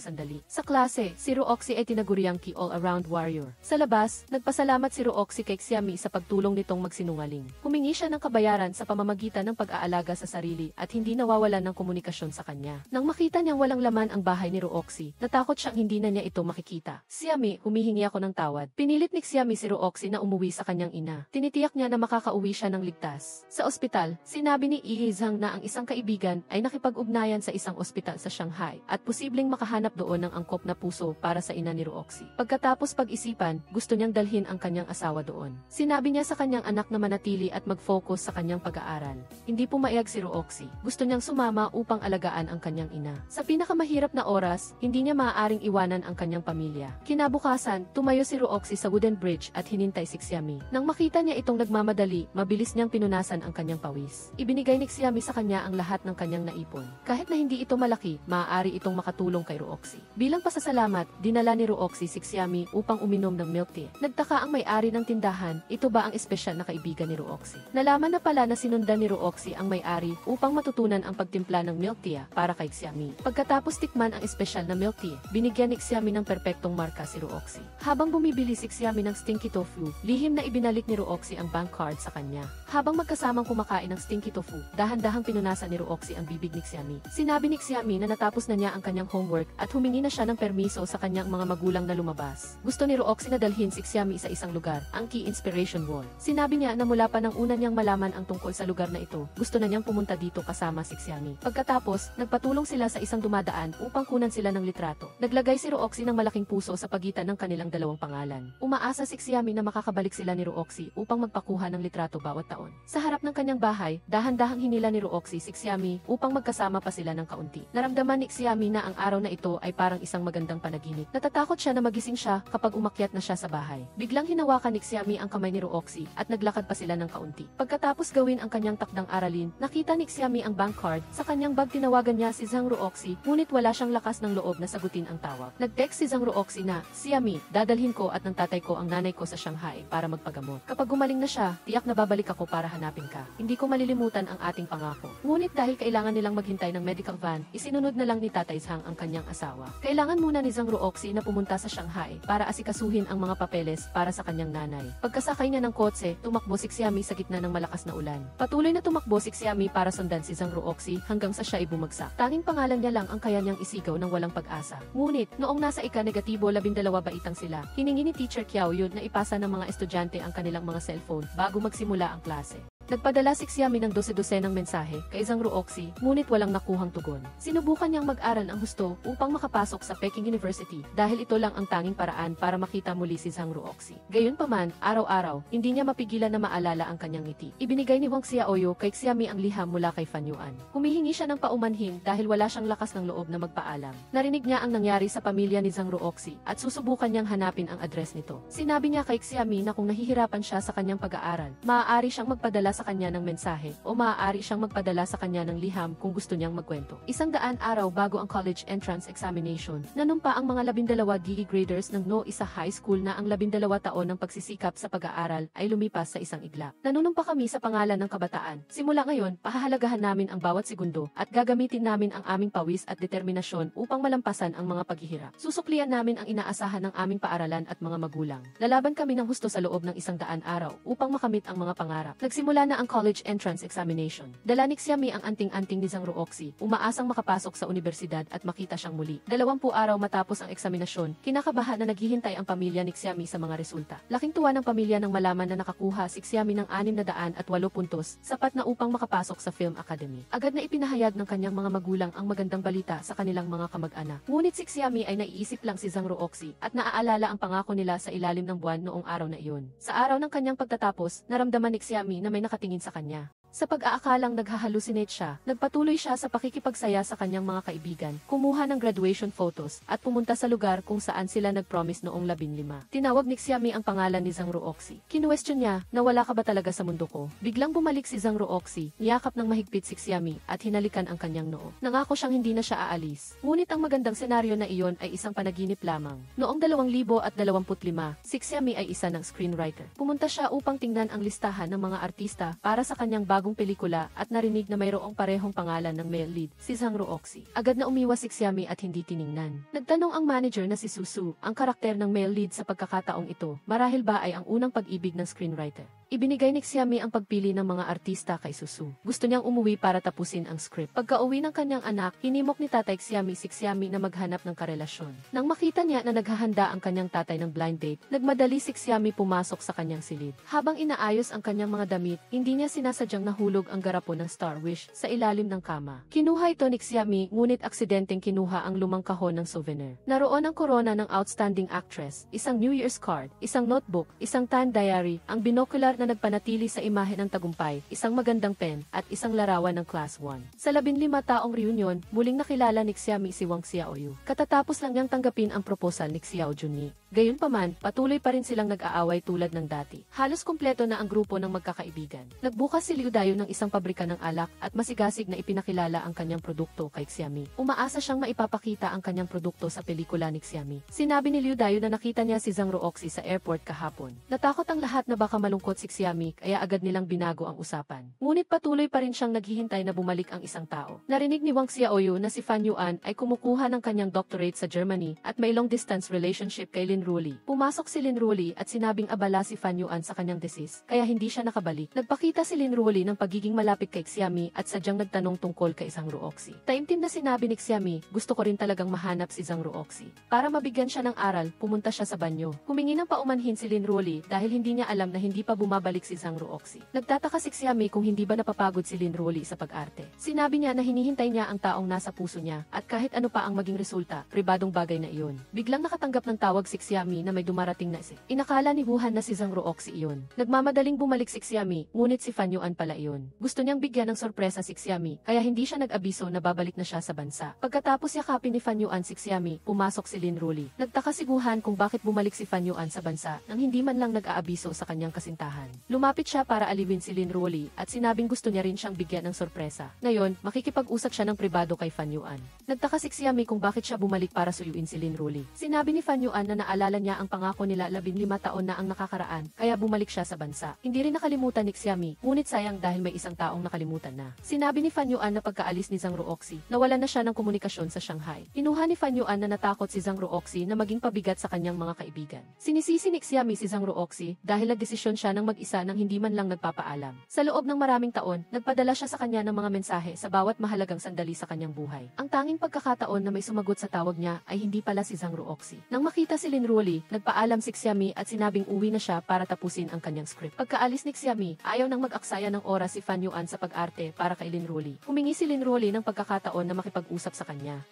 Speaker 1: sandali. Sa klase, si Ruoxi ay tinaguriang key all-around warrior. Sa labas, nagpasalamat si Ruoxi kay Xiami sa pagtulong nitong magsinungaling. Humingi siya ng kabayaran sa pamamagitan ng pag-aalaga sa sarili at hindi nawawalan ng komunikasyon sa kanya. Nang makita niyang walang laman ang bahay ni Ruoxi, natakot siyang hindi na niya ito makikita. Xiami, humihingi ako ng tawad. Pinilit ni Xiami si Ruoxi na umuwi sa kanyang ina. Tinitiyak niya na makakauwi siya ng ligtas. Sa ospital, sinabi ni Yi Zhang na ang isang kaibigan ay nakipag-ugnayan sa isang ospital sa Shanghai at posibleng makahanap doon ng angkop na puso para sa ina ni Ruoxi. Pagkatapos pag-isipan, gusto niyang dalhin ang kanyang asawa doon. Sinabi niya sa kanyang anak na manatili at mag-focus sa kanyang pag-aaral. Hindi pumayag si Ruoxi. Gusto niyang sumama upang alagaan ang kanyang ina. Sa pinakamahirap na oras, hindi niya maaaring iwanan ang kanyang pamilya. Kinabukasan, tumayo si Ruoxi sa wooden bridge at hinintay si Xiami. Nang makita niya itong nagmamadali, mabilis niyang pinunasan ang kanyang pawis. Ibinigay ni Xiami sa kanya ang lahat ng kanyang naipon. Kahit na hindi ito malaki, maaari itong makatulong kay Ruoxi. Bilang pasasalamat, dinala ni Ruoxi si Xiami upang uminom ng milk tea. Nagtaka ang may-ari ng tindahan, ito ba ang espesyal na kaibigan ni Ruoxi? Nalaman na pala na sinundan ni Ruoxi ang may-ari upang matutunan ang pagtimpla ng milk tea para kay Xiami. Pagkatapos tikman ang espesyal na milk tea, binigyan ni Xiami ng perpektong marka si Ruoxi. Habang bumibili si Xiami ng stinky tofu, lihim na ibinalik ni Ruoxi ang bank card sa kanya. Habang magkasamang kumakain ng stinky tofu, dahan-dahang pinunasan ni Ruoxi ang bibig ni Xiami. Sinabi ni Xiami na natapos na niya ang kanyang homework at humingi na siya ng permiso sa kanyang mga magulang na lumabas. Gusto ni Ruoxi na dalhin si Xiami sa isang lugar, ang Key Inspiration Wall. Sinabi niya na mula pa nang una niyang malaman ang tungkol sa lugar na ito, gusto na niyang pumunta dito kasama si Xiami. Pagkatapos, nagpatulong sila sa isang dumadaan upang kunan sila ng litrato. Naglagay si Ruoxi ng malaking puso sa pagitan ng kanilang dalawang pangalan. Umaasa si Xiami na makakabalik sila ni Ruoxi upang magpakuha ng litrato bawat taon. Sa harap ng kanyang bahay, dahan-dahang hinila ni Ruoxi si Xiami upang magkasama pa sila ng kaunti. Naramdaman ni Xiami na ang araw na ito ay parang isang magandang panaginip. Natatakot siya na magising siya kapag umakyat na siya sa bahay. Biglang hinawakan ni Xiami ang kamay ni Ruoxi at naglakad pa sila ng kaunti. Pagkatapos gawin ang kanyang takdang aralin, nakita ni Xiami ang bank card. Sa kanyang bag tinawagan niya si Zhang Ruoxi, ngunit wala siyang lakas ng loob na sagutin ang tawag. Nag-text si Zhang Ruoxi na, Xiami, dadalhin ko at ng tatay ko ang nanay ko sa Shanghai para magpagamot. Kapag gumaling na siya, tiyak na babalik ako para hanapin ka. Hindi ko malilimutan ang ating pangako. Ngunit dahil kailangan nilang maghintay ng medical van, isinunod na lang ni Tatay Zhang ang kanyang asawa. Kailangan muna ni Zhang Ruoxi na pumunta sa Shanghai para asikasuhin ang mga papeles para sa kanyang nanay. Pagkasakay niya ng kotse, tumakbo si Xiami sa gitna ng malakas na ulan. Patuloy na tumakbo si Xiami para sundan si Zhang Ruoxi hanggang sa siya ay bumagsak. Tanging pangalan niya lang ang kaya niyang isigaw ng walang pag-asa. Ngunit, noong nasa ika-negatibo 12 baitang sila, hiningi ni Teacher Qiao Yun na ipasa ng mga estudyante ang kanilang mga cellphone bago magsimula ang klase. Nagpadala si Xiami ng 12-12 ng mensahe kay Zhang Ruoxi, ngunit walang nakuhang tugon. Sinubukan niyang mag-aral ang husto upang makapasok sa Peking University dahil ito lang ang tanging paraan para makita muli si Zhang Ruoxi. Gayunpaman, araw-araw, hindi niya mapigilan na maalala ang kanyang ngiti. Ibinigay ni Wang Xiaoyu kay Xiami ang liham mula kay Fan Yuan. Humihingi siya ng paumanhin dahil wala siyang lakas ng loob na magpaalam. Narinig niya ang nangyari sa pamilya ni Zhang Ruoxi at susubukan niyang hanapin ang address nito. Sinabi niya kay Xiami na kung nahihirapan siya sa kanyang pag-aaral, maaari siyang magpadala sa kanya ng mensahe o maaari siyang magpadala sa kanya ng liham kung gusto niyang magkwento. 100 araw bago ang college entrance examination, nanumpa ang mga 12 DE graders ng No. 1 High School na ang 12 taon ng pagsisikap sa pag-aaral ay lumipas sa isang iglap. Nanunumpa kami sa pangalan ng kabataan. Simula ngayon, pahahalagahan namin ang bawat segundo at gagamitin namin ang aming pawis at determinasyon upang malampasan ang mga paghihirap. Susuklian namin ang inaasahan ng aming paaralan at mga magulang. Lalaban kami ng husto sa loob ng 100 araw upang makamit ang mga pangarap. Nagsimula na ang college entrance examination. Dala ni Xiami ang anting-anting ni Zhang Ruoxi, umaasang makapasok sa universidad at makita siyang muli. 20 araw matapos ang eksaminasyon, kinakabahan na naghihintay ang pamilya ni Xiami sa mga resulta. Laking tuwa ng pamilya nang malaman na nakakuha si Xiami ng 608 puntos, sapat na upang makapasok sa Film Academy. Agad na ipinahayag ng kanyang mga magulang ang magandang balita sa kanilang mga kamag-anak. Ngunit si Xiami ay naiisip lang si Zhang Ruoxi at naaalala ang pangako nila sa ilalim ng buwan noong araw na iyon. Sa araw ng kanyang pagtatapos, naramdaman ni Xiami na may nakatingin sa kanya. Sa pag-aakalang naghahalusinate siya, nagpatuloy siya sa pakikipagsaya sa kanyang mga kaibigan, kumuha ng graduation photos, at pumunta sa lugar kung saan sila nag-promise noong 15. Tinawag ni Xiami ang pangalan ni Zhang Ruoxi. Kinuwestiyon niya, nawala ka ba talaga sa mundo ko? Biglang bumalik si Zhang Ruoxi, niyakap ng mahigpit si Xiami, at hinalikan ang kanyang noo. Nangako siyang hindi na siya aalis. Ngunit ang magandang senaryo na iyon ay isang panaginip lamang. Noong 2025, si Xiami ay isa ng screenwriter. Pumunta siya upang tingnan ang listahan ng mga artista para sa kanyang bagong pelikula at narinig na mayroong parehong pangalan ng male lead, si Zhang Ruoxi. Agad na umiwas si Xiami at hindi tiningnan. Nagtanong ang manager na si Susu, ang karakter ng male lead sa pagkakataong ito, marahil ba ay ang unang pag-ibig ng screenwriter. Ibinigay ni Xiami ang pagpili ng mga artista kay Susu. Gusto niyang umuwi para tapusin ang script. Pagka-uwi ng kanyang anak, hinimok ni tatay Xiami si Xiami na maghanap ng karelasyon. Nang makita niya na naghahanda ang kanyang tatay ng blind date, nagmadali si Xiami pumasok sa kanyang silid. Habang inaayos ang kanyang mga damit, hindi niya sinasadyang nahulog ang garapon ng Star Wish sa ilalim ng kama. Kinuha ito ni Xiami, ngunit aksidenteng kinuha ang lumang kahon ng souvenir. Naroon ang korona ng Outstanding Actress, isang New Year's card, isang notebook, isang time diary, ang binocular na nagpanatili sa imahe ng tagumpay, isang magandang pen, at isang larawan ng Class 1. Sa 15 taong reunion, muling nakilala ni Xiami si Wang Xiaoyu. Katatapos lang niyang tanggapin ang proposal ni Xiao Junyi. Gayunpaman, patuloy pa rin silang nag-aaway tulad ng dati. Halos kumpleto na ang grupo ng magkakaibigan. Nagbukas si Liu Dayo ng isang pabrika ng alak at masigasig na ipinakilala ang kanyang produkto kay Xiami. Umaasa siyang maipapakita ang kanyang produkto sa pelikula ni Xiami. Sinabi ni Liu Dayo na nakita niya si Zhang Ruoxi sa airport kahapon. Natakot ang lahat na baka malungkot si Xiami kaya agad nilang binago ang usapan. Ngunit patuloy pa rin siyang naghihintay na bumalik ang isang tao. Narinig ni Wang Xiaoyu na si Fan Yuan ay kumukuha ng kanyang doctorate sa Germany at may long-distance relationship kay Lin Ruli. Pumasok si Lin Ruli at sinabing abala si Fan Yuan sa kanyang thesis, kaya hindi siya nakabalik. Nagpakita si Lin Ruli ng pagiging malapit kay Xiami at sadyang nagtanong tungkol kay Zhang Ruoxi. Taimtim na sinabi ni Xiami, gusto ko rin talagang mahanap si Zhang Ruoxi. Para mabigyan siya ng aral, pumunta siya sa banyo. Humingi ng paumanhin si Lin Ruli dahil hindi niya alam na hindi pa bumabalik si Zhang Ruoxi. Nagtataka si Xiami kung hindi ba napapagod si Lin Ruli sa pag-arte. Sinabi niya na hinihintay niya ang taong nasa puso niya at kahit ano pa ang maging resulta, pribadong bagay na iyon. Biglang nakatanggap ng tawag si Xiami na may dumarating na si. Inakala ni Wuhan na si Zhang Ruoxi iyon. Nagmamadaling bumalik si Xiami, ngunit si Fan Yuan pala iyon. Gusto niyang bigyan ng sorpresa si Xiami, kaya hindi siya nag-abiso na babalik na siya sa bansa. Pagkatapos yakapin ni Fan Yuan si Xiami, pumasok si Lin Ruli. Nagtaka si Wuhan kung bakit bumalik si Fan Yuan sa bansa nang hindi man lang nag-aabiso sa kanyang kasintahan. Lumapit siya para aliwin si Lin Ruli at sinabing gusto niya rin siyang bigyan ng sorpresa. Ngayon, makikipag-usap siya ng pribado kay Fan Yuan. Nagtaka si Xiami kung bakit siya bumalik para suyuin si Lin Ruli. Sinabi ni Fan Yuan na naalala niya ang pangako nila 15 taon na ang nakakaraan, kaya bumalik siya sa bansa. Hindi rin nakalimutan ni Xiami, ngunit sayang dahil may isang taong nakalimutan na. Sinabi ni Fan Yuan na pagkaalis ni Zhang Ruoxi, nawalan na siya ng komunikasyon sa Shanghai. Kinuha ni Fan Yuan na natakot si Zhang Ruoxi na maging pabigat sa kanyang mga kaibigan. Sinisisi ni Xiami si Zhang Ruoxi dahil nagdesisyon siya ng mag-isa nang hindi man lang nagpapaalam. Sa loob ng maraming taon, nagpadala siya sa kanya ng mga mensahe sa bawat mahalagang sandali sa kanyang buhay. Ang tanging pagkakataon na may sumagot sa tawag niya ay hindi pala si Zhang Ruoxi. Nang makita si Lin Ruli, nagpaalam si Xiami at sinabing uwi na siya para tapusin ang kanyang script. Pagkaalis ni Xiami, ayaw nang mag-aksaya ng oras si Fan Yuan sa pag-arte para kay Lin Ruli. Humingi si Lin Ruli ng pagkakataon na makipag-usap sa kanya.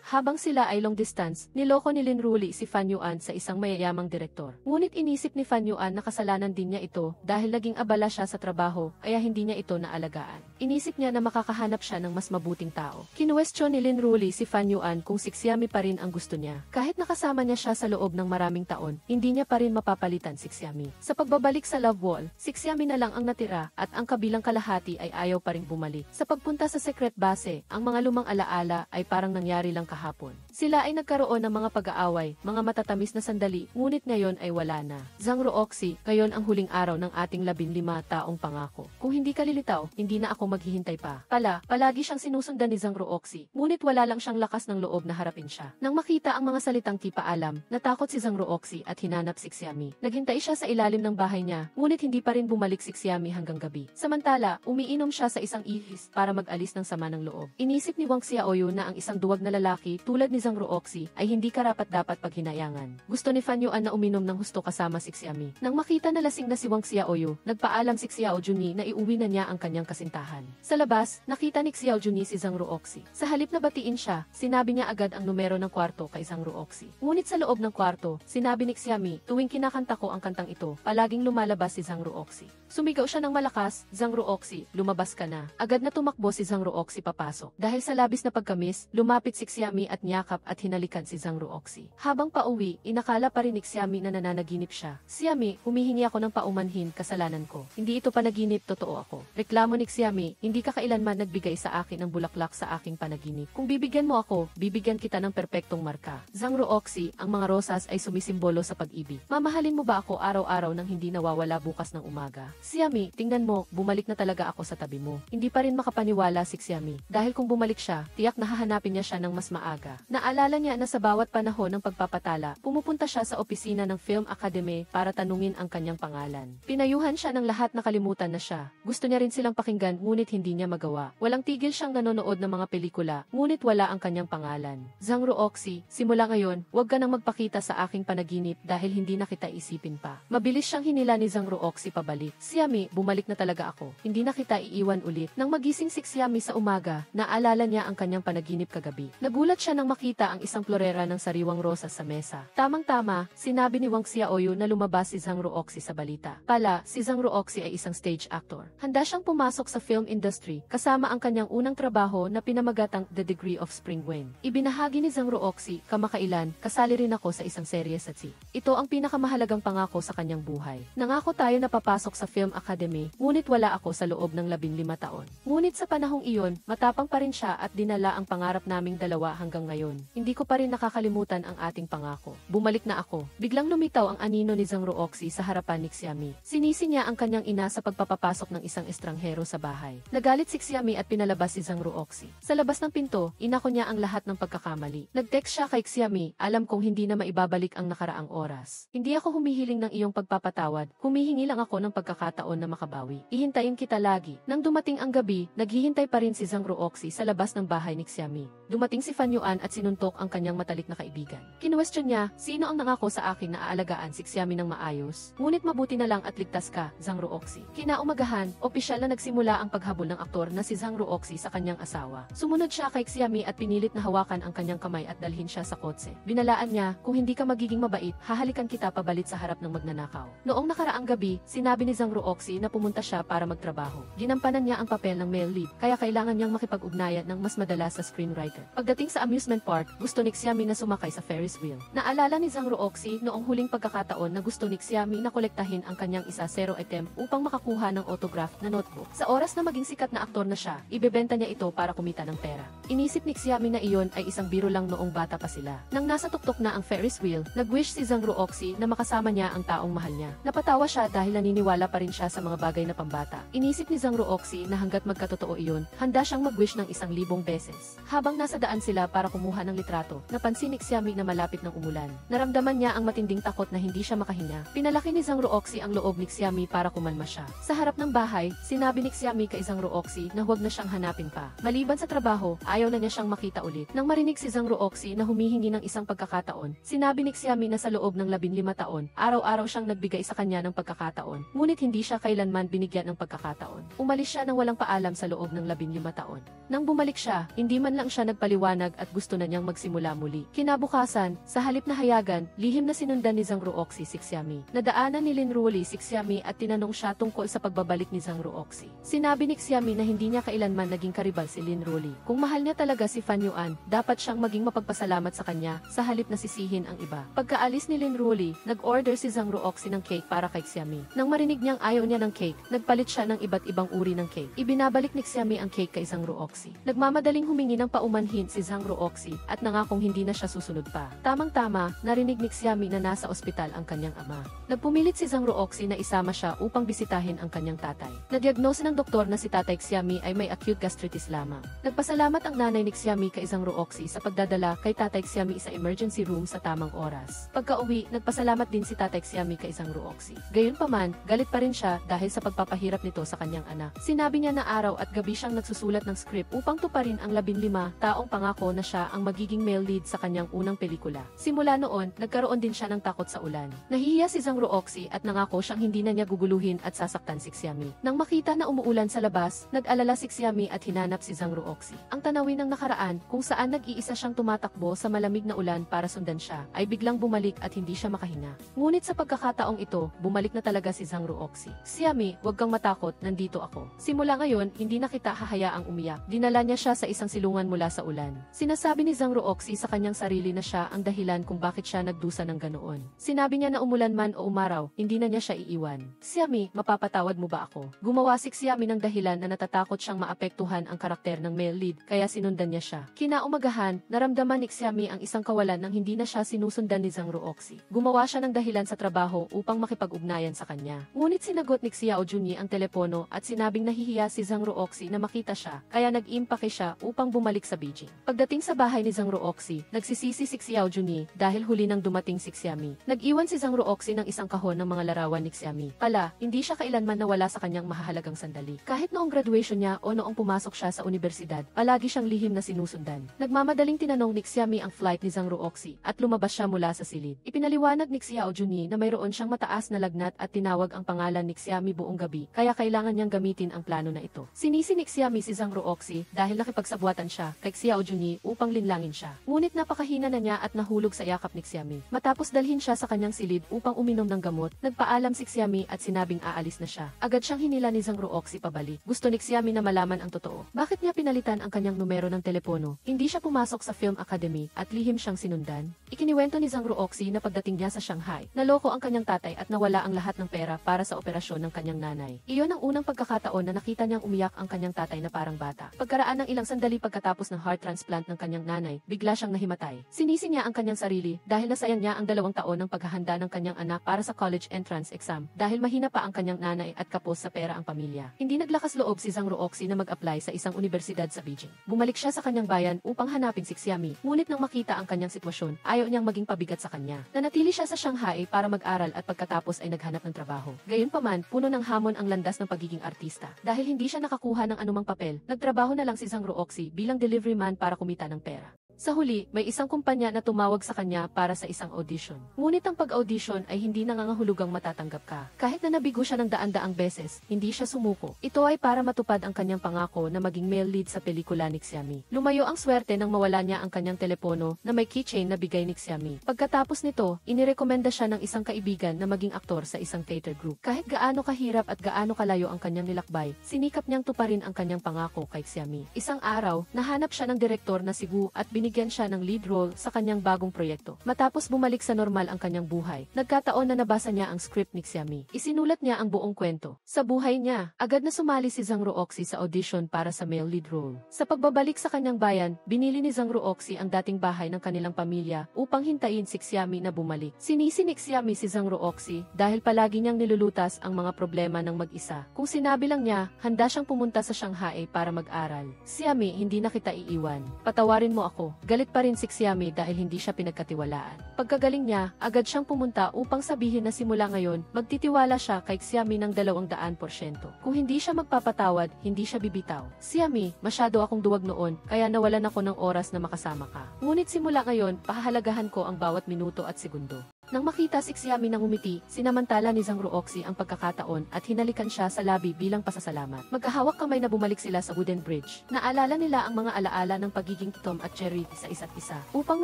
Speaker 1: Habang sila ay long distance, niloko ni Lin Ruli si Fan Yuan sa isang mayayamang direktor. Ngunit inisip ni Fan Yuan na kasalanan din niya ito ito dahil naging abala siya sa trabaho kaya hindi niya ito naalagaan. Inisip niya na makakahanap siya ng mas mabuting tao. Kinuwestiyon ni Lin Ruli si Fan Yuan kung si Xiami pa rin ang gusto niya. Kahit nakasama niya siya sa loob ng maraming taon, hindi niya pa rin mapapalitan si Xiami. Sa pagbabalik sa Love Wall, si Xiami na lang ang natira at ang kabilang kalahati ay ayaw pa rin bumalik. Sa pagpunta sa secret base, ang mga lumang alaala ay parang nangyari lang kahapon. Sila ay nagkaroon ng mga pag-aaway, mga matatamis na sandali, ngunit ngayon ay wala na. Zhang Ruoxi, ngayon ang huling araw ng ating 15 taong pangako. Kung hindi ka lilitaw, hindi na ako maghihintay pa. Palagi siyang sinusundan ni Zhang Ruoxi, ngunit wala lang siyang lakas ng loob na harapin siya. Nang makita ang mga salitang di paalam, natakot si Zhang Ruoxi at hinanap si Xiami. Naghintay siya sa ilalim ng bahay niya, ngunit hindi pa rin bumalik si Xiami hanggang gabi. Samantala, umiinom siya sa isang ihis para mag-alis ng sama ng loob. Inisip ni Wang Xiaoyu na ang isang duwag na lalaki tulad ni Zhang Ruoxi ay hindi karapat-dapat paghinayangan. Gusto ni Fan Yuan na uminom ng husto kasama si Xiami. Nang makita na lasing na si Wang Xiaoyu, nagpaalam si Xiao Juni na iuwi na niya ang kanyang kasintahan. Sa labas, nakita ni Xiao Juni si Zhang Ruoxi. Sa halip na batiin siya, sinabi niya agad ang numero ng kwarto kay Zhang Ruoxi. Ngunit sa loob ng kwarto, sinabi ni Xiami, tuwing kinakanta ko ang kantang ito, palaging lumalabas si Zhang Ruoxi. Sumigaw siya ng malakas, Zhang Ruoxi, lumabas ka na. Agad na tumakbo si Zhang Ruoxi papasok. Dahil sa labis na pagkamis, lumapit si Xiami at niyakap at hinalikan si Zhang Ruoxi. Habang pauwi, inakala pa rin ni Xiami na nananaginip siya. Xiami, humihingi ako ng paumanhin, kasalanan ko. Hindi ito panaginip, totoo ako. Reklamo ni Xiami, hindi ka kailanman nagbigay sa akin ng bulaklak sa aking panaginip. Kung bibigyan mo ako, bibigyan kita ng perpektong marka. Zhang Ruoxi, ang mga rosas ay sumisimbolo sa pag-ibig. Mamahalin mo ba ako araw-araw nang hindi nawawala bukas ng umaga? Xiami, tingnan mo, bumalik na talaga ako sa tabi mo. Hindi pa rin makapaniwala si Xiami. Dahil kung bumalik siya, tiyak na hahanapin niya siya ng mas maaga. Naalala niya na sa bawat panahon ng pagpapatala, pumupunta siya sa opisina ng Film Academy para tanungin ang kanyang pangalan. Pinayuhan siya ng lahat na kalimutan na siya. Gusto niya rin silang pakinggan ngunit hindi niya magawa. Walang tigil siyang nanonood ng mga pelikula, ngunit wala ang kanyang pangalan. Zhang Ruoxi, simula ngayon, huwag ka nang magpakita sa aking panaginip dahil hindi na kita isipin pa. Mabilis siyang hinila ni Zhang Ruoxi pabalik. Xiami, bumalik na talaga ako. Hindi na kita iiwan ulit. Nang magising si Xiami sa umaga, naalala niya ang kanyang panaginip kagabi. Nagulat siya nang makita ang isang florera ng sariwang rosas sa mesa. Tamang-tama, sinabi ni Wang Xiaoyu na lumabas si Zhang Ruoxi sa balita. Si Zhang Ruoxi ay isang stage actor. Handa siyang pumasok sa film industry, kasama ang kanyang unang trabaho na pinamagatang The Degree of Spring Wind. Ibinahagi ni Zhang Ruoxi, kamakailan, kasali rin ako sa isang serye sa TVC. Ito ang pinakamahalagang pangako sa kanyang buhay. Nangako tayo na papasok sa Film Academy, ngunit wala ako sa loob ng 15 taon. Ngunit sa panahong iyon, matapang pa rin siya at dinala ang pangarap naming dalawa hanggang ngayon. Hindi ko pa rin nakakalimutan ang ating pangako. Bumalik na ako. Biglang lumitaw ang anino ni Zhang Ruoxi sa harapan ni Xiami. Sinisi niya ang kanyang ina sa pagpapapasok ng isang estranghero sa bahay. Nagalit si Xiami at pinalabas si Zhang Ruoxi. Sa labas ng pinto, inako niya ang lahat ng pagkakamali. Nag-text siya kay Xiami, alam kong hindi na maibabalik ang nakaraang oras. Hindi ako humihiling ng iyong pagpapatawad, humihingi lang ako ng pagkakataon na makabawi. Ihintayin kita lagi. Nang dumating ang gabi, naghihintay pa rin si Zhang Ruoxi sa labas ng bahay ni Xiami. Dumating si Fan Yuan at sinuntok ang kanyang matalik na kaibigan. Kinuwestiyon niya, sino ang nangako sa akin na aalagaan si Xiami ng maayos? Ngunit mabuti na lang at ligtas ka, Zhang Ruoxi. Kinaumagahan, opisyal na nagsimula ang paghabol ng aktor na si Zhang Ruoxi sa kanyang asawa. Sumunod siya kay Xiami at pinilit na hawakan ang kanyang kamay at dalhin siya sa kotse. Binalaan niya, kung hindi ka magiging mabait, hahalikan kita pabalit sa harap ng magnanakaw. Noong nakaraang gabi, sinabi ni Zhang Ruoxi na pumunta siya para magtrabaho. Ginampanan niya ang papel ng male lead, kaya kailangan niyang makipag-ugnayan ng mas madalas sa screenwriter. Pagdating sa amusement park, gusto ni Xiami na sumakay sa Ferris wheel. Naalala ni Zhang Ruoxi noong huling pagkakataon na gusto ni Xiami na kolektahin ang kanyang isa-zero item upang makakuha ng autograph na notebook. Sa oras na maging sikat na aktor na siya, ibebenta niya ito para kumita ng pera. Inisip ni Xiami na iyon ay isang biro lang noong bata pa sila. Nang nasa tuktok na ang Ferris wheel, nag-wish si Zhang Ruoxi na makasama niya ang taong mahal niya. Napatawa siya dahil naniniwala pa rin siya sa mga bagay na pambata. Inisip ni Zhang Ruoxi na hanggat magkatotoo iyon, handa siyang mag-wish ng 1,000 beses. Habang nasa daan sila para kumuha ng litrato, napansin ni Xiami na malapit ng umulan. Naramdaman niya ang matinding takot na hindi siya makahinga. Pinalaki ni Zhang Ruoxi ang loob ni Xiami para kumalma siya. Sa harap ng bahay, sinabi ni Xiami kay Zhang Ruoxi na huwag na siyang hanapin pa. Maliban sa trabaho, ayaw na niya siyang makita ulit. Nang marinig si Zhang Ruoxi na humihingi ng isang pagkakataon, sinabi ni Xiami na sa loob ng 15 taon, araw-araw siyang nagbigay sa kanya ng pagkakataon. Ngunit hindi siya kailanman binigyan ng pagkakataon. Umalis siya nang walang paalam sa loob ng 15 taon. Nang bumalik siya, hindi man lang siya nagpaliwanag at gusto na niya kanyang magsimula muli. Kinabukasan, sa halip na hayagan, lihim na sinundan ni Zhang Ruoxi si Xiami. Nadaanan ni Lin Ruoli si Xiami at tinanong siya tungkol sa pagbabalik ni Zhang Ruoxi. Sinabi ni Xiami na hindi niya kailanman naging karibal si Lin Ruoli. Kung mahal niya talaga si Fan Yuan, dapat siyang maging mapagpasalamat sa kanya sa halip na sisihin ang iba. Pagkaalis ni Lin Ruoli, nag-order si Zhang Ruoxi ng cake para kay Xiami. Nang marinig niyang ayaw niya ng cake, nagpalit siya ng iba't ibang uri ng cake. Ibinabalik ni Xiami ang cake kay Zhang Ruoxi. Nagmamadaling humingi ng paumanhin si Zhang Ruoxi at nangakong hindi na siya susunod pa. Tamang-tama, narinig ni Xiami na nasa ospital ang kanyang ama. Nagpumilit si Zhang Ruoxi na isama siya upang bisitahin ang kanyang tatay. Nadiagnose ng doktor na si Tatay Xiami ay may acute gastritis lamang. Nagpasalamat ang nanay ni Xiami kay Zhang Ruoxi sa pagdadala kay Tatay Xiami sa emergency room sa tamang oras. Pagka-uwi, nagpasalamat din si Tatay Xiami kay Zhang Ruoxi. Gayunpaman, galit pa rin siya dahil sa pagpapahirap nito sa kanyang anak. Sinabi niya na araw at gabi siyang nagsusulat ng script upang tuparin ang 15 taong pangako na siya ang magiging male lead sa kanyang unang pelikula. Simula noon, nagkaroon din siya ng takot sa ulan. Nahihiya si Zhang Ruoxi at nangako siyang hindi na niya guguluhin at sasaktan si Xiami. Nang makita na umuulan sa labas, nag-alala si Xiami at hinanap si Zhang Ruoxi. Ang tanawin ng nakaraan, kung saan nag-iisa siyang tumatakbo sa malamig na ulan para sundan siya, ay biglang bumalik at hindi siya makahinga. Ngunit sa pagkakataong ito, bumalik na talaga si Zhang Ruoxi. Xiami, huwag kang matakot, nandito ako. Simula ngayon, hindi na kita hahayaang umiyak. Dinala niya siya sa isang silungan mula sa ulan. Sinasabi ni Zhang Ruoxi sa kanyang sarili na siya ang dahilan kung bakit siya nagdusa ng ganoon. Sinabi niya na umulan man o umaraw, hindi na niya siya iiwan. Xiami, mapapatawad mo ba ako? Gumawa si Xiami ng dahilan na natatakot siyang maapektuhan ang karakter ng male lead, kaya sinundan niya siya. Kinaumagahan, naramdaman ni Xiami ang isang kawalan nang hindi na siya sinusundan ni Zhang Ruoxi. Gumawa siya ng dahilan sa trabaho upang makipag-ugnayan sa kanya. Ngunit sinagot ni Xiao Junyi ang telepono at sinabing nahihiya si Zhang Ruoxi na makita siya, kaya nag-impake siya upang bumalik sa Beijing. Pagdating sa bahay ni Zhang Ruoxi, nagsisisi si Xiao Junyi dahil huli nang dumating si Xiami. Nag-iwan si Zhang Ruoxi ng isang kahon ng mga larawan ni Xiami. Pala, hindi siya kailanman nawala sa kanyang mahahalagang sandali. Kahit noong graduation niya o noong pumasok siya sa universidad, palagi siyang lihim na sinusundan. Nagmamadaling tinanong ni Xiami ang flight ni Zhang Ruoxi at lumabas siya mula sa silid. Ipinaliwanag ni Xiao Junyi na mayroon siyang mataas na lagnat at tinawag ang pangalan ni Xiami buong gabi, kaya kailangan niyang gamitin ang plano na ito. Sinisi ni Xiami si Zhang Ruoxi dahil nakipagsabuatan siya kay Xiao Junyi upang linlangin siya. Ngunit napakahina na niya at nahulog sa yakap ni Xiami. Matapos dalhin siya sa kanyang silid upang uminom ng gamot, nagpaalam si Xiami at sinabing aalis na siya. Agad siyang hinila ni Zhang Ruoxi pabalik. Gusto ni Xiami na malaman ang totoo. Bakit niya pinalitan ang kanyang numero ng telepono? Hindi siya pumasok sa film academy at lihim siyang sinundan. Ikiniwento ni Zhang Ruoxi na pagdating niya sa Shanghai, naloko ang kanyang tatay at nawala ang lahat ng pera para sa operasyon ng kanyang nanay. Iyon ang unang pagkakataon na nakita niyang umiyak ang kanyang tatay na parang bata. Pagkaraan ng ilang sandali pagkatapos ng heart transplant ng kanyang nanay, bigla siyang nahimatay. Sinisi niya ang kanyang sarili dahil nasayang niya ang 2 taon ng paghahanda ng kanyang anak para sa college entrance exam dahil mahina pa ang kanyang nanay at kapos sa pera ang pamilya. Hindi naglakas loob si Zhang Ruoxi na mag-apply sa isang universidad sa Beijing. Bumalik siya sa kanyang bayan upang hanapin si Xiami. Ngunit nang makita ang kanyang sitwasyon, ayaw niyang maging pabigat sa kanya. Nanatili siya sa Shanghai para mag-aral at pagkatapos ay naghanap ng trabaho. Gayunpaman, puno ng hamon ang landas ng pagiging artista. Dahil hindi siya nakakuha ng anumang papel, nagtrabaho na lang si Zhang Ruoxi bilang delivery man para kumita ng pera. Sa huli, may isang kumpanya na tumawag sa kanya para sa isang audition. Ngunit ang pag-audition ay hindi nangangahulugang matatanggap ka. Kahit na nabigo siya ng daan-daang beses, hindi siya sumuko. Ito ay para matupad ang kanyang pangako na maging male lead sa pelikula ni Xiami. Lumayo ang swerte nang mawala niya ang kanyang telepono na may keychain na bigay ni Xiami. Pagkatapos nito, inirekomenda siya ng isang kaibigan na maging aktor sa isang theater group. Kahit gaano kahirap at gaano kalayo ang kanyang nilakbay, sinikap niyang tuparin ang kanyang pangako kay Xiami. Isang araw, nahanap siya ng direktor na si Gu at binigyan siya ng lead role sa kanyang bagong proyekto. Matapos bumalik sa normal ang kanyang buhay, nagkataon na nabasa niya ang script ni Xiami. Isinulat niya ang buong kwento. Sa buhay niya, agad na sumali si Zhang Ruoxi sa audition para sa male lead role. Sa pagbabalik sa kanyang bayan, binili ni Zhang Ruoxi ang dating bahay ng kanilang pamilya upang hintayin si Xiami na bumalik. Sinisi ni Xiami si Zhang Ruoxi dahil palagi niyang nilulutas ang mga problema ng mag-isa. Kung sinabi lang niya, handa siyang pumunta sa Shanghai para mag-aral. Xiami, hindi na kita iiwan. Patawarin mo ako. Galit pa rin si Xiami dahil hindi siya pinagkatiwalaan. Pagkagaling niya, agad siyang pumunta upang sabihin na simula ngayon, magtitiwala siya kay Xiami ng 200%. Kung hindi siya magpapatawad, hindi siya bibitaw. Xiami, masyado akong duwag noon, kaya nawalan ako ng oras na makasama ka. Ngunit simula ngayon, pahahalagahan ko ang bawat minuto at segundo. Nang makita si Xiami nang umiti, sinamantala ni Zhang Ruoxi ang pagkakataon at hinalikan siya sa labi bilang pasasalamat. Magkahawak kamay na bumalik sila sa wooden bridge. Naalala nila ang mga alaala ng pagiging Tom at Cherry sa isa't isa. Upang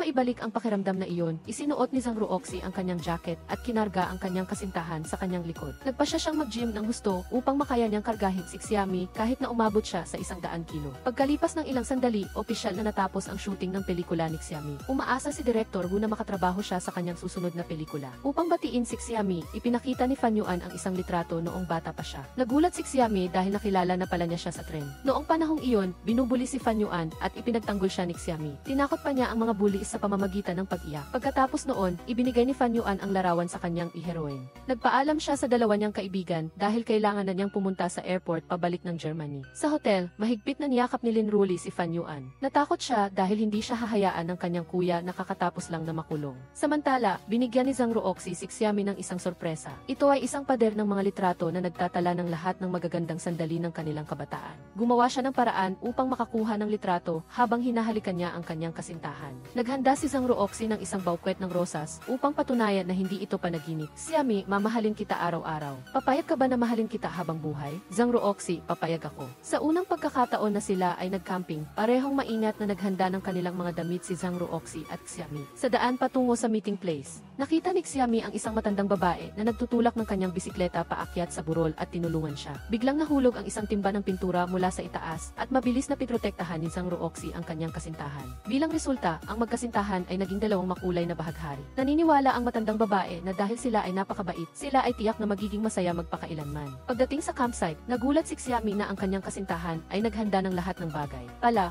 Speaker 1: maibalik ang pakiramdam na iyon, isinuot ni Zhang Ruoxi ang kanyang jacket at kinarga ang kanyang kasintahan sa kanyang likod. Nagpasya siyang mag-gym ng husto upang makaya niyang kargahin si Xiami kahit na umabot siya sa 100 kilo. Pagkalipas ng ilang sandali, opisyal na natapos ang shooting ng pelikula ni Xiami. Umaasa si Director Wu na makatrabaho siya sa kanyang susunod na pelikula. Upang batiin si Xiami, ipinakita ni Fan Yuan ang isang litrato noong bata pa siya. Nagulat si Xiami dahil nakilala na pala niya siya sa tren. Noong panahong iyon, binubuli si Fan Yuan at ipinagtanggol siya ni Xiami. Tinakot pa niya ang mga bullies sa pamamagitan ng pag-iyak. Pagkatapos noon, ibinigay ni Fan Yuan ang larawan sa kanyang i-heroine. Nagpaalam siya sa dalawa niyang kaibigan dahil kailangan na niyang pumunta sa airport pabalik ng Germany. Sa hotel, mahigpit na niyakap ni Lin Ruli si Fan Yuan. Natakot siya dahil hindi siya hahayaan ng kanyang kuya na kakatapos lang na makulong. Samantala, binigyan ni Zhang Ruoxi si Xiami ng isang sorpresa. Ito ay isang pader ng mga litrato na nagtatala ng lahat ng magagandang sandali ng kanilang kabataan. Gumawa siya ng paraan upang makakuha ng litrato habang hinahalikan niya ang kanyang kasintahan. Naghanda si Zhang Ruoxi ng isang bouquet ng rosas upang patunayan na hindi ito panaginip. Xiami, mamahalin kita araw-araw. Papayag ka ba na mahalin kita habang buhay? Zhang Ruoxi, papayag ako. Sa unang pagkakataon na sila ay nagcamping, parehong maingat na naghanda ng kanilang mga damit si Zhang Ruoxi at Xiami. Sa daan patungo sa meeting place, nakita ni Xiami ang isang matandang babae na nagtutulak ng kanyang bisikleta paakyat sa burol at tinulungan siya. Biglang nahulog ang isang timba ng pintura mula sa itaas at mabilis na piprotektahan ni Zhang Ruoxi ang kanyang kasintahan. Bilang resulta, ang magkasintahan ay naging dalawang makulay na bahaghari. Naniniwala ang matandang babae na dahil sila ay napakabait, sila ay tiyak na magiging masaya magpakailanman. Pagdating sa campsite, nagulat si Xiami na ang kanyang kasintahan ay naghanda ng lahat ng bagay.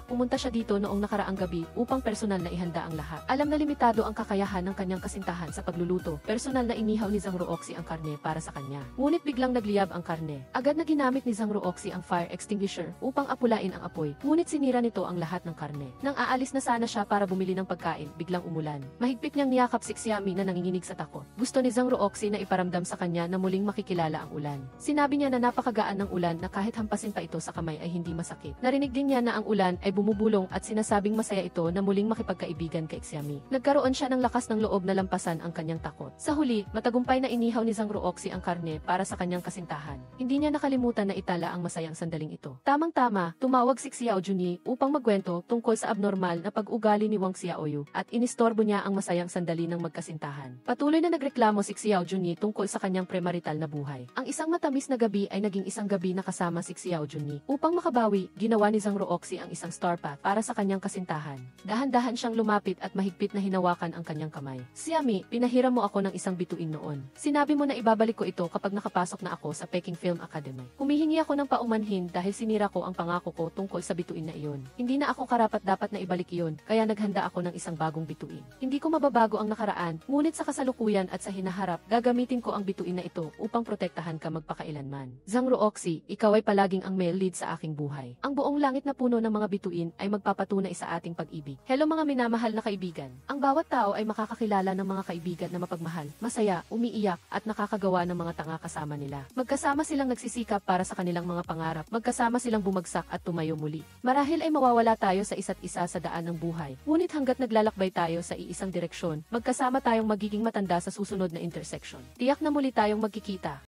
Speaker 1: Pumunta siya dito noong nakaraang gabi upang personal na ihanda ang lahat. Alam na limitado ang kakayahan ng kanyang kasintahan sa pagluluto. Personal na inihaw ni Zhang Ruoxi ang karne para sa kanya. Ngunit biglang nagliyab ang karne. Agad na ginamit ni Zhang Ruoxi ang fire extinguisher upang apulain ang apoy. Ngunit sinira nito ang lahat ng karne. Nang aalis na sana siya para bumili ng pagkain, biglang umulan. Mahigpit niyang niyakap si Xiami na nanginginig sa takot. Gusto ni Zhang Ruoxi na iparamdam sa kanya na muling makikilala ang ulan. Sinabi niya na napakagaan ng ulan na kahit hampasin pa ito sa kamay ay hindi masakit. Narinig din niya na ang ulan ay bumubulong at sinasabing masaya ito na muling makipagkaibigan kay Xiami. Nagkaroon siya ng lakas ng loob na lampasan ang kanyang takot. Sa huli, matagumpay na inihaw ni Zhang Ruoxi ang karne para sa kanyang kasintahan. Hindi niya nakalimutan na itala ang masayang sandaling ito. Tamang-tama, tumawag si Xiao Junyi upang magkwento tungkol sa abnormal na pag-ugali ni Wang Xiaoyu at inistorbo niya ang masayang sandali ng magkasintahan. Patuloy na nagreklamo si Xiao Junyi tungkol sa kanyang premarital na buhay. Ang isang matamis na gabi ay naging isang gabi na kasama si Xiao Junyi. Upang makabawi, ginawa ni Zhang Ruoxi ang isang star path para sa kanyang kasintahan. Dahan-dahan siyang lumapit at mahigpit na hinawakan ang kanyang kamay. Xiami, pinahiram mo ako ng isang bituin noon. Sinabi mo na ibabalik ko ito kapag nakapasok na ako sa Peking Film Academy. Humihingi ako ng paumanhin dahil sinira ko ang pangako ko tungkol sa bituin na iyon. Hindi na ako karapat-dapat na ibalik iyon, kaya naghanda ako ng isang bagong bituin. Hindi ko mababago ang nakaraan, ngunit sa kasalukuyan at sa hinaharap, gagamitin ko ang bituin na ito upang protektahan ka magpakailanman. Zhang Ruoxi, ikaw ay palaging ang male lead sa aking buhay. Ang buong langit na puno ng mga bituin ay magpapatunay sa ating pag-ibig. Hello mga minamahal na kaibigan. Ang bawat tao ay makakakilala ng mga kaibigan na mapagmahal, masaya, umiiyak, at nakakagawa ng mga tanga kasama nila. Magkasama silang nagsisikap para sa kanilang mga pangarap, magkasama silang bumagsak at tumayo muli. Marahil ay mawawala tayo sa isa't isa sa daan ng buhay, ngunit hanggat naglalakbay tayo sa iisang direksyon, magkasama tayong magiging matanda sa susunod na intersection. Tiyak na muli tayong magkikita.